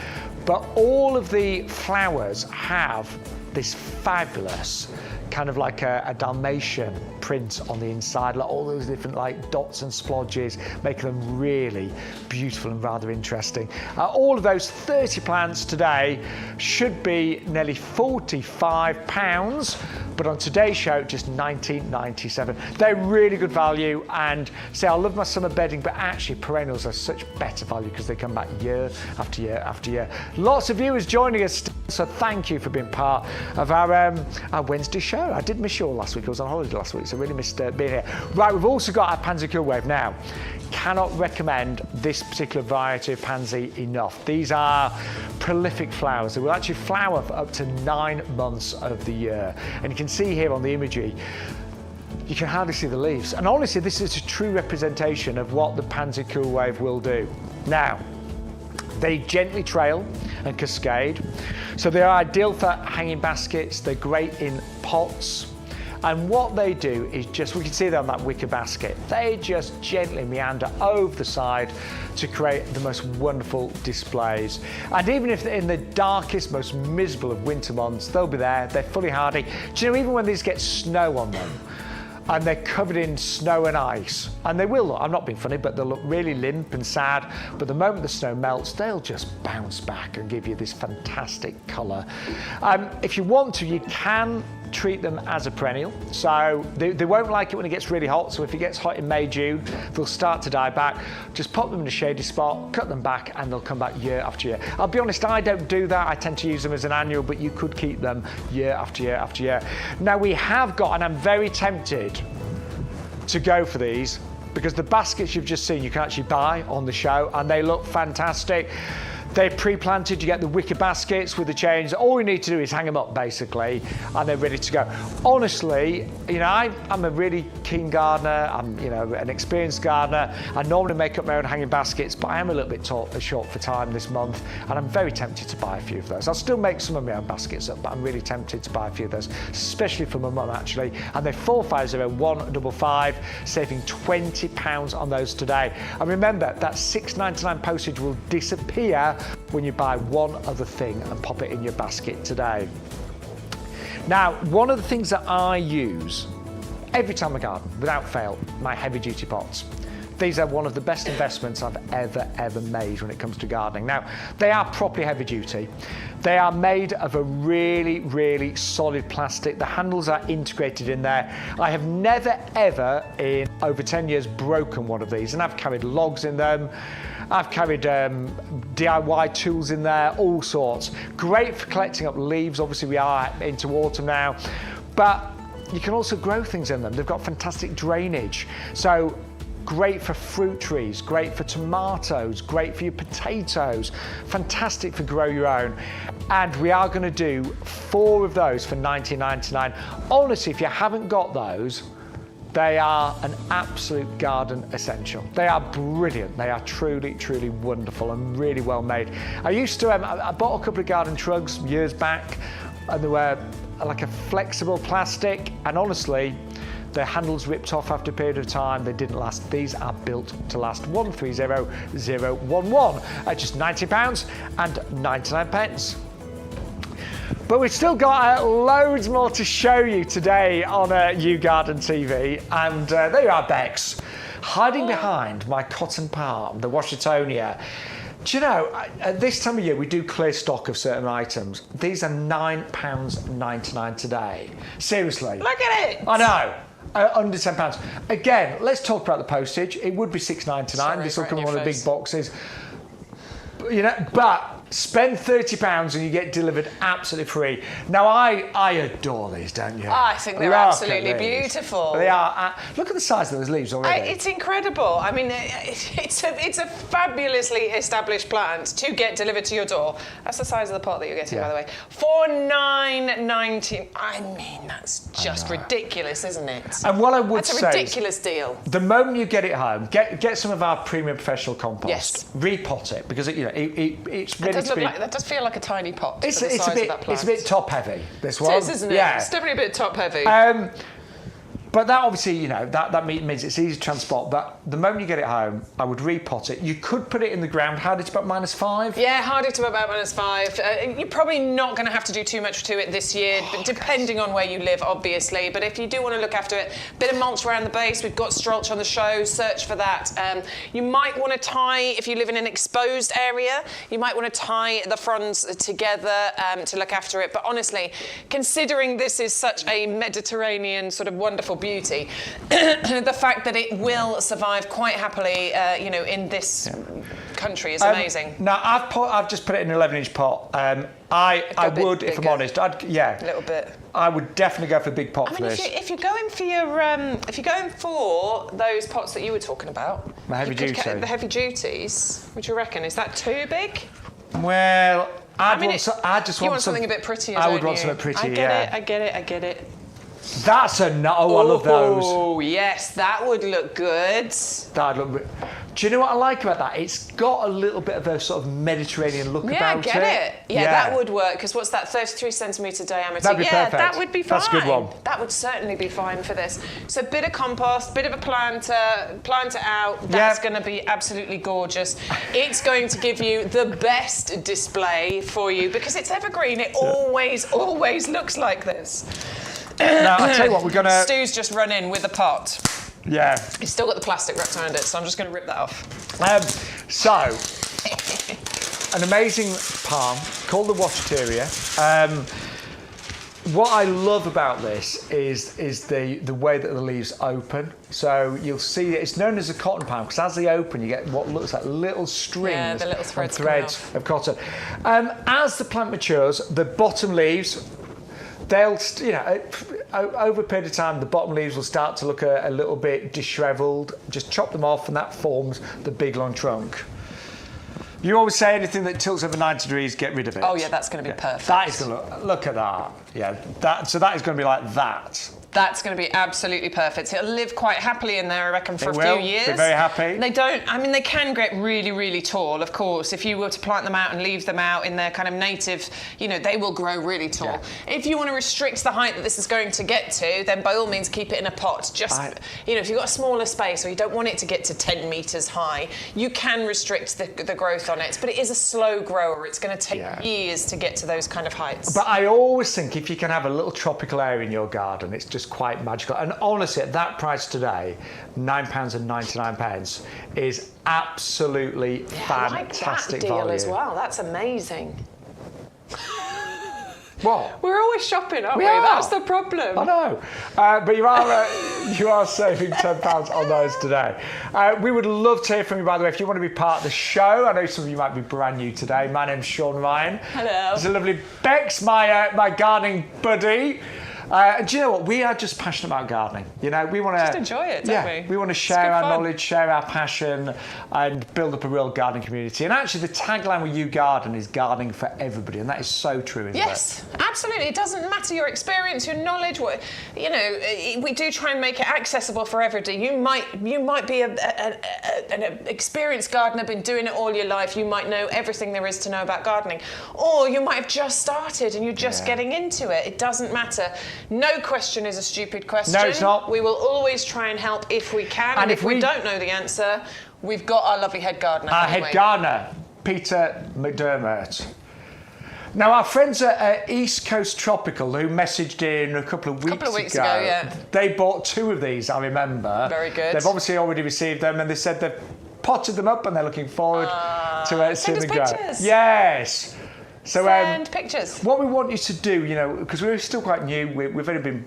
but all of the flowers have this fabulous kind of like a Dalmatian print on the inside, like all those different like dots and splodges, making them really beautiful and rather interesting. All of those 30 plants today should be nearly £45, but on today's show, just £19.97. They're really good value, and say I love my summer bedding, but actually perennials are such better value because they come back year after year after year. Lots of viewers joining us, so thank you for being part of our Wednesday show. I did miss you all last week. I was on holiday last week, so I really missed being here. Right, we've also got our Pansy Cool Wave now. Cannot recommend this particular variety of pansy enough. These are prolific flowers. They will actually flower for up to 9 months of the year. And you can see here on the imagery, you can hardly see the leaves. And honestly, this is a true representation of what the Pansy Cool Wave will do. Now, they gently trail and cascade. So they're ideal for hanging baskets. They're great in pots. And what they do is just, we can see that on that wicker basket, they just gently meander over the side to create the most wonderful displays. And even if they're in the darkest, most miserable of winter months, they'll be there. They're fully hardy. Do you know, even when these get snow on them, and they're covered in snow and ice, and they will look, I'm not being funny, but they'll look really limp and sad, but the moment the snow melts, they'll just bounce back and give you this fantastic colour. If you want to, you can treat them as a perennial, so they won't like it when it gets really hot. So if it gets hot in May, June, they'll start to die back. Just pop them in a shady spot, cut them back, and they'll come back year after year. I'll be honest, I don't do that. I tend to use them as an annual, but you could keep them year after year after year. Now we have got, and I'm very tempted to go for these, because the baskets you've just seen you can actually buy on the show, and they look fantastic. They're pre-planted, you get the wicker baskets with the chains. All you need to do is hang them up, basically, and they're ready to go. Honestly, you know, I'm a really keen gardener. I'm, you know, an experienced gardener. I normally make up my own hanging baskets, but I am a little bit short for time this month, and I'm very tempted to buy a few of those. I'll still make some of my own baskets up, but I'm really tempted to buy a few of those, especially for my mum, actually. And they're 450155, saving £20 on those today. And remember, that £6.99 postage will disappear when you buy one other thing and pop it in your basket today. Now, one of the things that I use every time I garden, without fail, my heavy duty pots. These are one of the best investments I've ever made when it comes to gardening. Now, they are properly heavy duty. They are made of a really solid plastic. The handles are integrated in there. I have never ever in over 10 years broken one of these, and I've carried logs in them. I've carried DIY tools in there, all sorts. Great for collecting up leaves. Obviously we are into autumn now, but you can also grow things in them. They've got fantastic drainage. So great for fruit trees, great for tomatoes, great for your potatoes, fantastic for grow your own. And we are going to do 4 of those for $19.99. Honestly, if you haven't got those, they are an absolute garden essential. They are brilliant. They are truly wonderful and really well made. I used to, I bought a couple of garden trugs years back, and they were like a flexible plastic, and honestly, their handles ripped off after a period of time. They didn't last. These are built to last. 130011 at just £90 and 99 pence. But we've still got loads more to show you today on YouGarden TV. And there you are, Bex, hiding behind my cotton palm, the Washingtonia. Do you know, at this time of year, we do clear stock of certain items. These are £9.99 today. Seriously. Look at it. I know. Under £10. Again, let's talk about the postage. It would be $6.99. This will come in one of the big boxes. You know, but spend £30 and you get delivered absolutely free. Now, I adore these, don't you? I think they're absolutely beautiful. They are. Look at the size of those leaves already. It's incredible. I mean, it's a fabulously established plant to get delivered to your door. That's the size of the pot that you're getting, by the way. For $9.90. I mean, that's just ridiculous, isn't it? And what I would say, that's a ridiculous deal. The moment you get it home, get some of our premium professional compost. Yes. Repot it because it's ready to be. That does feel like a tiny pot. It's a bit top heavy. This one. It is, isn't it? Yeah. It's definitely a bit top heavy. But that obviously, you know, that means it's easy to transport. But the moment you get it home, I would repot it. You could put it in the ground. Harder to about -5. Yeah, harder to about -5. You're probably not going to have to do too much to it this year, but depending on where you live, obviously. But if you do want to look after it, bit of mulch around the base. We've got Strulch on the show. Search for that. You might want to tie, if you live in an exposed area, you might want to tie the fronds together to look after it. But honestly, considering this is such a Mediterranean sort of wonderful beauty, the fact that it will survive quite happily, you know, in this country is amazing. Now I've just put it in an 11-inch pot. I would, if I'm honest, a little bit. I would definitely go for a big pot for this. If you're going for your, if you're going for those pots that you were talking about, the heavy duties, would you reckon? Is that too big? Well, I just want something a bit prettier. I would want something pretty. I get it. That's a no. Oh, I love those. Oh, yes, that would look good. That'd look. Do you know what I like about that? It's got a little bit of a sort of Mediterranean look about it. Yeah, I get it. Yeah, that would work. Because what's that? 33cm diameter. That'd be perfect. That would be fine. That's a good one. That would certainly be fine for this. So, bit of compost, bit of a planter, plant it out. That's going to be absolutely gorgeous. It's going to give you the best display for you because it's evergreen. It always looks like this. Now, I'll tell you what, we're going to... Stu's just run in with a pot. Yeah. It's still got the plastic wrapped around it, so I'm just going to rip that off. An amazing palm called the Washingtonia. What I love about this is the way that the leaves open. So you'll see it's known as a cotton palm because as they open, you get what looks like little strings the little threads of cotton. As the plant matures, the bottom leaves, they'll, you know, over a period of time, the bottom leaves will start to look a little bit dishevelled. Just chop them off, and that forms the big long trunk. You always say anything that tilts over 90 degrees, get rid of it. Oh yeah, that's going to be perfect. That is going to look at that. Yeah, that is going to be like that. That's going to be absolutely perfect. It'll live quite happily in there, I reckon, for a few years. Be very happy. They can get really, really tall, of course. If you were to plant them out and leave them out in their kind of native, you know, they will grow really tall. Yeah. If you want to restrict the height that this is going to get to, then by all means keep it in a pot. You know, if you've got a smaller space or you don't want it to get to 10 metres high, you can restrict the growth on it. But it is a slow grower. It's going to take years to get to those kind of heights. But I always think if you can have a little tropical area in your garden, it's just quite magical. And honestly, at that price today, £9.99 is absolutely fantastic I like that deal value as well. That's amazing. What? We're always shopping, aren't we? Are. That's the problem. I know. But you are saving £10 on those today. We would love to hear from you, by the way, if you want to be part of the show. I know some of you might be brand new today. My name's Shaun Ryan. Hello. There's a lovely Bex, my gardening buddy. Do you know what? We are just passionate about gardening. You know, we want to just enjoy it, don't we? We want to share our knowledge, share our passion, and build up a real gardening community. And actually, the tagline with YouGarden is gardening for everybody, and that is so true, isn't it? Yes, absolutely. It doesn't matter your experience, your knowledge. What, you know, we do try and make it accessible for everybody. You might be an experienced gardener, been doing it all your life. You might know everything there is to know about gardening, or you might have just started and you're just getting into it. It doesn't matter. No question is a stupid question. No, it's not. We will always try and help if we can. And if we don't know the answer, we've got our lovely head gardener. Our head gardener, Peter McDermott. Now, our friends at East Coast Tropical, who messaged in a couple of weeks ago, yeah. They bought 2 of these, I remember. Very good. They've obviously already received them, and they said they've potted them up and they're looking forward to seeing them grow. Yes. So, send pictures. What we want you to do, you know, because we're still quite new, we've only been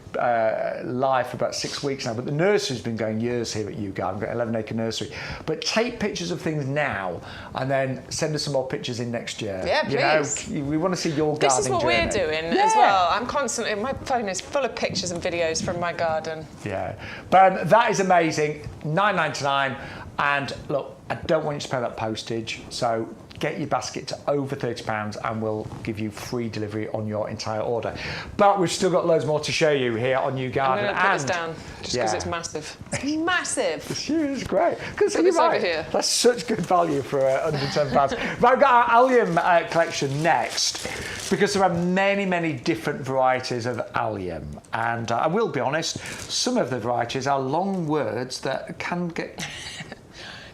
live for about 6 weeks now, but the nursery's been going years here at YouGarden. We've got 11-acre nursery. But take pictures of things now and then send us some more pictures in next year. Yeah, please. You know, we want to see your gardening This is what journey. we're doing as well. I'm constantly, my phone is full of pictures and videos from my garden. Yeah, but that is amazing. $9.99, and look, I don't want you to pay that postage, so get your basket to over £30 and we'll give you free delivery on your entire order. But we've still got loads more to show you here on YouGarden. I'm going to put this down just because it's massive. It's massive. It's huge, it's great. Put this over here. That's such good value for £110. Right, we've got our allium collection next, because there are many, many different varieties of allium. And I will be honest, some of the varieties are long words that can get...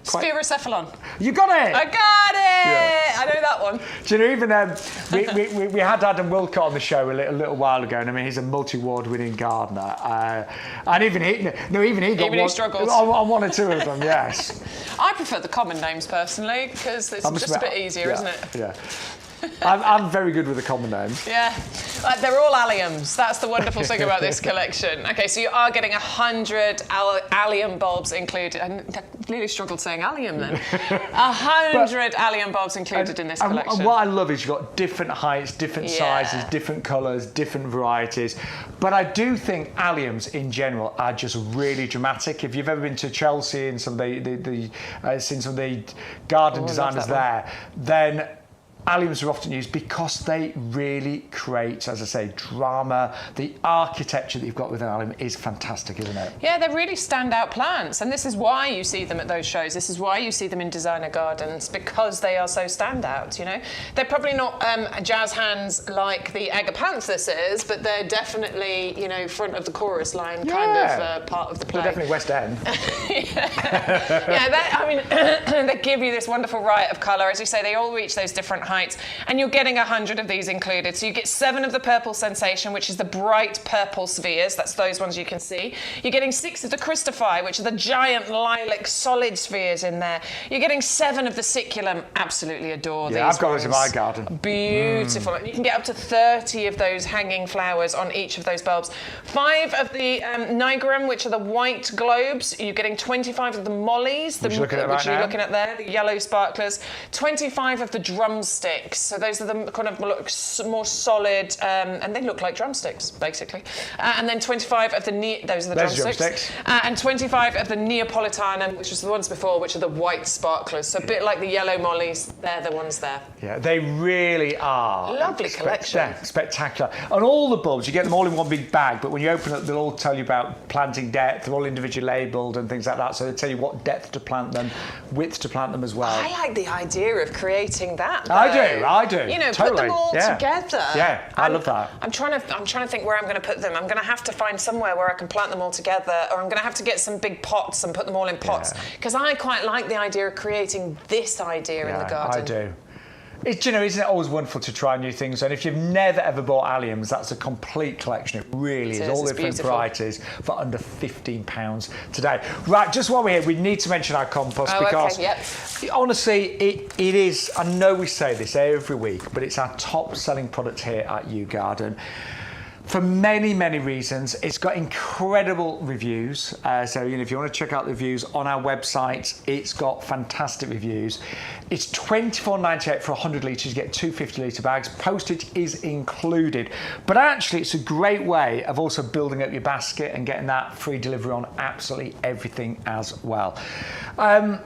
Spherocephalon. You got it! I got it! Yeah. I know that one. Do you know, even we had Adam Wilcott on the show a little while ago, and I mean, he's a multi-award winning gardener. And even he got he struggles. on 1 or 2 of them, yes. I prefer the common names personally, because it's just a bit easier, isn't it? Yeah. I'm very good with the common names. Yeah, they're all alliums. That's the wonderful thing about this collection. Okay, so you are getting 100 allium bulbs included. I really struggled saying allium then. 100 allium bulbs included in this collection. And what I love is you've got different heights, different sizes, different colours, different varieties. But I do think alliums in general are just really dramatic. If you've ever been to Chelsea and some of seen some of the garden designers there, then alliums are often used because they really create, as I say, drama. The architecture that you've got with an allium is fantastic, isn't it? Yeah, they're really standout plants, and this is why you see them at those shows. This is why you see them in designer gardens, because they are so standout, you know? They're probably not jazz hands like the agapanthus is, but they're definitely, you know, front of the chorus line kind of part of the play. They're definitely West End. They give you this wonderful riot of colour. As you say, they all reach those different heights, and you're getting 100 of these included. So you get 7 of the purple sensation, which is the bright purple spheres. That's those ones you can see. You're getting 6 of the Christophi, which are the giant lilac solid spheres in there. You're getting 7 of the Siculum. Absolutely adore these. Yeah, I've got ones. those in my garden. Beautiful. And you can get up to 30 of those hanging flowers on each of those bulbs. 5 of the Nigrum, which are the white globes. You're getting 25 of the mollies, which you're looking at there, the yellow sparklers. 25 of the drumsticks. So those are the kind of more solid, and they look like drumsticks, basically. And then 25 of the those are the drumsticks. And 25 of the Neapolitanum, which was the ones before, which are the white sparklers. So a bit like the yellow mollies, they're the ones there. Yeah, they really are. Lovely collection. Spectacular. And all the bulbs, you get them all in one big bag, but when you open it, they'll all tell you about planting depth. They're all individually labelled and things like that. So they tell you what depth to plant them, width to plant them as well. I like the idea of creating that. I do. You know, totally. put them all together. Yeah, I love that. I'm trying to think where I'm going to put them. I'm going to have to find somewhere where I can plant them all together, or I'm going to have to get some big pots and put them all in pots, because I quite like the idea of creating this idea in the garden. I do. Isn't it always wonderful to try new things? And if you've never ever bought alliums, that's a complete collection. It really is. All the different varieties for under £15 today. Right, just while we're here, we need to mention our compost because honestly, it is, I know we say this every week, but it's our top selling product here at YouGarden. For many, many reasons. It's got incredible reviews. So, if you want to check out the reviews on our website, it's got fantastic reviews. It's $24.98 for 100 litres. You get 2 50-litre bags. Postage is included. But actually, it's a great way of also building up your basket and getting that free delivery on absolutely everything as well. I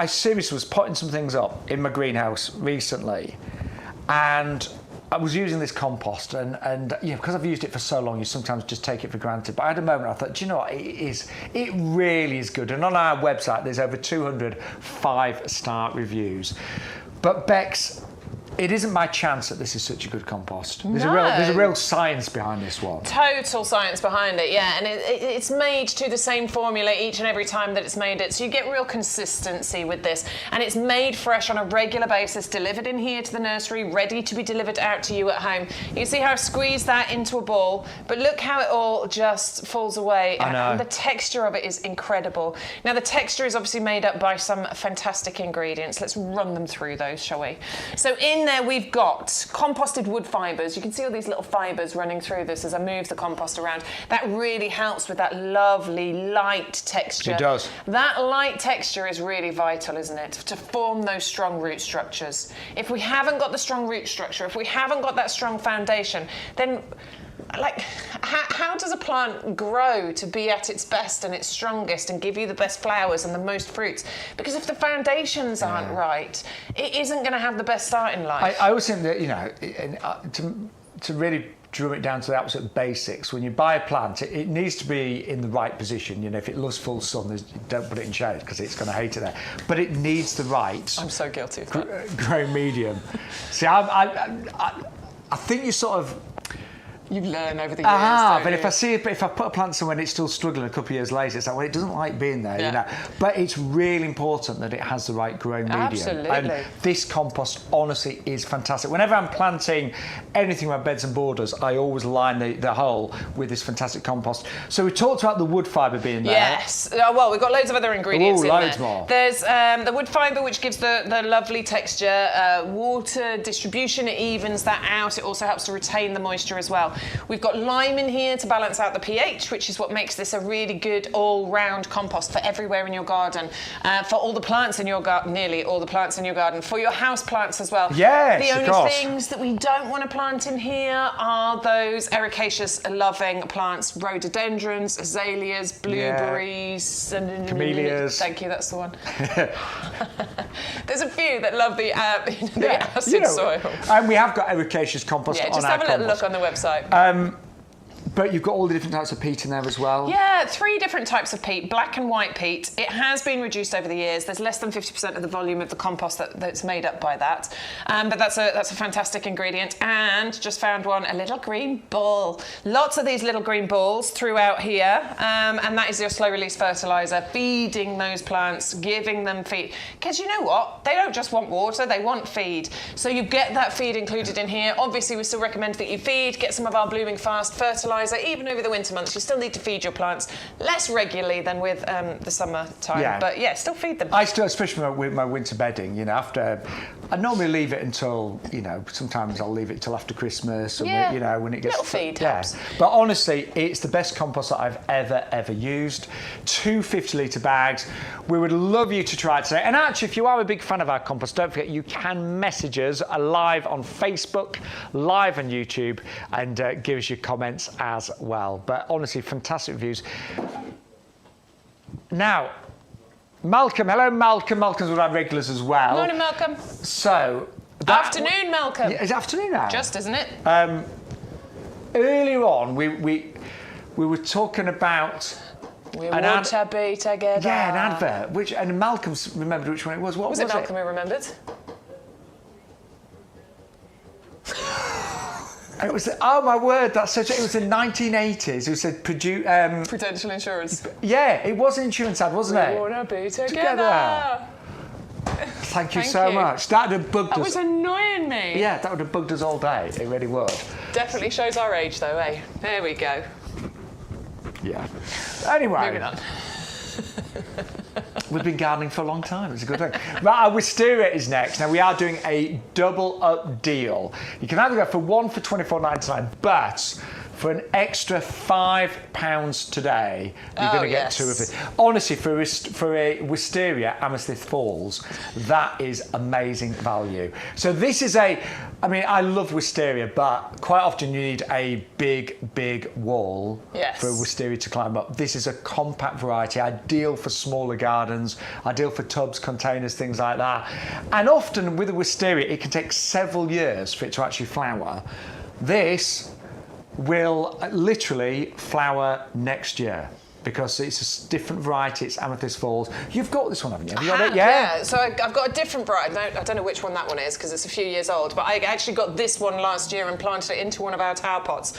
seriously was potting some things up in my greenhouse recently, and I was using this compost, and because I've used it for so long, you sometimes just take it for granted. But I had a moment, I thought, do you know what? It really is good. And on our website, there's over 200 5-star reviews. But Bex, It isn't by chance that this is such a good compost. There's No. a real science behind this one. Total science behind it, yeah. And it's made to the same formula each and every time that it's made it. So you get real consistency with this. And it's made fresh on a regular basis, delivered in here to the nursery, ready to be delivered out to you at home. You can see how I've squeezed that into a ball, but look how it all just falls away. I know. And the texture of it is incredible. Now, the texture is obviously made up by some fantastic ingredients. Let's run them through those, shall we? So in there we've got composted wood fibres. You can see all these little fibres running through this as I move the compost around. That really helps with that lovely light texture. It does. That light texture is really vital, isn't it? To form those strong root structures. If we haven't got the strong root structure, if we haven't got that strong foundation, then like, how does a plant grow to be at its best and its strongest and give you the best flowers and the most fruits? Because if the foundations aren't right, it isn't going to have the best start in life. I always think that, you know, to really drum it down to the absolute basics, when you buy a plant, it needs to be in the right position. You know, if it loves full sun, don't put it in shade because it's going to hate it there. But it needs the right. I'm so guilty of that. Growing medium. See, I think you sort of. You learn over the years. But if I put a plant somewhere and it's still struggling a couple of years later, it's like, well, it doesn't like being there, you know. But it's really important that it has the right growing medium. Absolutely. And this compost, honestly, is fantastic. Whenever I'm planting anything with beds and borders, I always line the hole with this fantastic compost. So we talked about the wood fibre being there. Yes. Well, we've got loads of other ingredients in loads there. More. There's the wood fibre, which gives the lovely texture. Water distribution, it evens that out. It also helps to retain the moisture as well. We've got lime in here to balance out the pH, which is what makes this a really good all-round compost for everywhere in your garden, for all the plants in your garden, nearly all the plants in your garden, for your house plants as well. Yes, the of only course. things that we don't want to plant in here are those ericaceous-loving plants, rhododendrons, azaleas, blueberries, and camellias. Thank you, that's the one. There's a few that love the acid soil. And we have got ericaceous compost on our just have a little compost. look on the website. But you've got all the different types of peat in there as well. Yeah, 3 different types of peat, black and white peat. It has been reduced over the years. There's less than 50% of the volume of the compost that's made up by that. But that's a fantastic ingredient. And just found one, a little green ball. Lots of these little green balls throughout here. And that is your slow release fertiliser, feeding those plants, giving them feed. Because you know what? They don't just want water, they want feed. So you get that feed included in here. Obviously, we still recommend that you feed, get some of our blooming fast fertiliser. Even over the winter months, you still need to feed your plants less regularly than with the summer time. Yeah. But yeah, still feed them. I still, especially with my winter bedding, you know, I normally leave it until, you know, sometimes I'll leave it till after Christmas, or you know, when it gets. Little feed helps. But honestly, it's the best compost that I've ever used. 2 50-litre bags. We would love you to try it today. And actually, if you are a big fan of our compost, don't forget you can message us live on Facebook, live on YouTube, and give us your comments as well. But honestly, fantastic reviews. Now, Malcolm, hello Malcolm. Malcolm's one of our regulars as well. Morning, Malcolm. So, Afternoon, Malcolm. It's afternoon now. Just, isn't it? Earlier on, we were talking about. We want to be together. Yeah, an advert. And Malcolm remembered which one it was. What was it? Malcolm who remembered? It was, oh my word, that's such. It was the 1980s. It said Prudential Insurance. Yeah, it was an insurance ad, wasn't it? We want to be together. Thank you so much. That would have bugged us. That was annoying me. Yeah, that would have bugged us all day. It really would. Definitely shows our age, though, eh? There we go. Yeah. Anyway. Moving on. We've been gardening for a long time. It's a good thing. But our wisteria is next. Now, we are doing a double up deal. You can either go for one for $24.99, but for an extra £5 today, you're going to get 2 of it. Honestly, for a wisteria, Amethyst Falls, that is amazing value. So this is I love wisteria, but quite often you need a big wall for a wisteria to climb up. This is a compact variety, ideal for smaller gardens, ideal for tubs, containers, things like that. And often with a wisteria, it can take several years for it to actually flower. This will literally flower next year. because it's a different variety. It's Amethyst Falls. You've got this one, haven't you? Have you got it? Yeah. So I've got a different variety. I don't know which one that one is because it's a few years old. But I actually got this one last year and planted it into one of our tower pots.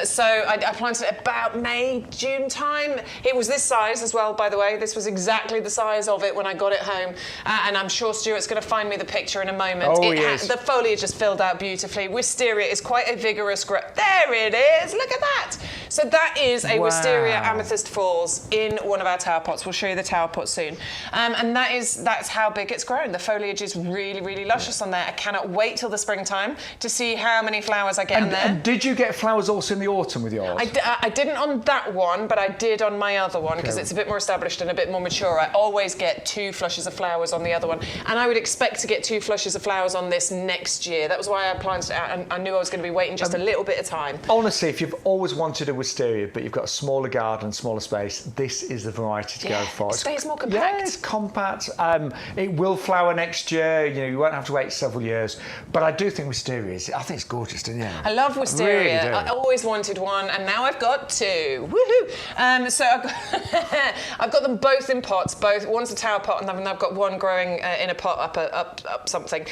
So I planted it about May, June time. It was this size as well, by the way. This was exactly the size of it when I got it home. And I'm sure Stuart's going to find me the picture in a moment. Oh, yes. The foliage just filled out beautifully. Wisteria is quite a vigorous growth. There it is. Look at that. So that is a Wisteria Amethyst Falls in one of our tower pots. We'll show you the tower pot soon. And that's how big it's grown. The foliage is really, really luscious on there. I cannot wait till the springtime to see how many flowers I get in there. And did you get flowers also in the autumn with yours? I didn't on that one, but I did on my other one because it's a bit more established and a bit more mature. I always get 2 flushes of flowers on the other one. And I would expect to get 2 flushes of flowers on this next year. That was why I planted it out, and I knew I was going to be waiting just a little bit of time. Honestly, if you've always wanted a wisteria, but you've got a smaller garden, smaller space, this is the variety to go for. It stays more compact. Yeah, it's compact. It will flower next year. You won't have to wait several years. But I do think wisteria I think it's gorgeous, don't you? I love wisteria. Really I always wanted one, and now I've got 2. Woohoo! So I've got them both in pots. One's a tower pot, and then I've got one growing in a pot up something.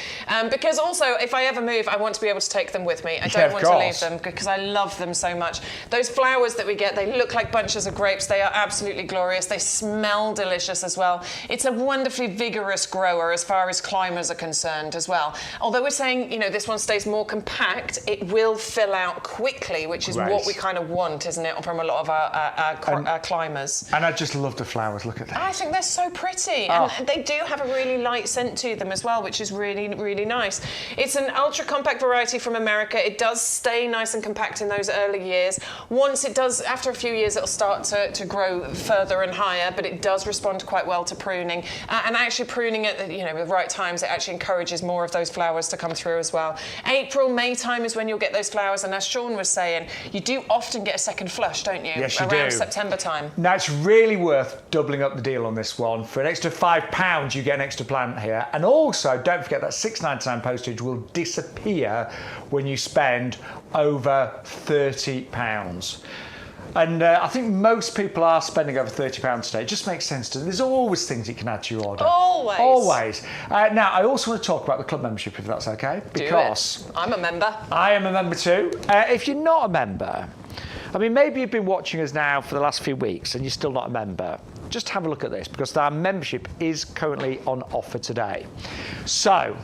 Because also, if I ever move, I want to be able to take them with me. I don't want to leave them because I love them so much. Those flowers that we get, they look like bunches of grapes. They are absolutely glorious. They smell delicious as well. It's a wonderfully vigorous grower as far as climbers are concerned as well. Although we're saying, this one stays more compact, it will fill out quickly, which is what we kind of want, isn't it, from a lot of our climbers. And I just love the flowers. Look at that. I think they're so pretty. And they do have a really light scent to them as well, which is really, really nice. It's an ultra compact variety from America. It does stay nice and compact in those early years. Once it does, after a few years, it'll start to grow further and higher, but it does respond quite well to pruning. And actually pruning at the right times, it actually encourages more of those flowers to come through as well. April, May time is when you'll get those flowers, and as Shaun was saying, you do often get a second flush, don't you? Yes, you Around do. September time. Now, it's really worth doubling up the deal on this one. For an extra £5, you get an extra plant here. And also, don't forget that £6.99 postage will disappear when you spend over £30. And I think most people are spending over £30 today. It just makes sense to them. There's always things you can add to your order. Always. Always. Now, I also want to talk about the club membership, if that's okay. Because I'm a member. I am a member too. If you're not a member, maybe you've been watching us now for the last few weeks and you're still not a member. Just have a look at this, because our membership is currently on offer today. So,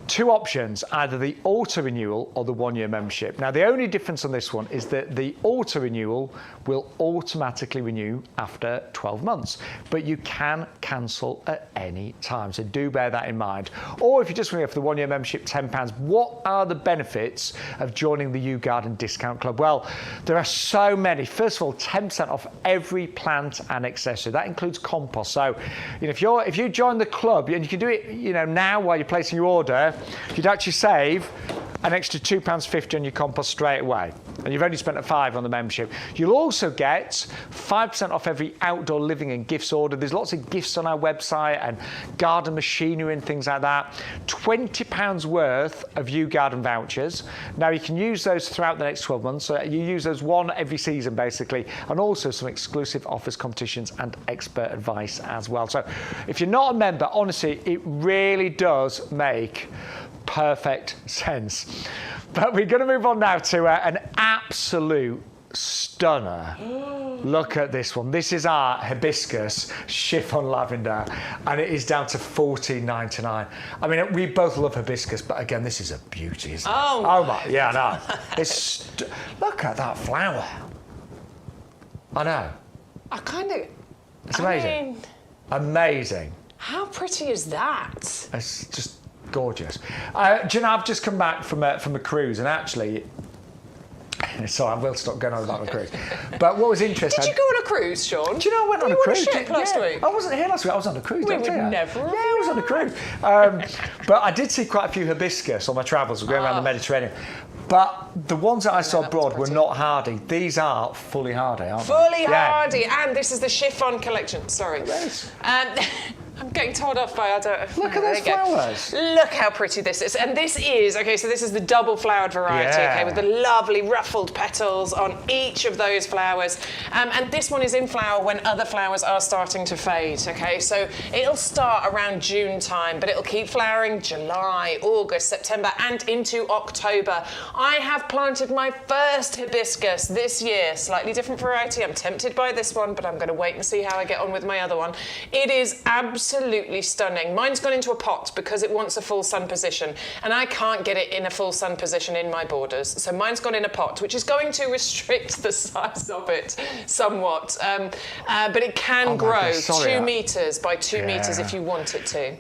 2 options, either the auto renewal or the 1-year membership. Now, the only difference on this one is that the auto renewal will automatically renew after 12 months, but you can cancel at any time. So do bear that in mind. Or if you just renew for the 1-year membership, £10, what are the benefits of joining the YouGarden discount club? Well, there are so many. First of all, 10% off every plant and accessory. That includes compost. So, if you join the club, and you can do it, now while you're placing your order, you'd actually save an extra £2.50 on your compost straight away. And you've only spent a £5 on the membership. You'll also get 5% off every outdoor living and gifts order. There's lots of gifts on our website and garden machinery and things like that. £20 worth of YouGarden vouchers. Now, you can use those throughout the next 12 months. So you use those one every season, basically. And also some exclusive offers, competitions, and expert advice as well. So if you're not a member, honestly, it really does make perfect sense. But we're going to move on now to an absolute stunner. Look at this one. This is our hibiscus chiffon lavender, and it is down to $14.99. We both love hibiscus, but again, this is a beauty, isn't it? Oh my, yeah, I know. Look at that flower. I know. It's amazing. Amazing. How pretty is that? It's just gorgeous. I've just come back from a cruise, and actually, sorry, I will stop going on about the cruise. But what was interesting... Did you go on a cruise, Shaun? Do you know I went on a cruise? You were on a ship last week. I wasn't here last week. I was on a cruise. We would never. Yeah, I was on a cruise. But I did see quite a few hibiscus on my travels. We're going around the Mediterranean. But the ones that I saw abroad were not hardy. These are fully hardy, aren't they? Fully hardy. And this is the chiffon collection. Sorry. Nice. I'm getting told off by other... Look at those flowers. Look how pretty this is. And this is, okay, so this is the double flowered variety, okay, with the lovely ruffled petals on each of those flowers. And this one is in flower when other flowers are starting to fade, okay? So it'll start around June time, but it'll keep flowering July, August, September, and into October. I have planted my first hibiscus this year, slightly different variety. I'm tempted by this one, but I'm going to wait and see how I get on with my other one. It is absolutely stunning. Mine's gone into a pot because it wants a full sun position, and I can't get it in a full sun position in my borders. So mine's gone in a pot, which is going to restrict the size of it somewhat. But it can grow 2 metres by 2 metres if you want it to.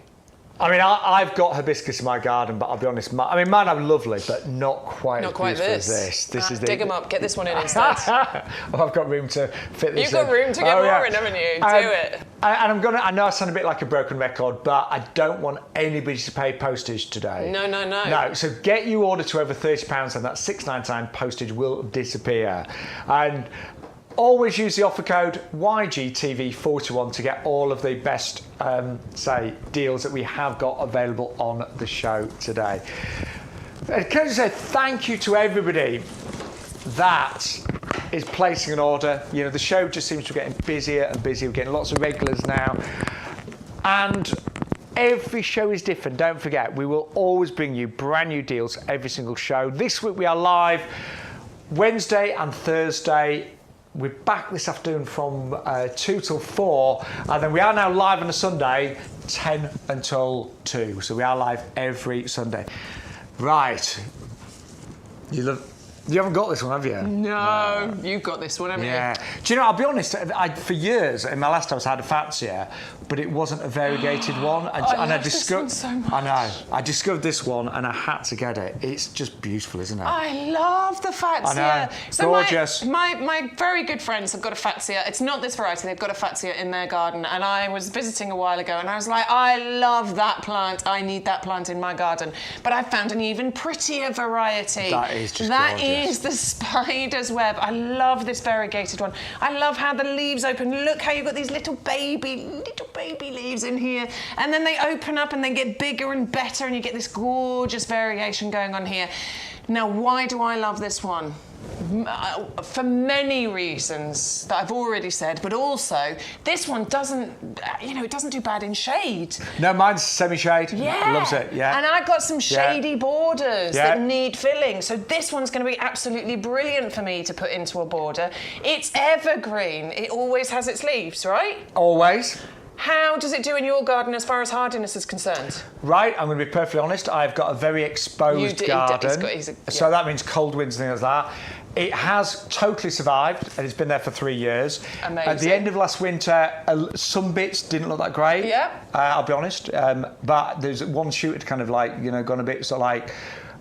I mean, I've got hibiscus in my garden, but I'll be honest, mine are lovely, but not quite as beautiful as this. This is dig them up, get this one in instead. Oh, I've got room to fit this You've got room to get more in, haven't you? Do it. And I know I sound a bit like a broken record, but I don't want anybody to pay postage today. No. No, so get your order to over £30 and that $6.99 postage will disappear. And always use the offer code YGTV41 to get all of the best, deals that we have got available on the show today. Can I just say thank you to everybody that is placing an order. You know, the show just seems to be getting busier and busier. We're getting lots of regulars now. And every show is different. Don't forget, we will always bring you brand new deals every single show. This week we are live Wednesday and Thursday. We're back this afternoon from 2 till 4, and then we are now live on a Sunday, 10 until 2. So we are live every Sunday. Right. You haven't got this one, have you? No. You've got this one, haven't you? Yeah. Do you know, I'll be honest, for years, in my last house, I had a Fatsia, but it wasn't a variegated one. I discovered this one so much. I know. I discovered this one, and I had to get it. It's just beautiful, isn't it? I love the Fatsia. I know. So gorgeous. My very good friends have got a Fatsia. It's not this variety. They've got a Fatsia in their garden, and I was visiting a while ago, and I was like, I love that plant. I need that plant in my garden. But I found an even prettier variety. That is just gorgeous. Is the spider's web. I love this variegated one. I love how the leaves open. Look how you've got these little baby leaves in here, and then they open up and they get bigger and better, and you get this gorgeous variation going on here. Now, why do I love this one? For many reasons that I've already said, but also this one doesn't, it doesn't do bad in shade. No, mine's semi-shade. Yeah. Loves it, yeah. And I've got some shady borders that need filling. So this one's going to be absolutely brilliant for me to put into a border. It's evergreen. It always has its leaves, right? Always. How does it do in your garden as far as hardiness is concerned? Right, I'm going to be perfectly honest. I've got a very exposed garden. So that means cold winds and things like that. It has totally survived, and it's been there for 3 years. Amazing. At the end of last winter, some bits didn't look that great. Yeah. I'll be honest. But there's one shoot had kind of gone a bit sort of like,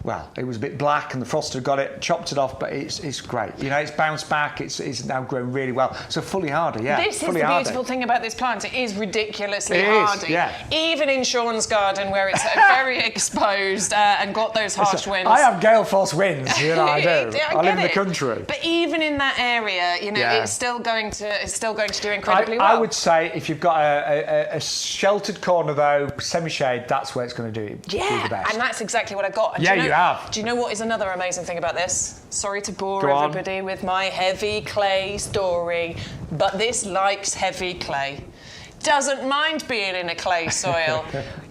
well, it was a bit black and the frost had got it, chopped it off, but it's great. It's bounced back, it's now grown really well. So fully hardy, yeah. This is the beautiful thing about this plant. It is ridiculously hardy. Yeah. Even in Shaun's garden, where it's very exposed and got those harsh winds. I have gale force winds, I do. I live in the country. But even in that area, it's still going to do incredibly well. I would say if you've got a sheltered corner though, semi-shade, that's where it's going to do the best. And that's exactly what I got. And you have. Do you know what is another amazing thing about this? Sorry to bore everybody with my heavy clay story, but this likes heavy clay. Doesn't mind being in a clay soil.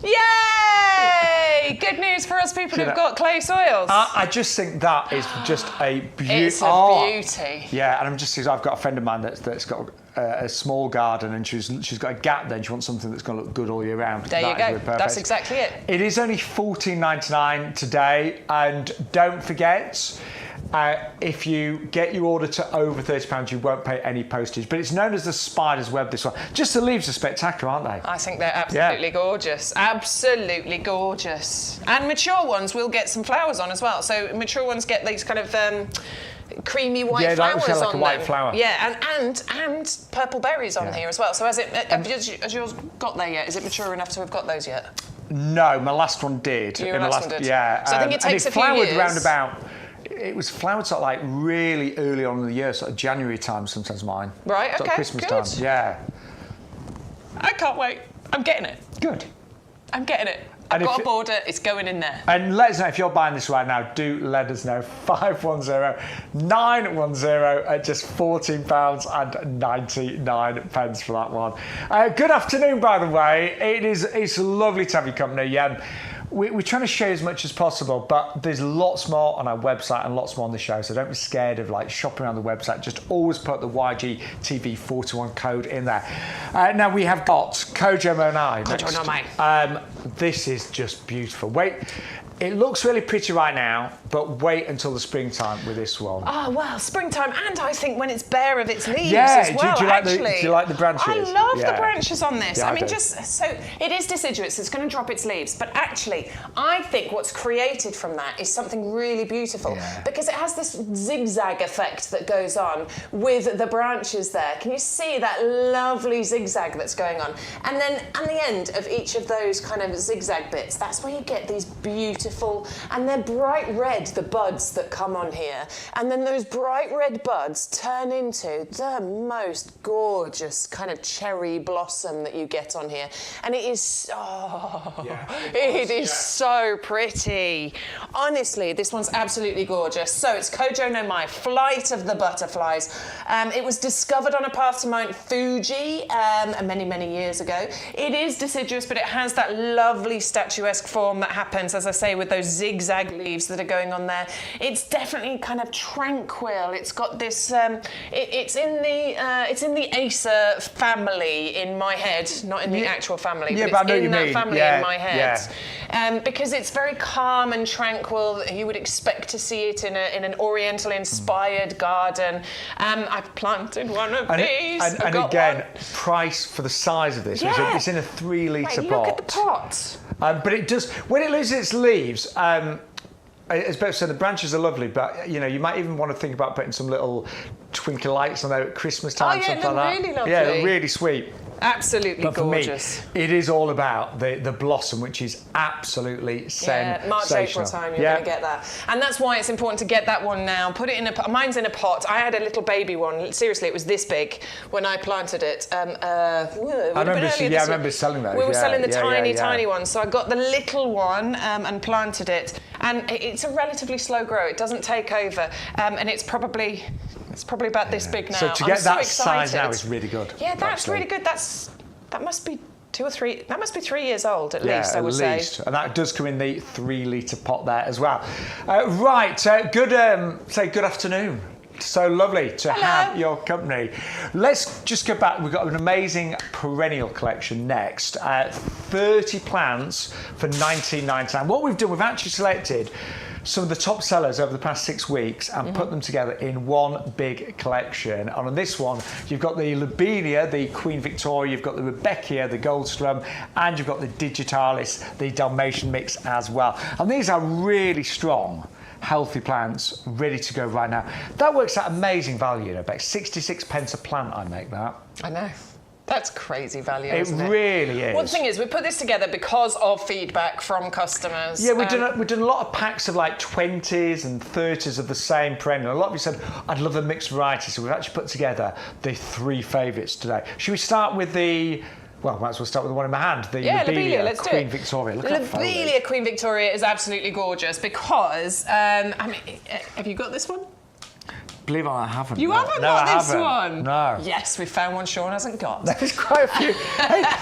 Yay! Good news for us people who've got clay soils. I just think that is just a beauty. It's a beauty. Yeah, and I've got a friend of mine that's got a small garden, and she's got a gap there, and she wants something that's going to look good all year round. There you go. That's exactly it. It is only $14.99 today, and don't forget, if you get your order to over £30, you won't pay any postage. But it's known as the spider's web, this one. Just the leaves are spectacular, aren't they? I think they're absolutely gorgeous. Absolutely gorgeous. And mature ones will get some flowers on as well. So mature ones get these kind of creamy white flowers like on a white them. flower. Yeah, and purple berries on here as well. So has yours got there yet? Is it mature enough to have got those yet? No, my last one did. Your last one did? Yeah. So I think it takes a few years. It was flowered sort of like really early on in the year, sort of January time sometimes mine. Right, sort okay, of Christmas good. time, yeah. I can't wait. I'm getting it. Good. I'm getting it. I've got a border, it's going in there. And let us know if you're buying this right now. Do let us know. 510-910 at just £14.99 for that one. Good afternoon, by the way. It's lovely to have your company. We're trying to share as much as possible, but there's lots more on our website and lots more on the show, so don't be scared of like shopping around the website. Just always put the YGTV41 code in there. Now we have got Kojo Monai. Kojo Monai. This is just beautiful. Wait, it looks really pretty right now, but wait until the springtime with this one. Oh, well, springtime, and I think when it's bare of its leaves as well, do you like the branches? I love the branches on this. Yeah, I mean, just so it is deciduous, it's going to drop its leaves, but actually, I think what's created from that is something really beautiful because it has this zigzag effect that goes on with the branches there. Can you see that lovely zigzag that's going on? And then at the end of each of those kind of zigzag bits, that's where you get these beautiful, and they're bright red, the buds that come on here, and then those bright red buds turn into the most gorgeous kind of cherry blossom that you get on here, and it is so pretty. Honestly, this one's absolutely gorgeous. So it's Kojo no Mai, Flight of the Butterflies. It was discovered on a path to Mount Fuji many years ago. It is deciduous, but it has that lovely statuesque form that happens, as I say, with those zigzag leaves that are going on there. It's definitely kind of tranquil. It's got this. It's in the Acer family in my head, not in the actual family, but it's in that family in my head. Because it's very calm and tranquil. You would expect to see it in an Oriental-inspired garden. I've planted one of these. And again, price for the size of this. Yeah. It's in a 3-litre pot. Look at the pot. But it does, when it loses its leaves, as Beth said, the branches are lovely, but you might even want to think about putting some little twinkly lights on there at Christmas time, something like that. Really lovely. Yeah, they're really sweet. Absolutely but for gorgeous. Me, it is all about the blossom, which is absolutely sensational. March, April time, you're going to get that. And that's why it's important to get that one now. Put it in mine's in a pot. I had a little baby one. Seriously, it was this big when I planted it. I remember selling those. We were selling the tiny ones. So I got the little one and planted it. And it's a relatively slow grow. It doesn't take over. And it's probably about this big now. So to get that size now is really good. Yeah, that's really good. That must be 2 or 3. That must be 3 years old at least. I would say. And that does come in the 3-litre pot there as well. Good afternoon. So lovely to have your company. Let's just go back. We've got an amazing perennial collection next. 30 plants for £19.99. What we've done, we've actually selected some of the top sellers over the past 6 weeks and put them together in one big collection. And on this one, you've got the Lobelia, the Queen Victoria, you've got the Rebecca, the Goldstrum, and you've got the Digitalis, the Dalmatian mix as well. And these are really strong, healthy plants ready to go right now. That works out amazing value, about 66 pence a plant. I make that. I know. That's crazy value, isn't it? It really is. Well, the thing is, we put this together because of feedback from customers. Yeah, we've done a lot of packs of like 20s and 30s of the same perennial. A lot of you said, I'd love a mixed variety, so we've actually put together the 3 favourites today. Should we start with the... Well, might as well start with the one in my hand, the Lobelia, let's Queen do it. Victoria. Look Lobelia Queen Victoria is absolutely gorgeous because, I mean, have you got this one? Believe it or not, I haven't. You haven't got this one? No. Yes, we found one Shaun hasn't got. There's quite a few.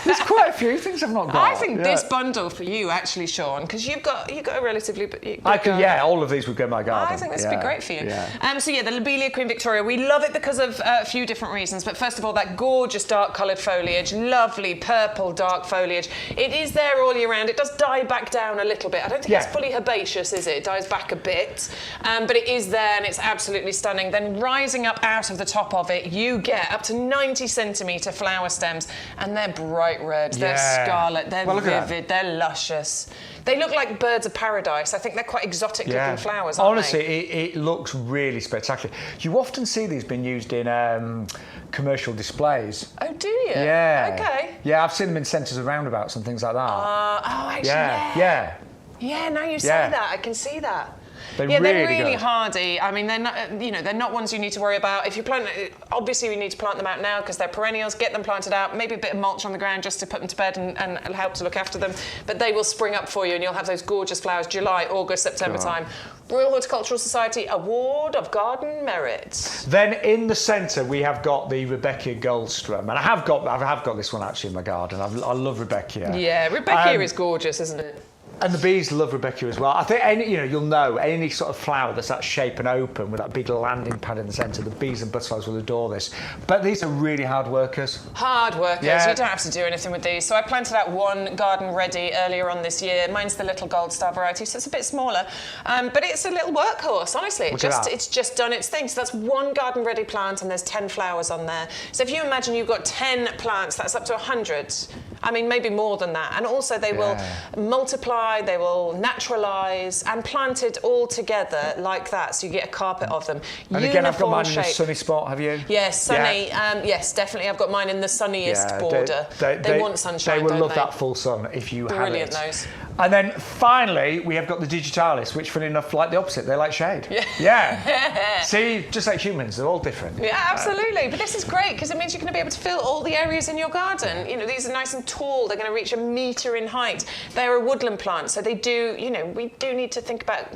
There's quite a few things I've not got. I think this bundle for you, actually, Shaun, because you've got a relatively big all of these would go in my garden. I think this would be great for you. Yeah. So the Lobelia Queen Victoria, we love it because of a few different reasons. But first of all, that gorgeous dark coloured foliage, lovely purple dark foliage. It is there all year round. It does die back down a little bit. I don't think it's fully herbaceous, is it? It dies back a bit, but it is there and it's absolutely stunning. Then rising up out of the top of it, you get up to 90 centimetre flower stems, and they're bright red, they're scarlet, they're vivid, they're luscious. They look like birds of paradise. I think they're quite exotic looking flowers, aren't Honestly, they? it looks really spectacular. You often see these being used in commercial displays. Oh, do you? Yeah. Okay. Yeah, I've seen them in centres of roundabouts and things like that. Actually, yeah. Yeah. Yeah, now you say that, I can see that. They're really good. hardy. I mean, they're not, they're not ones you need to worry about. If you plant, obviously we need to plant them out now because they're perennials. Get them planted out. Maybe a bit of mulch on the ground just to put them to bed and help to look after them. But they will spring up for you, and you'll have those gorgeous flowers July, August, September time. Royal Horticultural Society Award of Garden Merit. Then in the centre we have got the Rebecca Goldstrom, and I have got this one actually in my garden. I love Rebecca. Yeah, Rebecca is gorgeous, isn't it? And the bees love Rebecca as well. I think you'll know any sort of flower that's that shape and open with that big landing pad in the centre, the bees and butterflies will adore this. But these are really hard workers. Hard workers. Yeah. You don't have to do anything with these. So I planted out one garden ready earlier on this year. Mine's the little gold star variety, so it's a bit smaller. But it's a little workhorse, honestly. It's just done its thing. So that's one garden ready plant and there's 10 flowers on there. So if you imagine you've got 10 plants, that's up to 100. I mean, maybe more than that. And also they will multiply, they will naturalise and plant it all together like that. So you get a carpet of them. And again, I've got mine in the sunny spot, have you? Yes, sunny. Yeah. Yes, definitely. I've got mine in the sunniest border. They want sunshine, They will don't love that full sun if you have it. Brilliant, those. And then finally, we have got the digitalis, which, funny enough, like the opposite. They like shade. Yeah. See, just like humans, they're all different. Yeah, absolutely. But this is great because it means you're going to be able to fill all the areas in your garden. These are nice and tall. They're going to reach 1 metre in height. They're a woodland plant, so they do, we do need to think about,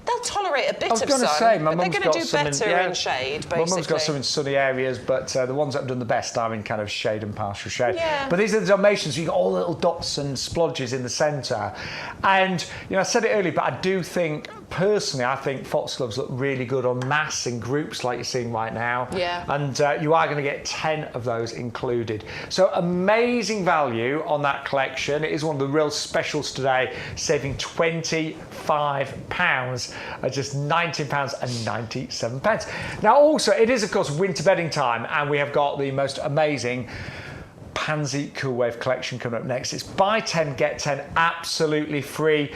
they'll tolerate a bit of sun. I was going to say, my mum's got some in shade, basically. My mum's got some in sunny areres, but the ones that have done the best are in kind of shade and partial shade. Yeah. But these are the Dalmatians. You've got all the little dots and splodges in the centre. And, I said it earlier, but I do think, personally, I think foxgloves look really good on mass in groups like you're seeing right now. Yeah. And you are going to get 10 of those included. So amazing value on that collection. It is one of the real specials today, saving £25 at just £19.97. Now, also, it is, of course, winter bedding time, and we have got the most amazing Pansy Cool Wave collection coming up next. It's buy 10, get 10, absolutely free.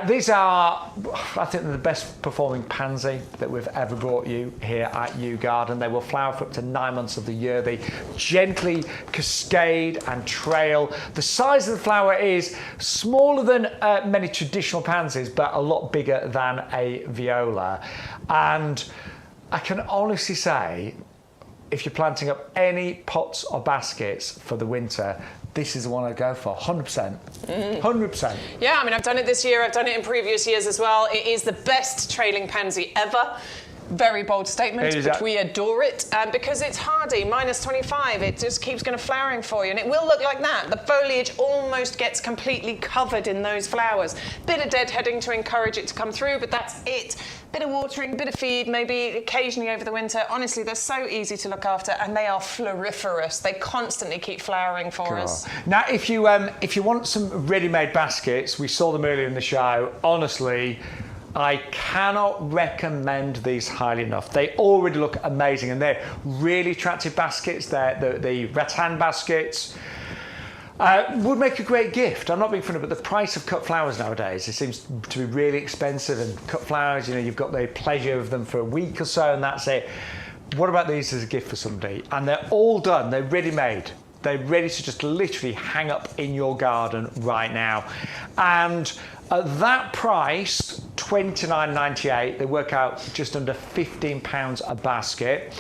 These are, I think, they're the best performing pansy that we've ever brought you here at YouGarden. They will flower for up to 9 months of the year. They gently cascade and trail. The size of the flower is smaller than many traditional pansies, but a lot bigger than a viola. And I can honestly say, if you're planting up any pots or baskets for the winter, this is the one I'd go for, 100%. 100%. Yeah, I mean, I've done it this year, I've done it in previous years as well. It is the best trailing pansy ever. Very bold statement, but we adore it because it's hardy, -25. It just keeps going to flowering for you, and it will look like that. The foliage almost gets completely covered in those flowers. Bit of deadheading to encourage it to come through, but that's it. Bit of watering, bit of feed, maybe occasionally over the winter. Honestly, they're so easy to look after, and they are floriferous. They constantly keep flowering for us. Now, if you want some ready-made baskets, we saw them earlier in the show. Honestly, I cannot recommend these highly enough. They already look amazing, and they're really attractive baskets. They're the rattan baskets. Would make a great gift. I'm not being funny, but the price of cut flowers nowadays, it seems to be really expensive, and cut flowers, you've got the pleasure of them for a week or so, and that's it. What about these as a gift for somebody? And they're all done, they're ready-made. They're ready to just literally hang up in your garden right now. And at that price, £29.98, they work out just under £15 a basket.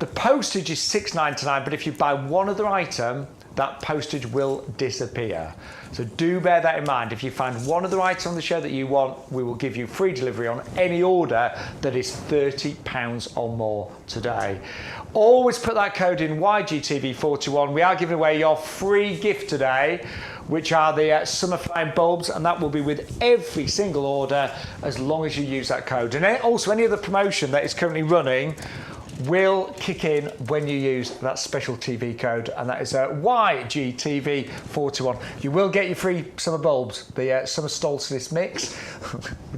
The postage is £6.99, but if you buy one other item, that postage will disappear. So do bear that in mind. If you find one other item on the show that you want, we will give you free delivery on any order that is £30 or more today. Always put that code in YGTV41. We are giving away your free gift today, which are the summer flame bulbs, and that will be with every single order as long as you use that code. And also any other promotion that is currently running will kick in when you use that special TV code, and that is YGTV41. You will get your free summer bulbs, the summer solstice mix.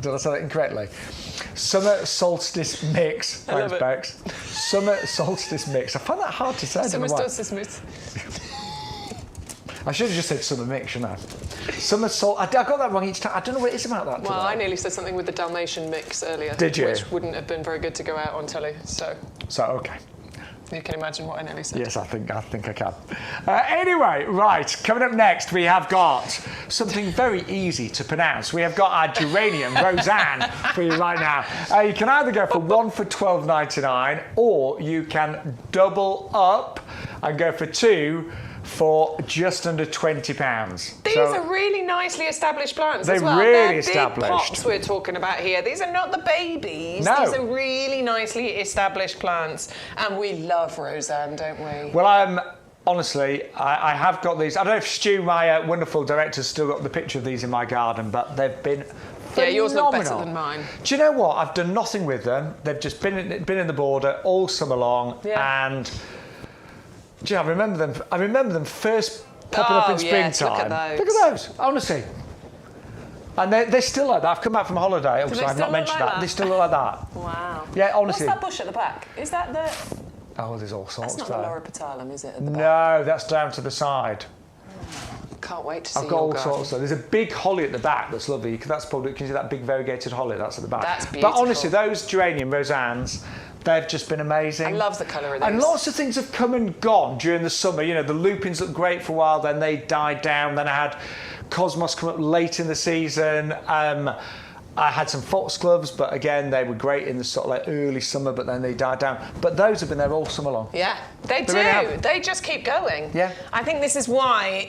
Did I say that incorrectly? Summer solstice mix. Thanks, Bex. Summer solstice mix. I find that hard to say. Summer solstice mix. I should have just said summer mix, shouldn't I? Summer salt. I got that wrong each time. I don't know what it is about that. Well, I nearly said something with the Dalmatian mix earlier. Did you? Which wouldn't have been very good to go out on telly. So okay. You can imagine what I nearly said. Yes, I think I can. Anyway, right, coming up next, we have got something very easy to pronounce. We have got our geranium, Roseanne, for you right now. You can either go for one for $12.99, or you can double up and go for two for just under £20. These are really nicely established plants as well. They're really They're established. Big pots we're talking about here. These are not the babies. No. These are really nicely established plants. And we love Roseanne, don't we? Well, honestly, I have got these. I don't know if Stu, my wonderful director, has still got the picture of these in my garden, but they've been phenomenal. Yeah, yours look better than mine. Do you know what? I've done nothing with them. They've just been in the border all summer long, and do you know, I remember them first popping up in springtime. Look at those. Look at those, honestly. And they're still like that. I've come back from holiday. Obviously, I've not mentioned that. They still look like that. Wow. Yeah, honestly. What's that bush at the back? Is that the... Oh, there's all sorts. That's not the Loropetalum, is it, at the back? No, that's down to the side. Can't wait to see I've got all sorts of. There's a big holly at the back that's lovely. That's probably, can you see that big variegated holly that's at the back? That's beautiful. But honestly, those geranium Roseannes, they've just been amazing. I love the colour of those. And lots of things have come and gone during the summer. You know, the lupins looked great for a while, then they died down. Then I had Cosmos come up late in the season. I had some foxgloves, but again, they were great in the sort of like early summer, but then they died down. But those have been there all summer long. Yeah, they do. Really they just keep going. Yeah. I think this is why,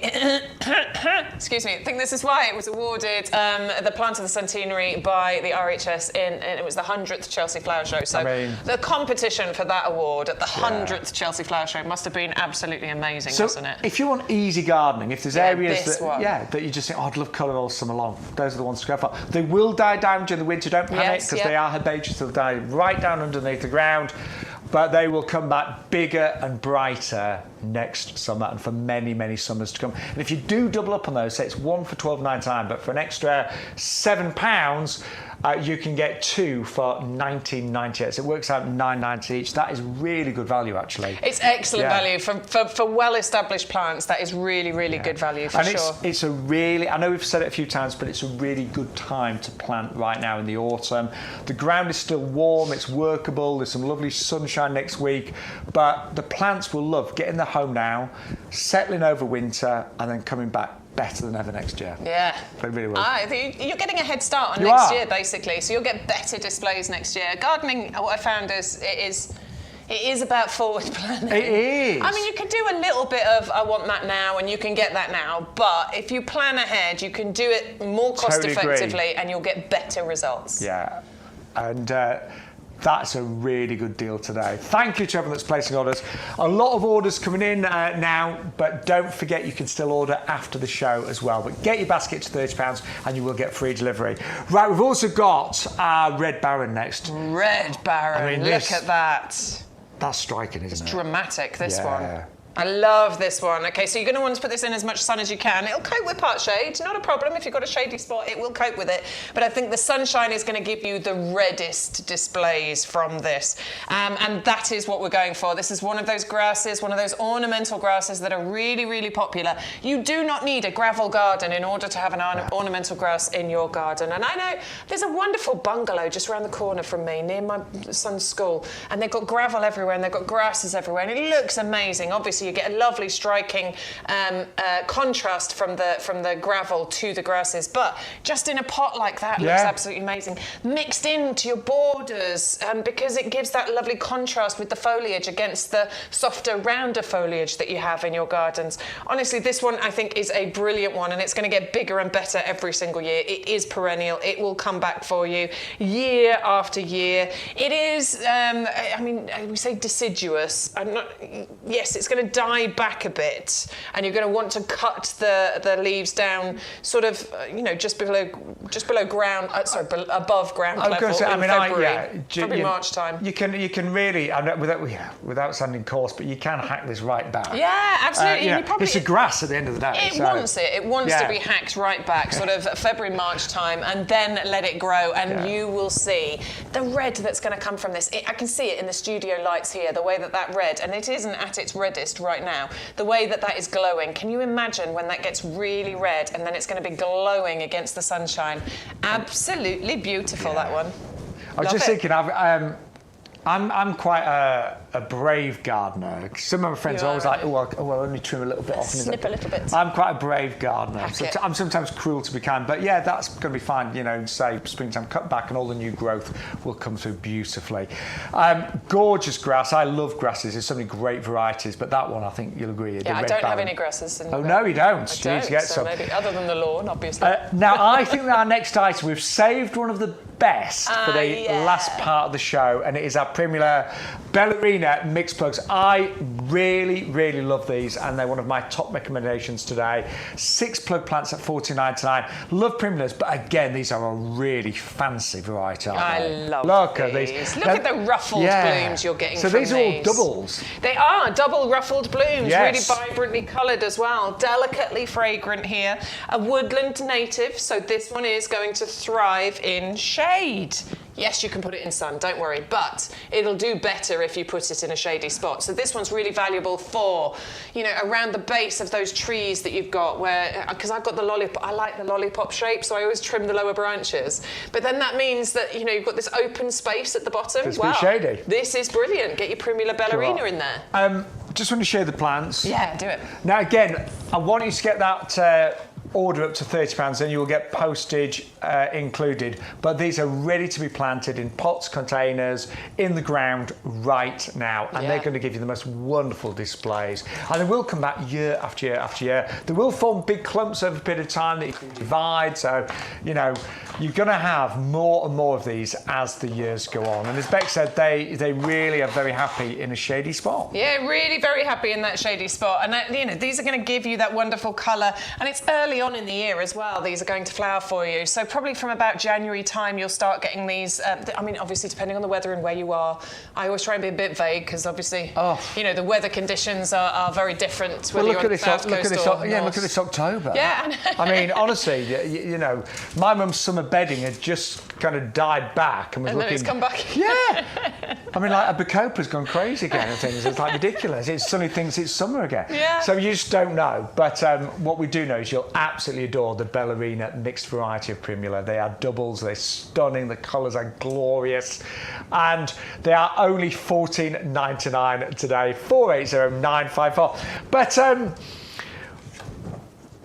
excuse me, I think this is why it was awarded the Plant of the Centenary by the RHS and it was the 100th Chelsea Flower Show. So the competition for that award at the 100th Chelsea Flower Show must have been absolutely amazing, wasn't it? If you want easy gardening, if there's areas that, that you just think, oh, I'd love colour all summer long, those are the ones to go for. They will die down during the winter, don't panic, because they are herbaceous, they'll die right down underneath the ground, but they will come back bigger and brighter next summer and for many, many summers to come. And if you do double up on those, say it's one for £12.99, but for an extra £7, you can get two for £19.98. So it works out £9.90 each. That is really good value, actually. It's excellent value for well-established plants. That is really, really good value for sure. It's a really, I know we've said it a few times, but it's a really good time to plant right now in the autumn. The ground is still warm, it's workable, there's some lovely sunshine next week, but the plants will love getting their home now, settling over winter, and then coming back better than ever next year. Yeah. They really will. You're getting a head start on next year, basically, so you'll get better displays next year. Gardening, what I found is it is about forward planning. It is. I mean, you can do a little bit of, I want that now, and you can get that now, but if you plan ahead, you can do it more cost-effectively, and you'll get better results. Yeah, and that's a really good deal today. Thank you to everyone that's placing orders. A lot of orders coming in now, but don't forget you can still order after the show as well. But get your basket to £30 and you will get free delivery. Right, we've also got our Red Baron next. Red Baron, I mean, look at that. That's striking, isn't it? It's dramatic, this one. I love this one. Okay, so you're going to want to put this in as much sun as you can. It'll cope with part shade, not a problem. If you've got a shady spot, it will cope with it. But I think the sunshine is going to give you the reddest displays from this. And that is what we're going for. This is one of those grasses, one of those ornamental grasses that are really, really popular. You do not need a gravel garden in order to have an ornamental grass in your garden. And I know there's a wonderful bungalow just around the corner from me, near my son's school. And they've got gravel everywhere and they've got grasses everywhere. And it looks amazing. Obviously, you get a lovely striking contrast from the gravel to the grasses, but just in a pot like that looks absolutely amazing. Mixed into your borders, because it gives that lovely contrast with the foliage against the softer, rounder foliage that you have in your gardens. Honestly, this one I think is a brilliant one, and it's going to get bigger and better every single year. It is perennial. It will come back for you year after year. It is, I mean, we say deciduous. Yes, it's going to die back a bit, and you're going to want to cut the leaves down, sort of, just below ground. Above ground level. February, March time. You can really, without sounding coarse, but you can hack this right back. Yeah, absolutely. It's a grass at the end of the day. It wants to be hacked right back, sort of February, March time, and then let it grow, and you will see the red that's going to come from this. I can see it in the studio lights here, the way that red, and it isn't at its reddest right now, the way that is glowing. Can you imagine when that gets really red and then it's going to be glowing against the sunshine? Absolutely beautiful, that one. I was just thinking, I'm quite a brave gardener. Some of my friends You are always are, like, I'll only trim a little bit off. Snip a little bit. I'm quite a brave gardener. Hack So it. I'm sometimes cruel to be kind, but yeah, that's going to be fine. You know, say springtime cut back and all the new growth will come through beautifully. Gorgeous grass. I love grasses. There's so many great varieties, but that one I think you'll agree. Yeah, I don't have any grasses. Oh no, you don't. I You need to get some. maybe, other than the lawn, obviously. Now, I think that our next item, we've saved one of the best for the last part of the show, and it is our Primula Ballerina mixed plugs. I really, really love these, and they're one of my top recommendations today. 6 plug plants at $14.99. Love Primulas, but again, these are a really fancy variety, aren't they? I love Look at these. these. Look at the ruffled blooms you're getting so from these are all doubles. They are double ruffled blooms, Yes. really vibrantly coloured as well. Delicately fragrant here. A woodland native, so this one is going to thrive in shade. Yes, you can put it in sun, don't worry, but it'll do better if you put it in a shady spot. So this one's really valuable for, you know, around the base of those trees that you've got where, because I've got the lollipop, I like the lollipop shape, so I always trim the lower branches. But then that means that, you know, you've got this open space at the bottom. It's wow, shady. This is brilliant. Get your Primula Ballerina in there. Just want to show the plants. Yeah, do it. Now again, I want you to get that order up to £30, then you will get postage included. But these are ready to be planted in pots, containers, in the ground right now. And they're going to give you the most wonderful displays. And they will come back year after year after year. They will form big clumps over a period of time that you can divide. So, you know, you're going to have more and more of these as the years go on. And as Beck said, they really are very happy in a shady spot. Yeah, really very happy in that shady spot. And, you know, these are going to give you that wonderful colour. And it's early on in the year as well. These are going to flower for you. So probably from about January time, you'll start getting these. I mean, obviously, depending on the weather and where you are. I always try and be a bit vague because obviously, you know, the weather conditions are very different. Whether Well, look you're at on the this. south coast or north. Look at this October. Yeah, I know. I mean, honestly, you know, my mum's summer bedding had just kind of died back and was looking. Then it's come back. Yeah. I mean, like a Bacopa's gone crazy again and things. It's like ridiculous. It suddenly thinks it's summer again. Yeah. So you just don't know. But what we do know is you'll absolutely adore the Ballerina mixed variety of Primula. They are doubles. They're stunning. The colours are glorious, and they are only $14.99 today. 480954. But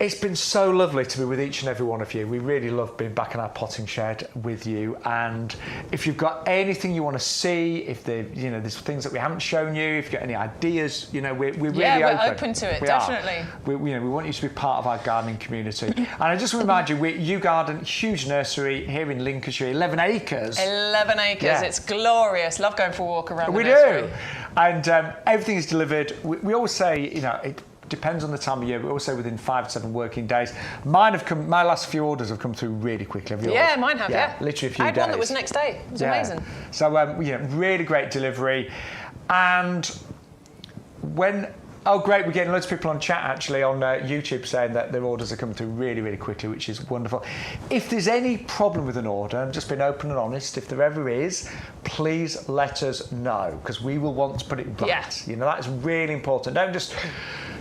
it's been so lovely to be with each and every one of you. We really love being back in our potting shed with you. And if you've got anything you want to see, if there's things that we haven't shown you, if you've got any ideas, you know, we're really open to it, definitely. We want you to be part of our gardening community. And I just want to remind you, we're YouGarden, huge nursery here in Lincolnshire, 11 acres. 11 acres. Yeah. It's glorious. Love going for a walk around the nursery. We do. And everything is delivered. We always say, you know, it depends on the time of year, but also within 5 to 7 working days. My last few orders have come through really quickly. Yeah, mine have, yeah. Literally a few days. I had one that was next day. It was amazing. So, really great delivery. And oh, great, we're getting loads of people on chat, actually, on YouTube saying that their orders are coming through really, really quickly, which is wonderful. If there's any problem with an order, and just being open and honest, if there ever is, please let us know, because we will want to put it right. Yeah. You know, that's really important. Don't just,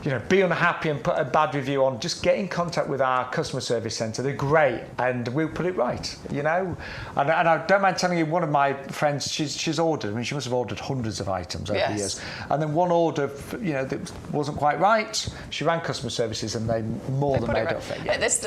you know, be unhappy and put a bad review on. Just get in contact with our customer service centre. They're great, and we'll put it right, you know. And I don't mind telling you, one of my friends, she's ordered, I mean, she must have ordered hundreds of items over the years. And then one order, you know, that wasn't quite right. She rang customer services and they more than made up for it. Yeah. There's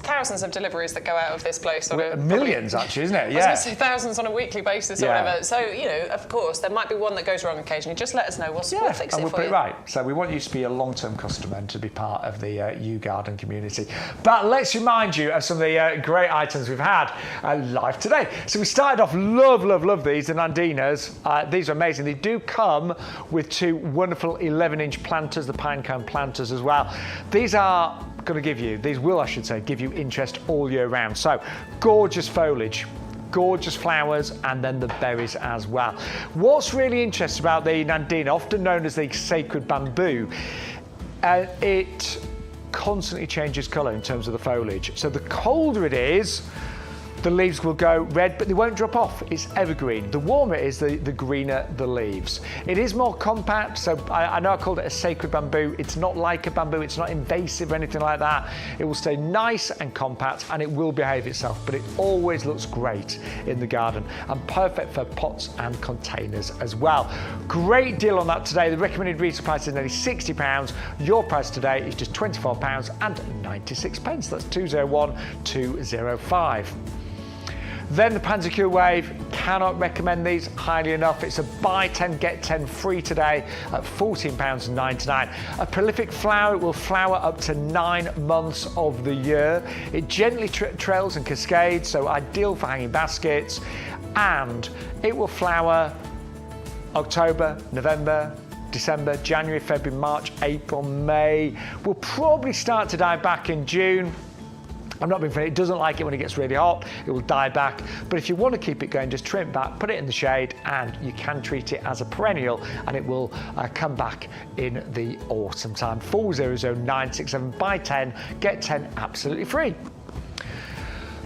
thousands of deliveries that go out of this place. Millions, actually, isn't it? Yeah. I was going to say thousands on a weekly basis or whatever. So, you know, of course, there might be one that goes wrong occasionally. Just let us know. We'll fix it we'll for put you. it right. So we want you to be a long-term customer and to be part of the YouGarden community. But let's remind you of some of the great items we've had live today. So we started off, love these, the Nandinas. These are amazing. They do come with 2 wonderful 11-inch planters, the pine cone planters as well. These will, give you interest all year round. So gorgeous foliage, gorgeous flowers, and then the berries as well. What's really interesting about the Nandina, often known as the sacred bamboo, it constantly changes colour in terms of the foliage. So the colder it is, the leaves will go red, but they won't drop off. It's evergreen. The warmer it is, the greener the leaves. It is more compact, so I know I called it a sacred bamboo. It's not like a bamboo, it's not invasive or anything like that. It will stay nice and compact, and it will behave itself, but it always looks great in the garden and perfect for pots and containers as well. Great deal on that today. The recommended retail price is nearly £60. Your price today is just £24.96. That's 201,205. Then the Panzacure Wave, cannot recommend these highly enough. It's a buy 10, get 10 free today at £14.99. A prolific flower, it will flower up to 9 months of the year. It gently trails and cascades, so ideal for hanging baskets. And it will flower October, November, December, January, February, March, April, May. Will probably start to die back in June. I'm not being funny, it doesn't like it when it gets really hot, it will die back. But if you want to keep it going, just trim it back, put it in the shade, and you can treat it as a perennial, and it will come back in the autumn time. 400967, buy 10, get 10 absolutely free.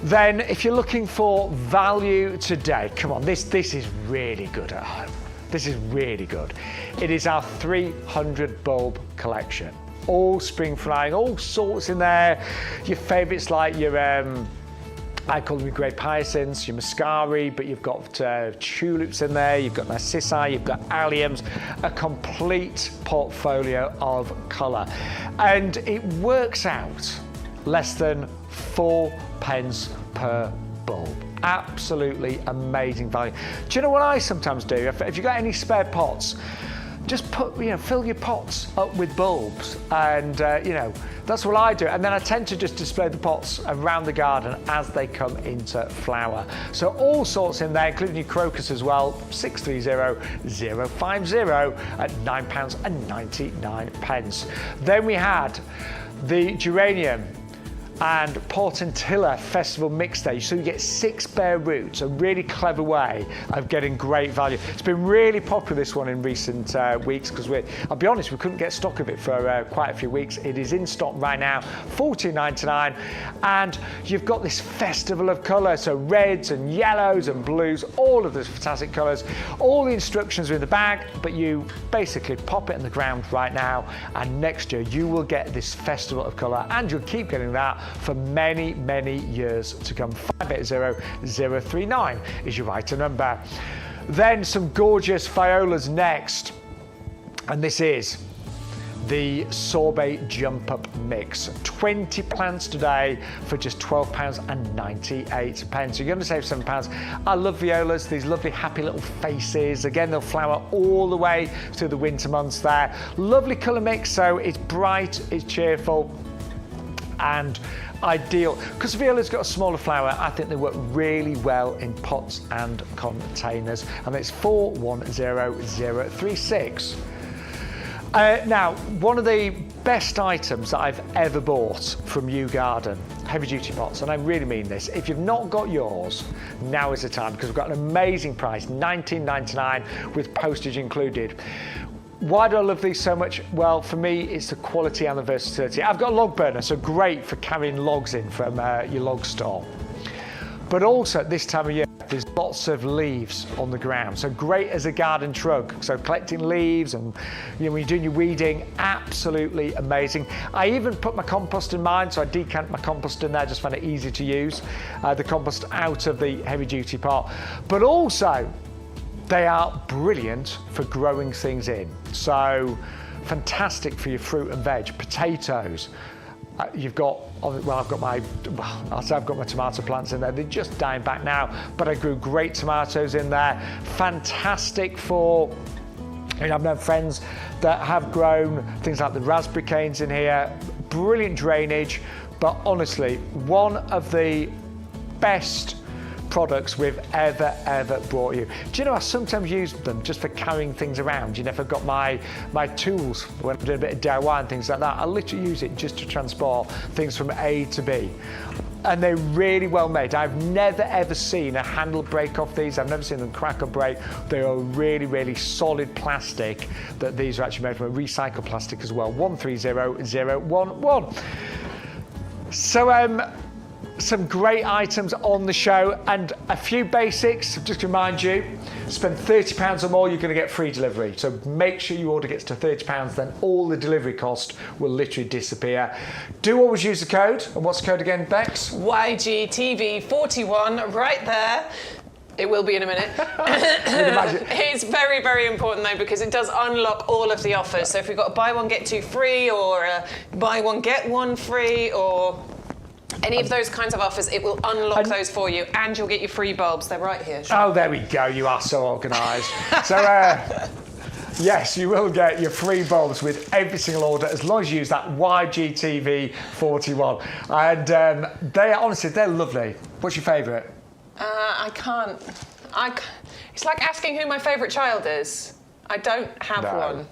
Then if you're looking for value today, come on, this is really good at home. This is really good. It is our 300 bulb collection. All spring flying, all sorts in there. Your favourites like your, I call them your grape hyacinths, your muscari, but you've got tulips in there, you've got narcissi, you've got alliums, a complete portfolio of colour. And it works out less than 4p per bulb. Absolutely amazing value. Do you know what I sometimes do? If you've got any spare pots, just fill your pots up with bulbs, and that's what I do. And then I tend to just display the pots around the garden as they come into flower. So all sorts in there, including your crocus as well. 630050 at £9.99. Then we had the geranium and Portentilla Festival Mix Day. So you get 6 bare roots, a really clever way of getting great value. It's been really popular, this one, in recent weeks, because I'll be honest, we couldn't get stock of it for quite a few weeks. It is in stock right now, £14.99, and you've got this festival of colour, so reds and yellows and blues, all of those fantastic colours. All the instructions are in the bag, but you basically pop it in the ground right now, and next year you will get this festival of colour, and you'll keep getting that for many, many years to come. 580039 is your item number. Then some gorgeous violas next, and this is the Sorbet Jump Up Mix. 20 plants today for just £12.98. So you're going to save £7. I love violas, these lovely happy little faces. Again, they'll flower all the way through the winter months there. Lovely colour mix, so it's bright, it's cheerful, and ideal. Because viola's got a smaller flower, I think they work really well in pots and containers. And it's 410036. Now, one of the best items that I've ever bought from YouGarden, heavy duty pots, and I really mean this. If you've not got yours, now is the time, because we've got an amazing price, $19.99 with postage included. Why do I love these so much? Well, for me, it's the quality and the versatility. I've got a log burner, so great for carrying logs in from your log store. But also at this time of year, there's lots of leaves on the ground, so great as a garden truck. So collecting leaves, and when you're doing your weeding, absolutely amazing. I even put my compost in mine, so I decant my compost in there, just find it easy to use, the compost out of the heavy duty pot. But also, they are brilliant for growing things in. So fantastic for your fruit and veg, potatoes. I've got my tomato plants in there. They're just dying back now, but I grew great tomatoes in there. Fantastic for, I've known friends that have grown things like the raspberry canes in here. Brilliant drainage, but honestly, one of the best products we've ever brought you. Do you know, I sometimes use them just for carrying things around. If I've got my tools when I'm doing a bit of DIY and things like that, I literally use it just to transport things from A to B. And they're really well made. I've never ever seen a handle break off these. I've never seen them crack or break. They are really solid plastic that these are actually made from, a recycled plastic as well. 130011. So some great items on the show and a few basics. Just to remind you, spend £30 or more, you're going to get free delivery. So make sure your order gets to £30, then all the delivery cost will literally disappear. Do always use the code. And what's the code again, Bex? YGTV41 right there. It will be in a minute. It's very, very important though, because it does unlock all of the offers. So if we've got a buy one, get two free, or a buy one, get one free, or any of those kinds of offers, it will unlock those for you, and you'll get your free bulbs. They're right here. Shaun. Oh, there we go. You are so organised. So, yes, you will get your free bulbs with every single order as long as you use that YGTV41. And honestly, they're lovely. What's your favourite? I can't. It's like asking who my favourite child is. I don't have one.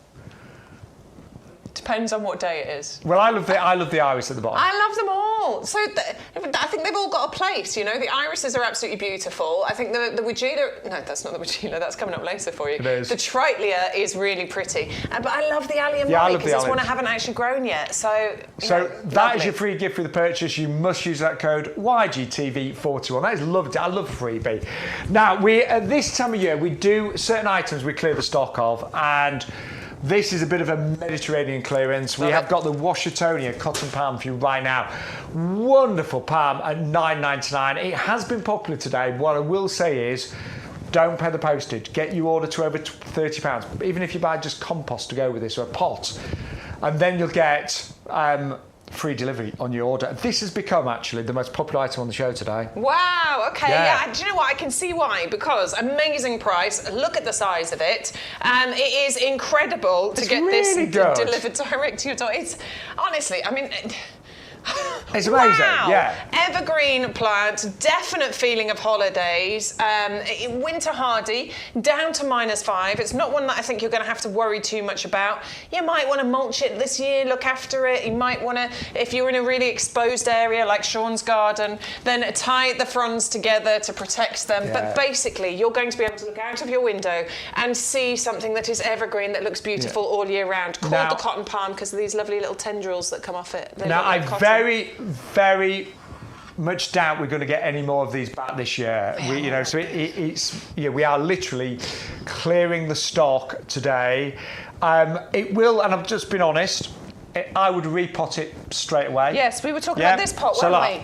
Depends on what day it is. Well, I love the iris at the bottom. I love them all. So I think they've all got a place. You know, the irises are absolutely beautiful. I think the Weigela. No, that's not the Weigela. That's coming up later for you. It is. The Tritlia is really pretty. But I love the Allium Molly because it's one I haven't actually grown yet. So that is your free gift for the purchase. You must use that code YGTV41. That is lovely. I love a freebie. Now, at this time of year, we do certain items we clear the stock of, and this is a bit of a Mediterranean clearance. We have got the Washingtonia cotton palm for you right now. Wonderful palm at $9.99. It has been popular today. What I will say is, don't pay the postage. Get your order to over £30. Even if you buy just compost to go with this, or a pot, and then you'll get free delivery on your order. This has become actually the most popular item on the show today. Wow, okay, yeah. Do you know what? I can see why, because amazing price, look at the size of it. It is incredible to get this delivered direct to your door. It's, honestly, I mean, it's amazing, wow. Yeah. Evergreen plant, definite feeling of holidays, winter hardy, down to -5. It's not one that I think you're going to have to worry too much about. You might want to mulch it this year, look after it. You might want to, if you're in a really exposed area like Shaun's garden, then tie the fronds together to protect them. Yeah. But basically, you're going to be able to look out of your window and see something that is evergreen, that looks beautiful all year round, called the cotton palm because of these lovely little tendrils that come off it. Now, I very, very much doubt we're going to get any more of these back this year. We are literally clearing the stock today. It will, and I've just been honest, I would repot it straight away. Yes, we were talking about this pot, weren't we?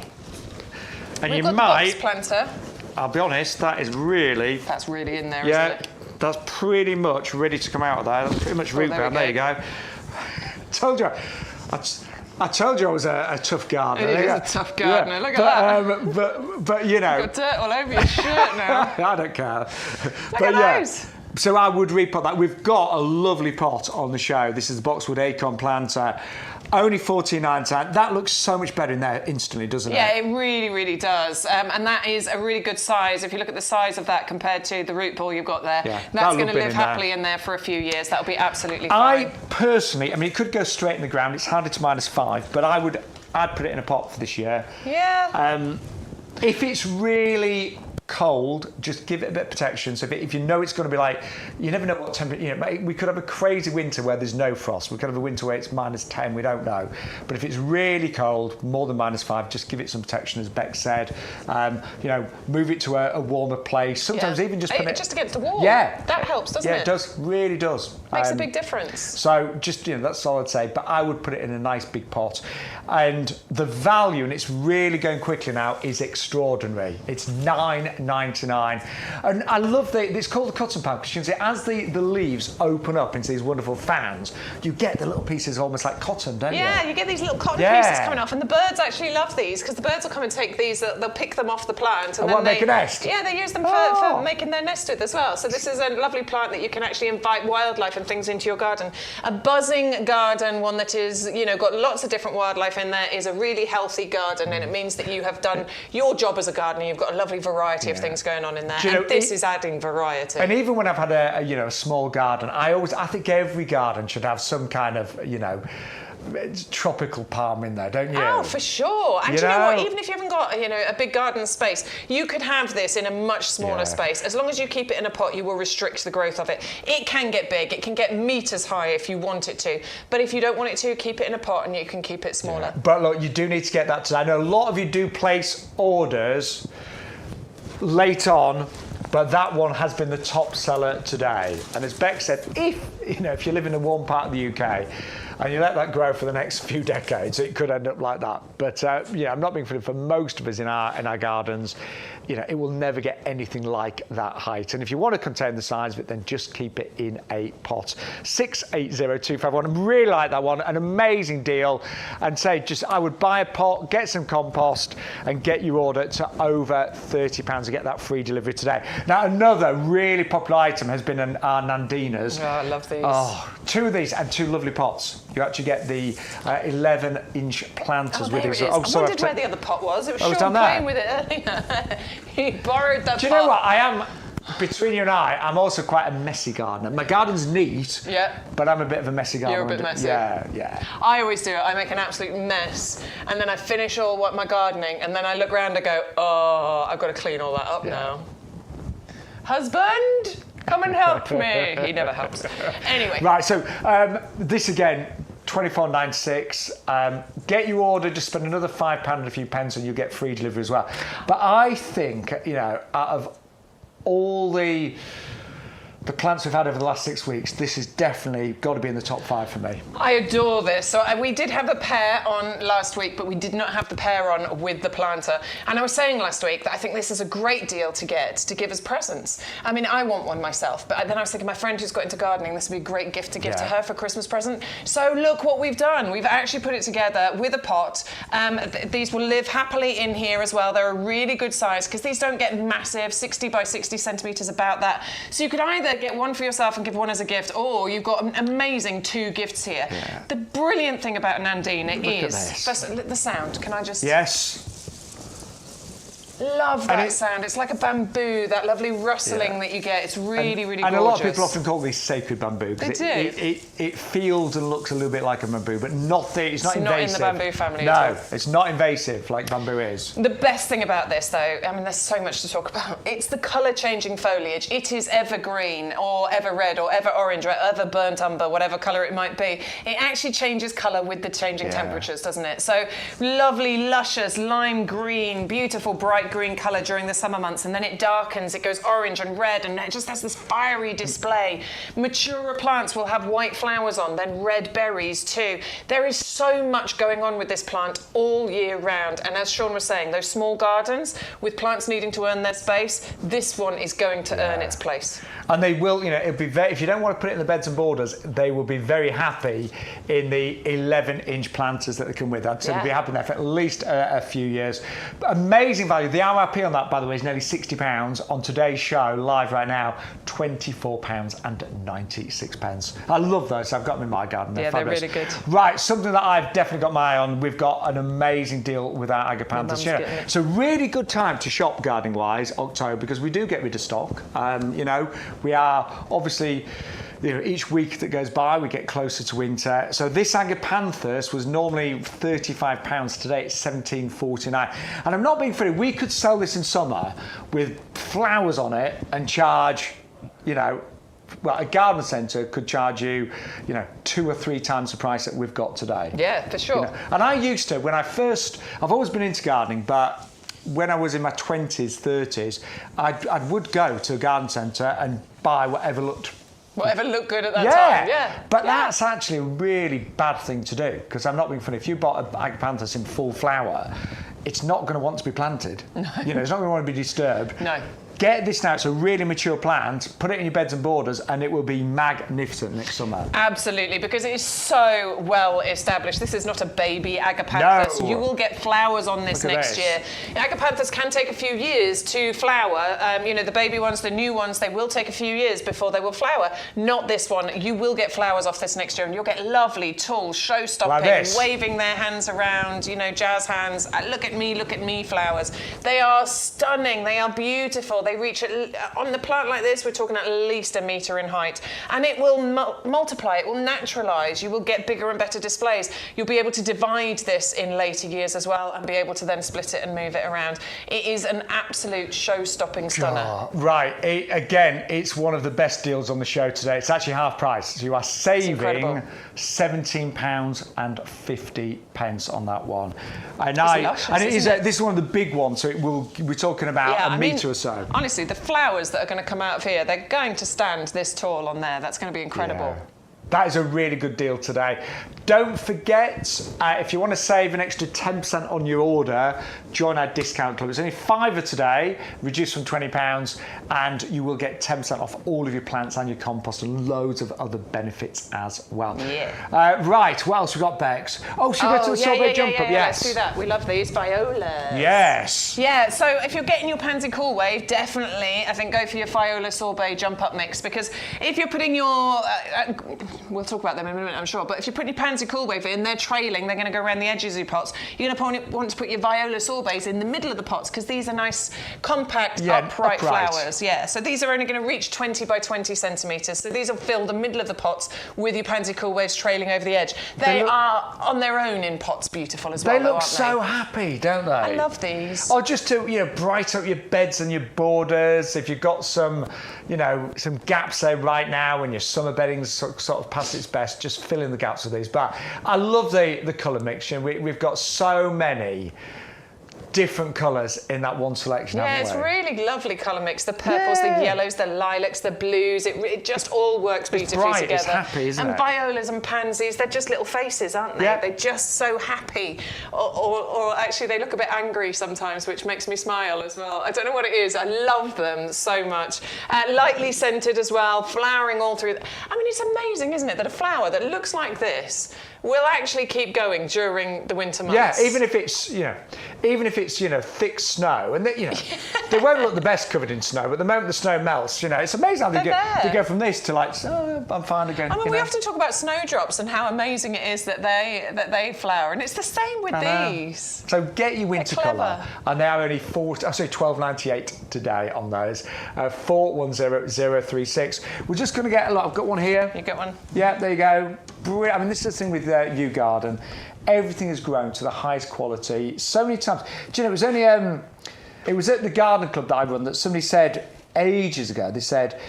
And We've you got might. The box planter. I'll be honest, that is really. That's really in there, isn't it? That's pretty much ready to come out of there. That's pretty much root bound. There you go. Told you. I told you I was a tough gardener. It is a tough gardener. Yeah. Look at that. But you know. You've got dirt all over your shirt now. I don't care. Look at those. So I would repot that. We've got a lovely pot on the show. This is the Boxwood Acorn planter. Only $14.99. That looks so much better in there instantly, doesn't it? Yeah, it really, really does. And that is a really good size. If you look at the size of that compared to the root ball you've got there, that's going to live happily in there for a few years. That'll be absolutely fine. I personally, it could go straight in the ground. It's harder to -5, but I'd put it in a pot for this year. Yeah. If it's really cold, just give it a bit of protection. So if you know it's going to be like, you never know what temperature, we could have a crazy winter where there's no frost. We could have a winter where it's -10, we don't know. But if it's really cold, more than -5, just give it some protection, as Beck said. Move it to a warmer place. Sometimes even just put it just against the wall. Yeah. That helps, doesn't it? Yeah, it does, really does. Makes a big difference. So just, that's all I'd say. But I would put it in a nice big pot. And the value, and it's really going quickly now, is extraordinary. It's $9.99, and I love it's called the cotton palm because you can see as the leaves open up into these wonderful fans, you get the little pieces almost like cotton, don't you? Yeah, you get these little cotton pieces coming off, and the birds actually love these because the birds will come and take these, they'll pick them off the plant and then make a nest. Yeah, they use them for making their nest with as well. So this is a lovely plant that you can actually invite wildlife and things into your garden. A buzzing garden, one that is got lots of different wildlife in there, is a really healthy garden, and it means that you have done your job as a gardener. You've got a lovely variety of things going on in there, and this is adding variety. And even when I've had a small garden, I think every garden should have some kind of tropical palm in there, don't you? Oh, for sure. And you know what? Even if you haven't got, a big garden space, you could have this in a much smaller space. As long as you keep it in a pot, you will restrict the growth of it. It can get big. It can get meters high if you want it to. But if you don't want it to, keep it in a pot and you can keep it smaller. Yeah. But look, you do need to get that today. I know a lot of you do place orders late on, but that one has been the top seller today. And as Beck said, if you live in a warm part of the UK and you let that grow for the next few decades, it could end up like that. But I'm not being funny. For most of us in our gardens, it will never get anything like that height. And if you want to contain the size of it, then just keep it in a pot. 680251. I really like that one. An amazing deal. And I would buy a pot, get some compost, and get your order to over £30 and get that free delivery today. Now, another really popular item has been our Nandinas. Oh, I love these. Oh, 2 of these and 2 lovely pots. You actually get the 11-inch planters with these. I wondered where the other pot was. It was Shaun playing with it earlier. He borrowed that pot. Do you know what? I am, between you and I'm also quite a messy gardener. My garden's neat, but I'm a bit of a messy gardener. You're a bit messy. Yeah. I always do it. I make an absolute mess, and then I finish all my gardening, and then I look around and go, oh, I've got to clean all that up now. Husband, come and help me. He never helps. Anyway. Right, so this again, £24.96. Get your order, just spend another £5 and a few pence and you get free delivery as well. But I think, out of all the plants we've had over the last 6 weeks, this has definitely got to be in the top 5 for me. I adore this. So we did have the pear on last week, but we did not have the pear on with the planter. And I was saying last week that I think this is a great deal to give as presents. I mean, I want one myself, but then I was thinking my friend who's got into gardening, this would be a great gift to give to her for Christmas present. So look what we've done. We've actually put it together with a pot. These will live happily in here as well. They're a really good size because these don't get massive, 60 by 60 centimetres, about that. So you could either get one for yourself and give one as a gift, or you've got an amazing 2 gifts here. Yeah. The brilliant thing about Nandina is the sound. Can I just... Yes. Love that sound. It's like a bamboo, that lovely rustling that you get. It's really, really gorgeous. And a lot of people often call these sacred bamboo. They do. It feels and looks a little bit like a bamboo, but it's not invasive. It's not in the bamboo family No, at all. It's not invasive like bamboo is. The best thing about this, though, I mean, there's so much to talk about. It's the colour-changing foliage. It is ever green or ever red or ever orange or ever burnt umber, whatever colour it might be. It actually changes colour with the changing temperatures, doesn't it? So lovely, luscious, lime green, beautiful, bright green colour during the summer months, and then it darkens, it goes orange and red, and it just has this fiery display. Mature plants will have white flowers on, then red berries too. There is so much going on with this plant all year round, and as Shaun was saying, those small gardens with plants needing to earn their space, this one is going to earn its place. And they will, it'll be if you don't want to put it in the beds and borders, they will be very happy in the 11-inch planters that they come with. I'd say they'll be happy there for at least a few years. Amazing value. The MRP on that, by the way, is nearly £60. On today's show, live right now, £24.96. I love those. I've got them in my garden. They're fabulous. They're really good. Right, something that I've definitely got my eye on. We've got an amazing deal with our agapanthus. It's a really good time to shop gardening-wise, October, because we do get rid of stock. We are obviously... each week that goes by, we get closer to winter. So this agapanthus was normally £35. Today it's £17.49. And I'm not being funny. We could sell this in summer with flowers on it and charge, a garden centre could charge you, 2 or 3 times the price that we've got today. Yeah, for sure. And I used to, I've always been into gardening, but when I was in my 20s, 30s, I would go to a garden centre and buy whatever looked good at that time. Yeah. But that's actually a really bad thing to do, because I'm not being funny. If you bought an agapanthus in full flower, it's not going to want to be planted. No. It's not going to want to be disturbed. No. Get this now. It's a really mature plant. Put it in your beds and borders, and it will be magnificent next summer. Absolutely, because it is so well established. This is not a baby agapanthus. No. You will get flowers on this next year. Agapanthus can take a few years to flower. The baby ones, the new ones, they will take a few years before they will flower. Not this one. You will get flowers off this next year, and you'll get lovely, tall, show-stopping, waving their hands around, jazz hands. Look at me flowers. They are stunning. They are beautiful. They reach, on the plant like this, we're talking at least 1 metre in height. And it will multiply, it will naturalise. You will get bigger and better displays. You'll be able to divide this in later years as well and be able to then split it and move it around. It is an absolute show-stopping stunner. Right, again, it's one of the best deals on the show today. It's actually half price. So you are saving £17.50 on that one. And it is this is one of the big ones, so we're talking about a metre or so. Honestly, the flowers that are going to come out of here, they're going to stand this tall on there. That's going to be incredible. Yeah. That is a really good deal today. Don't forget, if you want to save an extra 10% on your order, join our discount club. It's only £5 today, reduced from £20, and you will get 10% off all of your plants and your compost and loads of other benefits as well. Yeah. Right, what else we got, Bex? Oh, should we go to the sorbet jump up? Yes. Let's do that. We love these violas. Yes. Yeah, so if you're getting your pansy cool wave, definitely, I think, go for your viola sorbet jump up mix, because if you're putting your... we'll talk about them in a minute, I'm sure. But if you're putting your pansy cool wave in, they're trailing, they're going to go around the edges of your pots. You're going to want to put your viola sorbets in the middle of the pots, because these are nice, compact, upright flowers. Yeah, so these are only going to reach 20 by 20 centimetres. So these will fill the middle of the pots with your pansy cool waves trailing over the edge. They are, on their own in pots, beautiful as well. They look so happy, don't they? I love these. Oh, just to, brighten up your beds and your borders. If you've got some, some gaps there right now and your summer bedding's sort of past its best, just fill in the gaps with these. But I love the colour mixture. We've got so many different colours in that one selection, haven't we? Yeah, it's really lovely colour mix. The purples, the yellows, the lilacs, the blues. It just all works beautifully bright, together. It's happy, isn't it? And violas and pansies, they're just little faces, aren't they? Yeah. They're just so happy. Or actually, they look a bit angry sometimes, which makes me smile as well. I don't know what it is. I love them so much. Lightly scented as well, flowering all through. I mean, it's amazing, isn't it, that a flower that looks like this will actually keep going during the winter months. Yeah, even if it's thick snow, and they won't look the best covered in snow, but the moment the snow melts, it's amazing how they go from this to like, oh, I'm fine again. I mean, we often talk about snowdrops and how amazing it is that they flower, and it's the same with these. So get your winter colour, and they are only £12.98 today on those. 410036. We're just going to get a lot. I've got one here. You got one? Yeah, there you go. Brilliant. I mean, this is the thing with YouGarden. Everything has grown to the highest quality so many times. Do you know, it was only it was at the garden club that I run that somebody said ages ago. They said,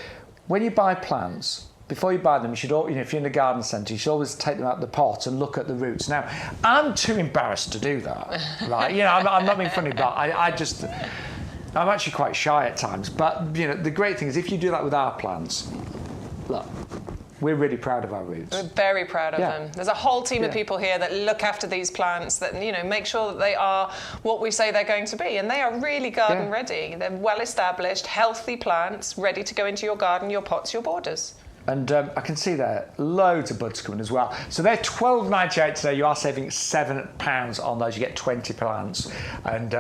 when you buy plants, before you buy them, you should, if you're in the garden centre, you should always take them out of the pot and look at the roots. Now, I'm too embarrassed to do that, right? I'm not being funny, but I'm actually quite shy at times. But the great thing is, if you do that with our plants, look. We're really proud of our roots. We're very proud of them. There's a whole team of people here that look after these plants, that make sure that they are what we say they're going to be, and they are really garden ready. They're well established, healthy plants, ready to go into your garden, your pots, your borders. And I can see there loads of buds coming as well. So they're £12.98 today. You are saving £7 on those. You get 20 plants, and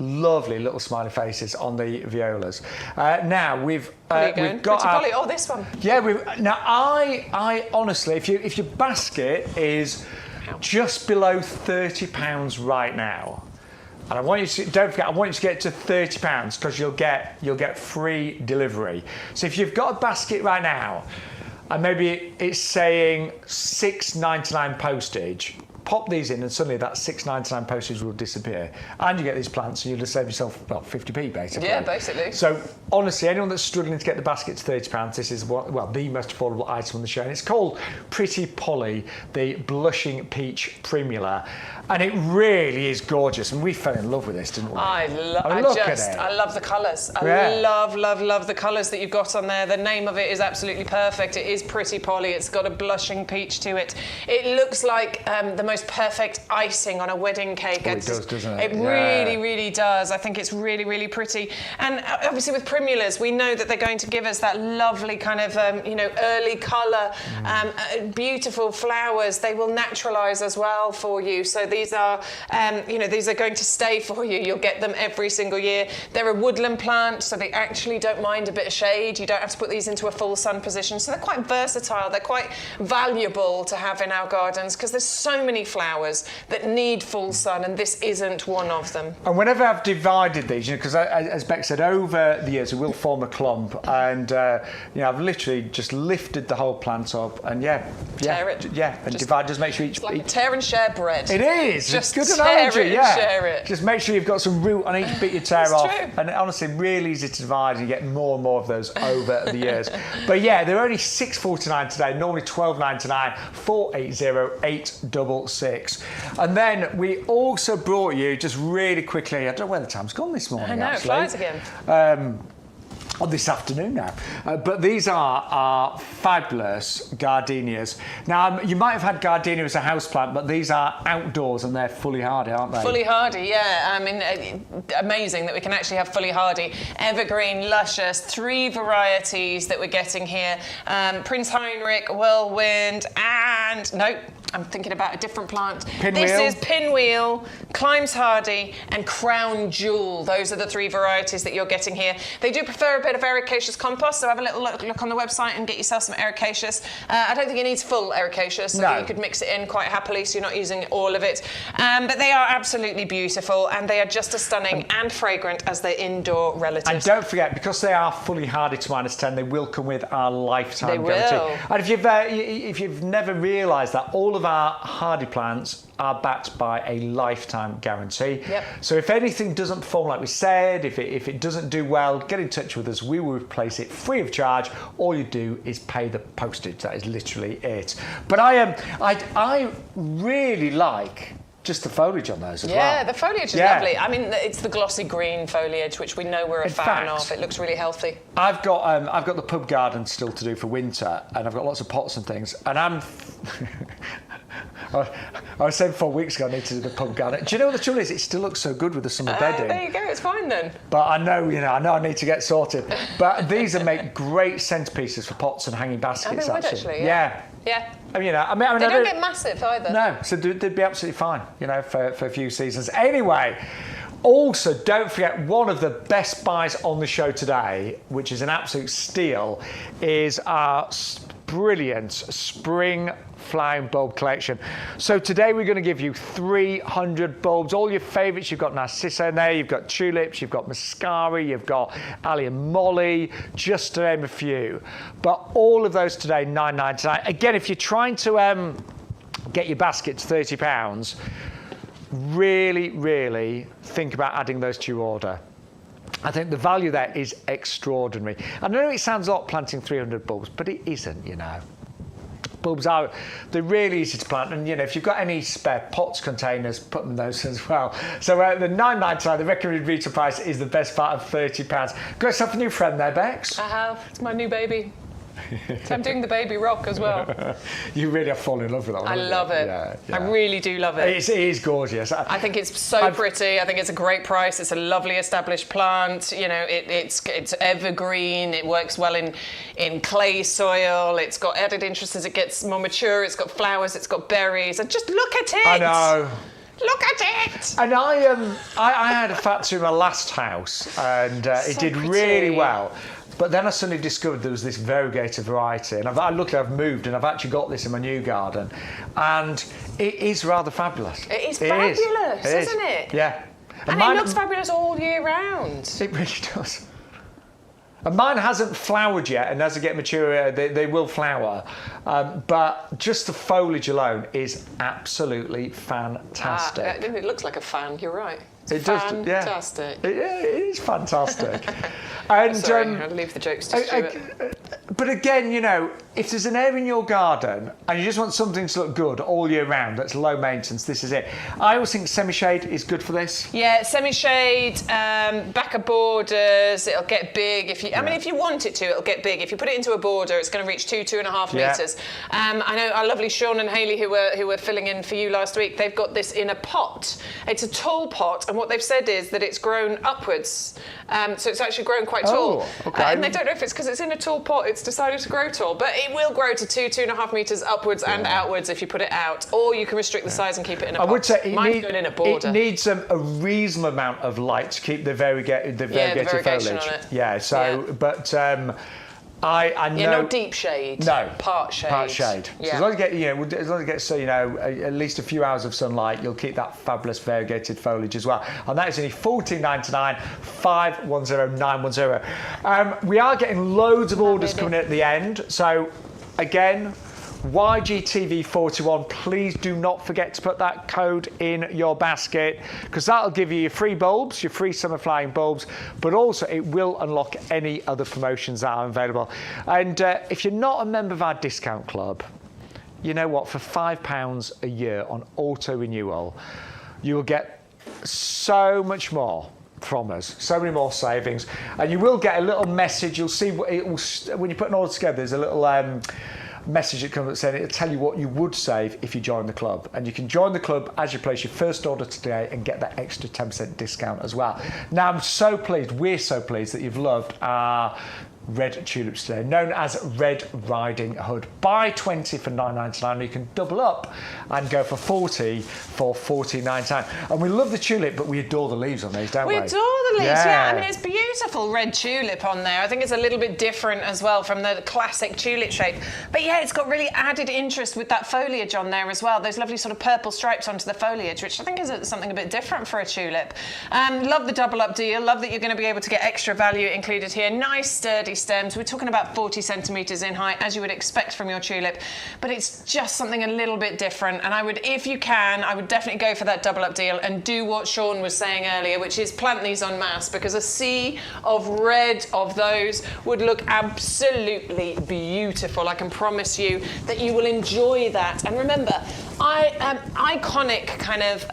lovely little smiley faces on the violas. Now we've got this one. Yeah, I honestly, if your basket is just below £30 right now. And I want you to don't forget. I want you to get to £30 because you'll get free delivery. So if you've got a basket right now, and maybe it's saying £6.99 postage, pop these in, and suddenly that £6.99 postage will disappear, and you get these plants, and you'll just save yourself about 50p basically. Yeah, basically. So honestly, anyone that's struggling to get the basket to £30, this is the most affordable item on the show, and it's called Pretty Polly, the Blushing Peach Primula, and it really is gorgeous. And we fell in love with this, didn't we? I love the colours. I love the colours that you've got on there. The name of it is absolutely perfect. It is Pretty Polly. It's got a blushing peach to it. It looks like the most perfect icing on a wedding cake. It does, doesn't it? It really, really does. I think it's really, really pretty. And obviously with primulas, we know that they're going to give us that lovely kind of, early colour, beautiful flowers. They will naturalise as well for you. So these are, these are going to stay for you. You'll get them every single year. They're a woodland plant, so they actually don't mind a bit of shade. You don't have to put these into a full sun position. So they're quite versatile. They're quite valuable to have in our gardens because there's so many many flowers that need full sun, and this isn't one of them. And whenever I've divided these, because as Beck said, over the years it will form a clump, and I've literally just lifted the whole plant up and tear it. Yeah, and divide. Just make sure each. It's like tear and share bread. It is. Just it's good tear analogy. it and share it. Just make sure you've got some root on each bit you tear off. True. And honestly, really easy to divide, and you get more and more of those over the years. But yeah, they're only $6.49 today. Normally $12.99. 480-866. And then we also brought you, just really quickly, I don't know where the time's gone this morning. I know, actually. it flies again. This afternoon now. But these are our fabulous gardenias. Now, you might have had gardenia as a houseplant, but these are outdoors and they're fully hardy, aren't they? Fully hardy, yeah. I mean, amazing that we can actually have fully hardy, evergreen, luscious, 3 varieties that we're getting here. Prince Heinrich, Whirlwind, and nope, I'm thinking about a different plant. Pinwheel. This is Pinwheel, Climbs Hardy, and Crown Jewel. Those are the 3 varieties that you're getting here. They do prefer a bit of ericaceous compost, so have a little look on the website and get yourself some ericaceous. I don't think it needs full ericaceous, so you could mix it in quite happily, so you're not using all of it. But they are absolutely beautiful, and they are just as stunning and fragrant as their indoor relatives. And don't forget, because they are fully hardy to -10, they will come with our lifetime guarantee. Will. And if you've never realised that, all of our hardy plants are backed by a lifetime guarantee. Yep. So if anything doesn't perform like we said, if it doesn't do well, get in touch with us. We will replace it free of charge. All you do is pay the postage. That is literally it. But I really like just the foliage on those as well. Yeah, the foliage is lovely. I mean, it's the glossy green foliage, which we know we're a fan of. It looks really healthy. I've got the pub garden still to do for winter, and I've got lots of pots and things, and I'm. I was saying 4 weeks ago I need to do the pub garden. Do you know what the trouble is? It still looks so good with the summer bedding. There you go. It's fine then. But I know I need to get sorted. But these make great centerpieces for pots and hanging baskets. They would actually. Yeah. I mean, they don't get massive either. No, so they'd be absolutely fine, for a few seasons. Anyway, also don't forget, one of the best buys on the show today, which is an absolute steal, is our brilliant spring flowering bulb collection. So today we're going to give you 300 bulbs, all your favourites. You've got Narciso in there, you've got tulips, you've got Mascari, you've got Allium Molly, just to name a few. But all of those today, $9.99. Again, if you're trying to get your basket to £30, really, really think about adding those to your order. I think the value there is extraordinary. I know it sounds a lot planting 300 bulbs, but it isn't, Bulbs they're really easy to plant, and if you've got any spare pots, containers, put them in those as well. So the $9.99, the recommended retail price, is the best part of £30. Got yourself a new friend there, Bex? I have. It's my new baby. So I'm doing the baby rock as well. You really have fallen in love with that one. I love it. Yeah. I really do love it. It is gorgeous. I think it's so pretty. I think it's a great price. It's a lovely established plant. It's evergreen. It works well in clay soil. It's got added interest as it gets more mature. It's got flowers. It's got berries. And just look at it. I know. Look at it! And I had a factory in my last house, and it did really well. But then I suddenly discovered there was this variegated variety, and luckily I've moved and I've actually got this in my new garden, and it is rather fabulous. It is fabulous, isn't it? Yeah. And it looks fabulous all year round. It really does. And mine hasn't flowered yet, and as they get mature, they will flower. But just the foliage alone is absolutely fantastic. It looks like a fan, you're right. It's fantastic. It is fantastic. And, sorry, I'll leave the jokes to Stuart. But again, if there's an area in your garden and you just want something to look good all year round, that's low maintenance, this is it. I always think semi-shade is good for this. Yeah, semi-shade, back of borders, it'll get big. I mean, if you want it to, it'll get big. If you put it into a border, it's going to reach 2.5 metres. I know our lovely Shaun and Hayley, who were filling in for you last week, they've got this in a pot. It's a tall pot, and what they've said is that it's grown upwards. So it's actually grown quite tall. Okay. And they don't know if it's because it's in a tall pot, it's decided to grow tall, but it will grow to 2.5 metres upwards and outwards if you put it out, or you can restrict the size and keep it in a pot. I would say it needs a reasonable amount of light to keep the variegated foliage. On it. Yeah, so, but I know. Yeah, not deep shade. No. Part shade. Part shade. Yeah. So as long as you get, as long as you get, so at least a few hours of sunlight, you'll keep that fabulous variegated foliage as well. And that is only $14.99, 510 910. We are getting loads of orders coming in at the end. So again, YGTV41, please do not forget to put that code in your basket, because that'll give you your free bulbs, your free summer flowering bulbs, but also it will unlock any other promotions that are available. And if you're not a member of our discount club, you know what, for £5 a year on auto renewal, you will get so much more from us, so many more savings, and you will get a little message. You'll see it will, when you put an order together, there's a little message that comes up saying it'll tell you what you would save if you join the club, and you can join the club as you place your first order today and get that extra 10% discount as well. Now I'm so pleased, we're so pleased that you've loved our red tulips today, known as Red Riding Hood. Buy 20 for $9.99. You can double up and go for 40 for $14.99. And we love the tulip, but we adore the leaves on these, don't we? We adore the leaves, yeah. I mean, it's beautiful red tulip on there. I think it's a little bit different as well from the classic tulip shape. But yeah, it's got really added interest with that foliage on there as well. Those lovely sort of purple stripes onto the foliage, which I think is something a bit different for a tulip. Love the double up deal. Love that you're going to be able to get extra value included here. Nice sturdy stems. We're talking about 40 centimetres in height, as you would expect from your tulip, but it's just something a little bit different. And I would, if you can, I would definitely go for that double up deal and do what Shaun was saying earlier, which is plant these en masse, because a sea of red of those would look absolutely beautiful. I can promise you that you will enjoy that. And remember, iconic kind of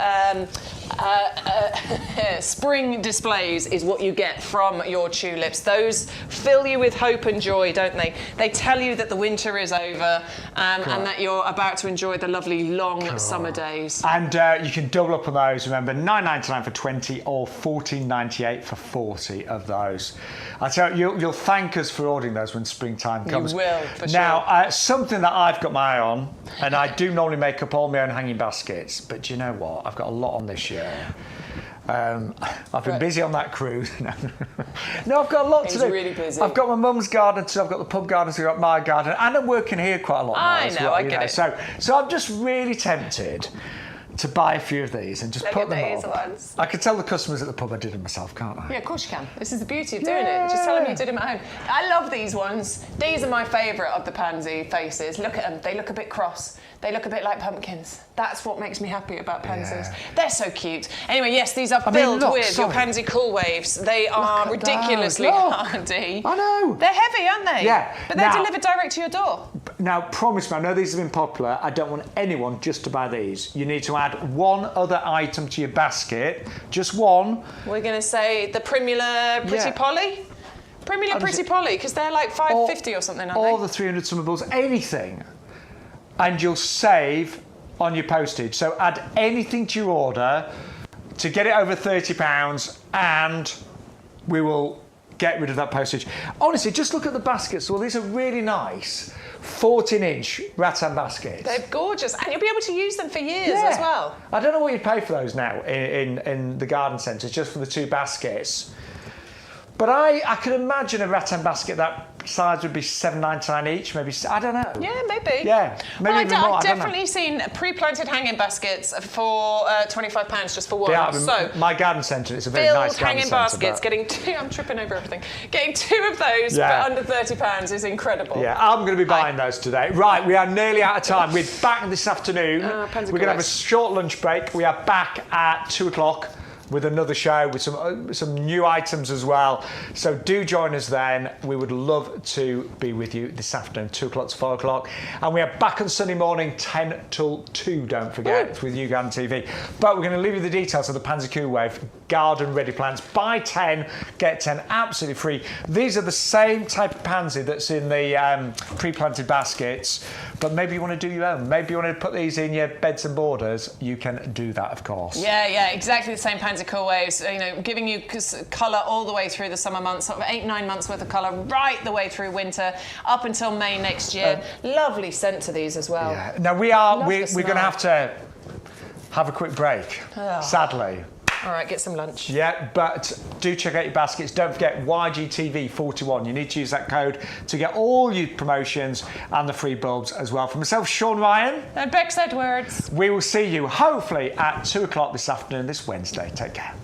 spring displays is what you get from your tulips. Those fill you with hope and joy, don't they? They tell you that the winter is over and that you're about to enjoy the lovely long summer days. And you can double up on those. Remember, $9.99 for 20 or $14.98 for 40 of those. I tell you, you'll thank us for ordering those when springtime comes. You will, for sure. Now, something that I've got my eye on, and I do normally make up all my own hanging baskets, but do you know what? I've got a lot on this year. I've been busy on that cruise. No, I've got a lot to do. He's really busy. I've got my mum's garden, so I've got the pub garden, so I've got my garden, and I'm working here quite a lot now. I know, I get it. So I'm just really tempted to buy a few of these and just put them on. Ones. I could tell the customers at the pub I did them myself, can't I? Yeah, of course you can. This is the beauty of doing it. Just tell them you did them at home. I love these ones. These are my favourite of the pansy faces. Look at them. They look a bit cross. They look a bit like pumpkins. That's what makes me happy about pansies. Yeah. They're so cute. Anyway, yes, these are filled with your pansy cool waves. They are ridiculously hardy. I know. They're heavy, aren't they? Yeah. But they're delivered direct to your door. Now, promise me, I know these have been popular. I don't want anyone just to buy these. You need to add one other item to your basket. Just one. We're going to say the Primula Pretty Polly? Primula Pretty Polly, because they're like $5.50 or something, aren't they? All the 300 summer bulbs, anything. And you'll save on your postage. So add anything to your order to get it over £30, and we will get rid of that postage. Honestly, just look at the baskets. Well, these are really nice 14-inch rattan baskets. They're gorgeous, and you'll be able to use them for years as well. I don't know what you'd pay for those now in the garden centres, just for the two baskets. But I could imagine a rattan basket that size would be $7.99 each, maybe. I don't know. Yeah, maybe. Yeah, maybe even more. I've definitely seen pre-planted hanging baskets for £25 just for one. Yeah, so my garden centre, it's a very nice garden hanging baskets. Getting two, I'm tripping over everything. Getting two of those for under £30 is incredible. Yeah, I'm going to be buying those today. Right, we are nearly out of time. We're back this afternoon. We're going to have a short lunch break. We are back at 2 o'clock. With another show with some new items as well. So do join us then. We would love to be with you this afternoon, 2 o'clock to 4 o'clock. And we are back on Sunday morning, 10 till 2, don't forget, with YouGarden TV. But we're going to leave you the details of the Pansy Cool Wave garden ready plants. Buy 10, get 10 absolutely free. These are the same type of pansy that's in the pre-planted baskets, but maybe you want to do your own. Maybe you want to put these in your beds and borders. You can do that, of course. Yeah, exactly the same pansy cool waves, giving you colour all the way through the summer months, sort of 8-9 months worth of colour right the way through winter, up until May next year. Lovely scent to these as well. Yeah. Now we're going to have a quick break, sadly. All right, get some lunch. Yeah, but do check out your baskets. Don't forget YGTV41. You need to use that code to get all your promotions and the free bulbs as well. For myself, Shaun Ryan. And Bex Edwards. We will see you hopefully at 2 o'clock this afternoon, this Wednesday. Take care.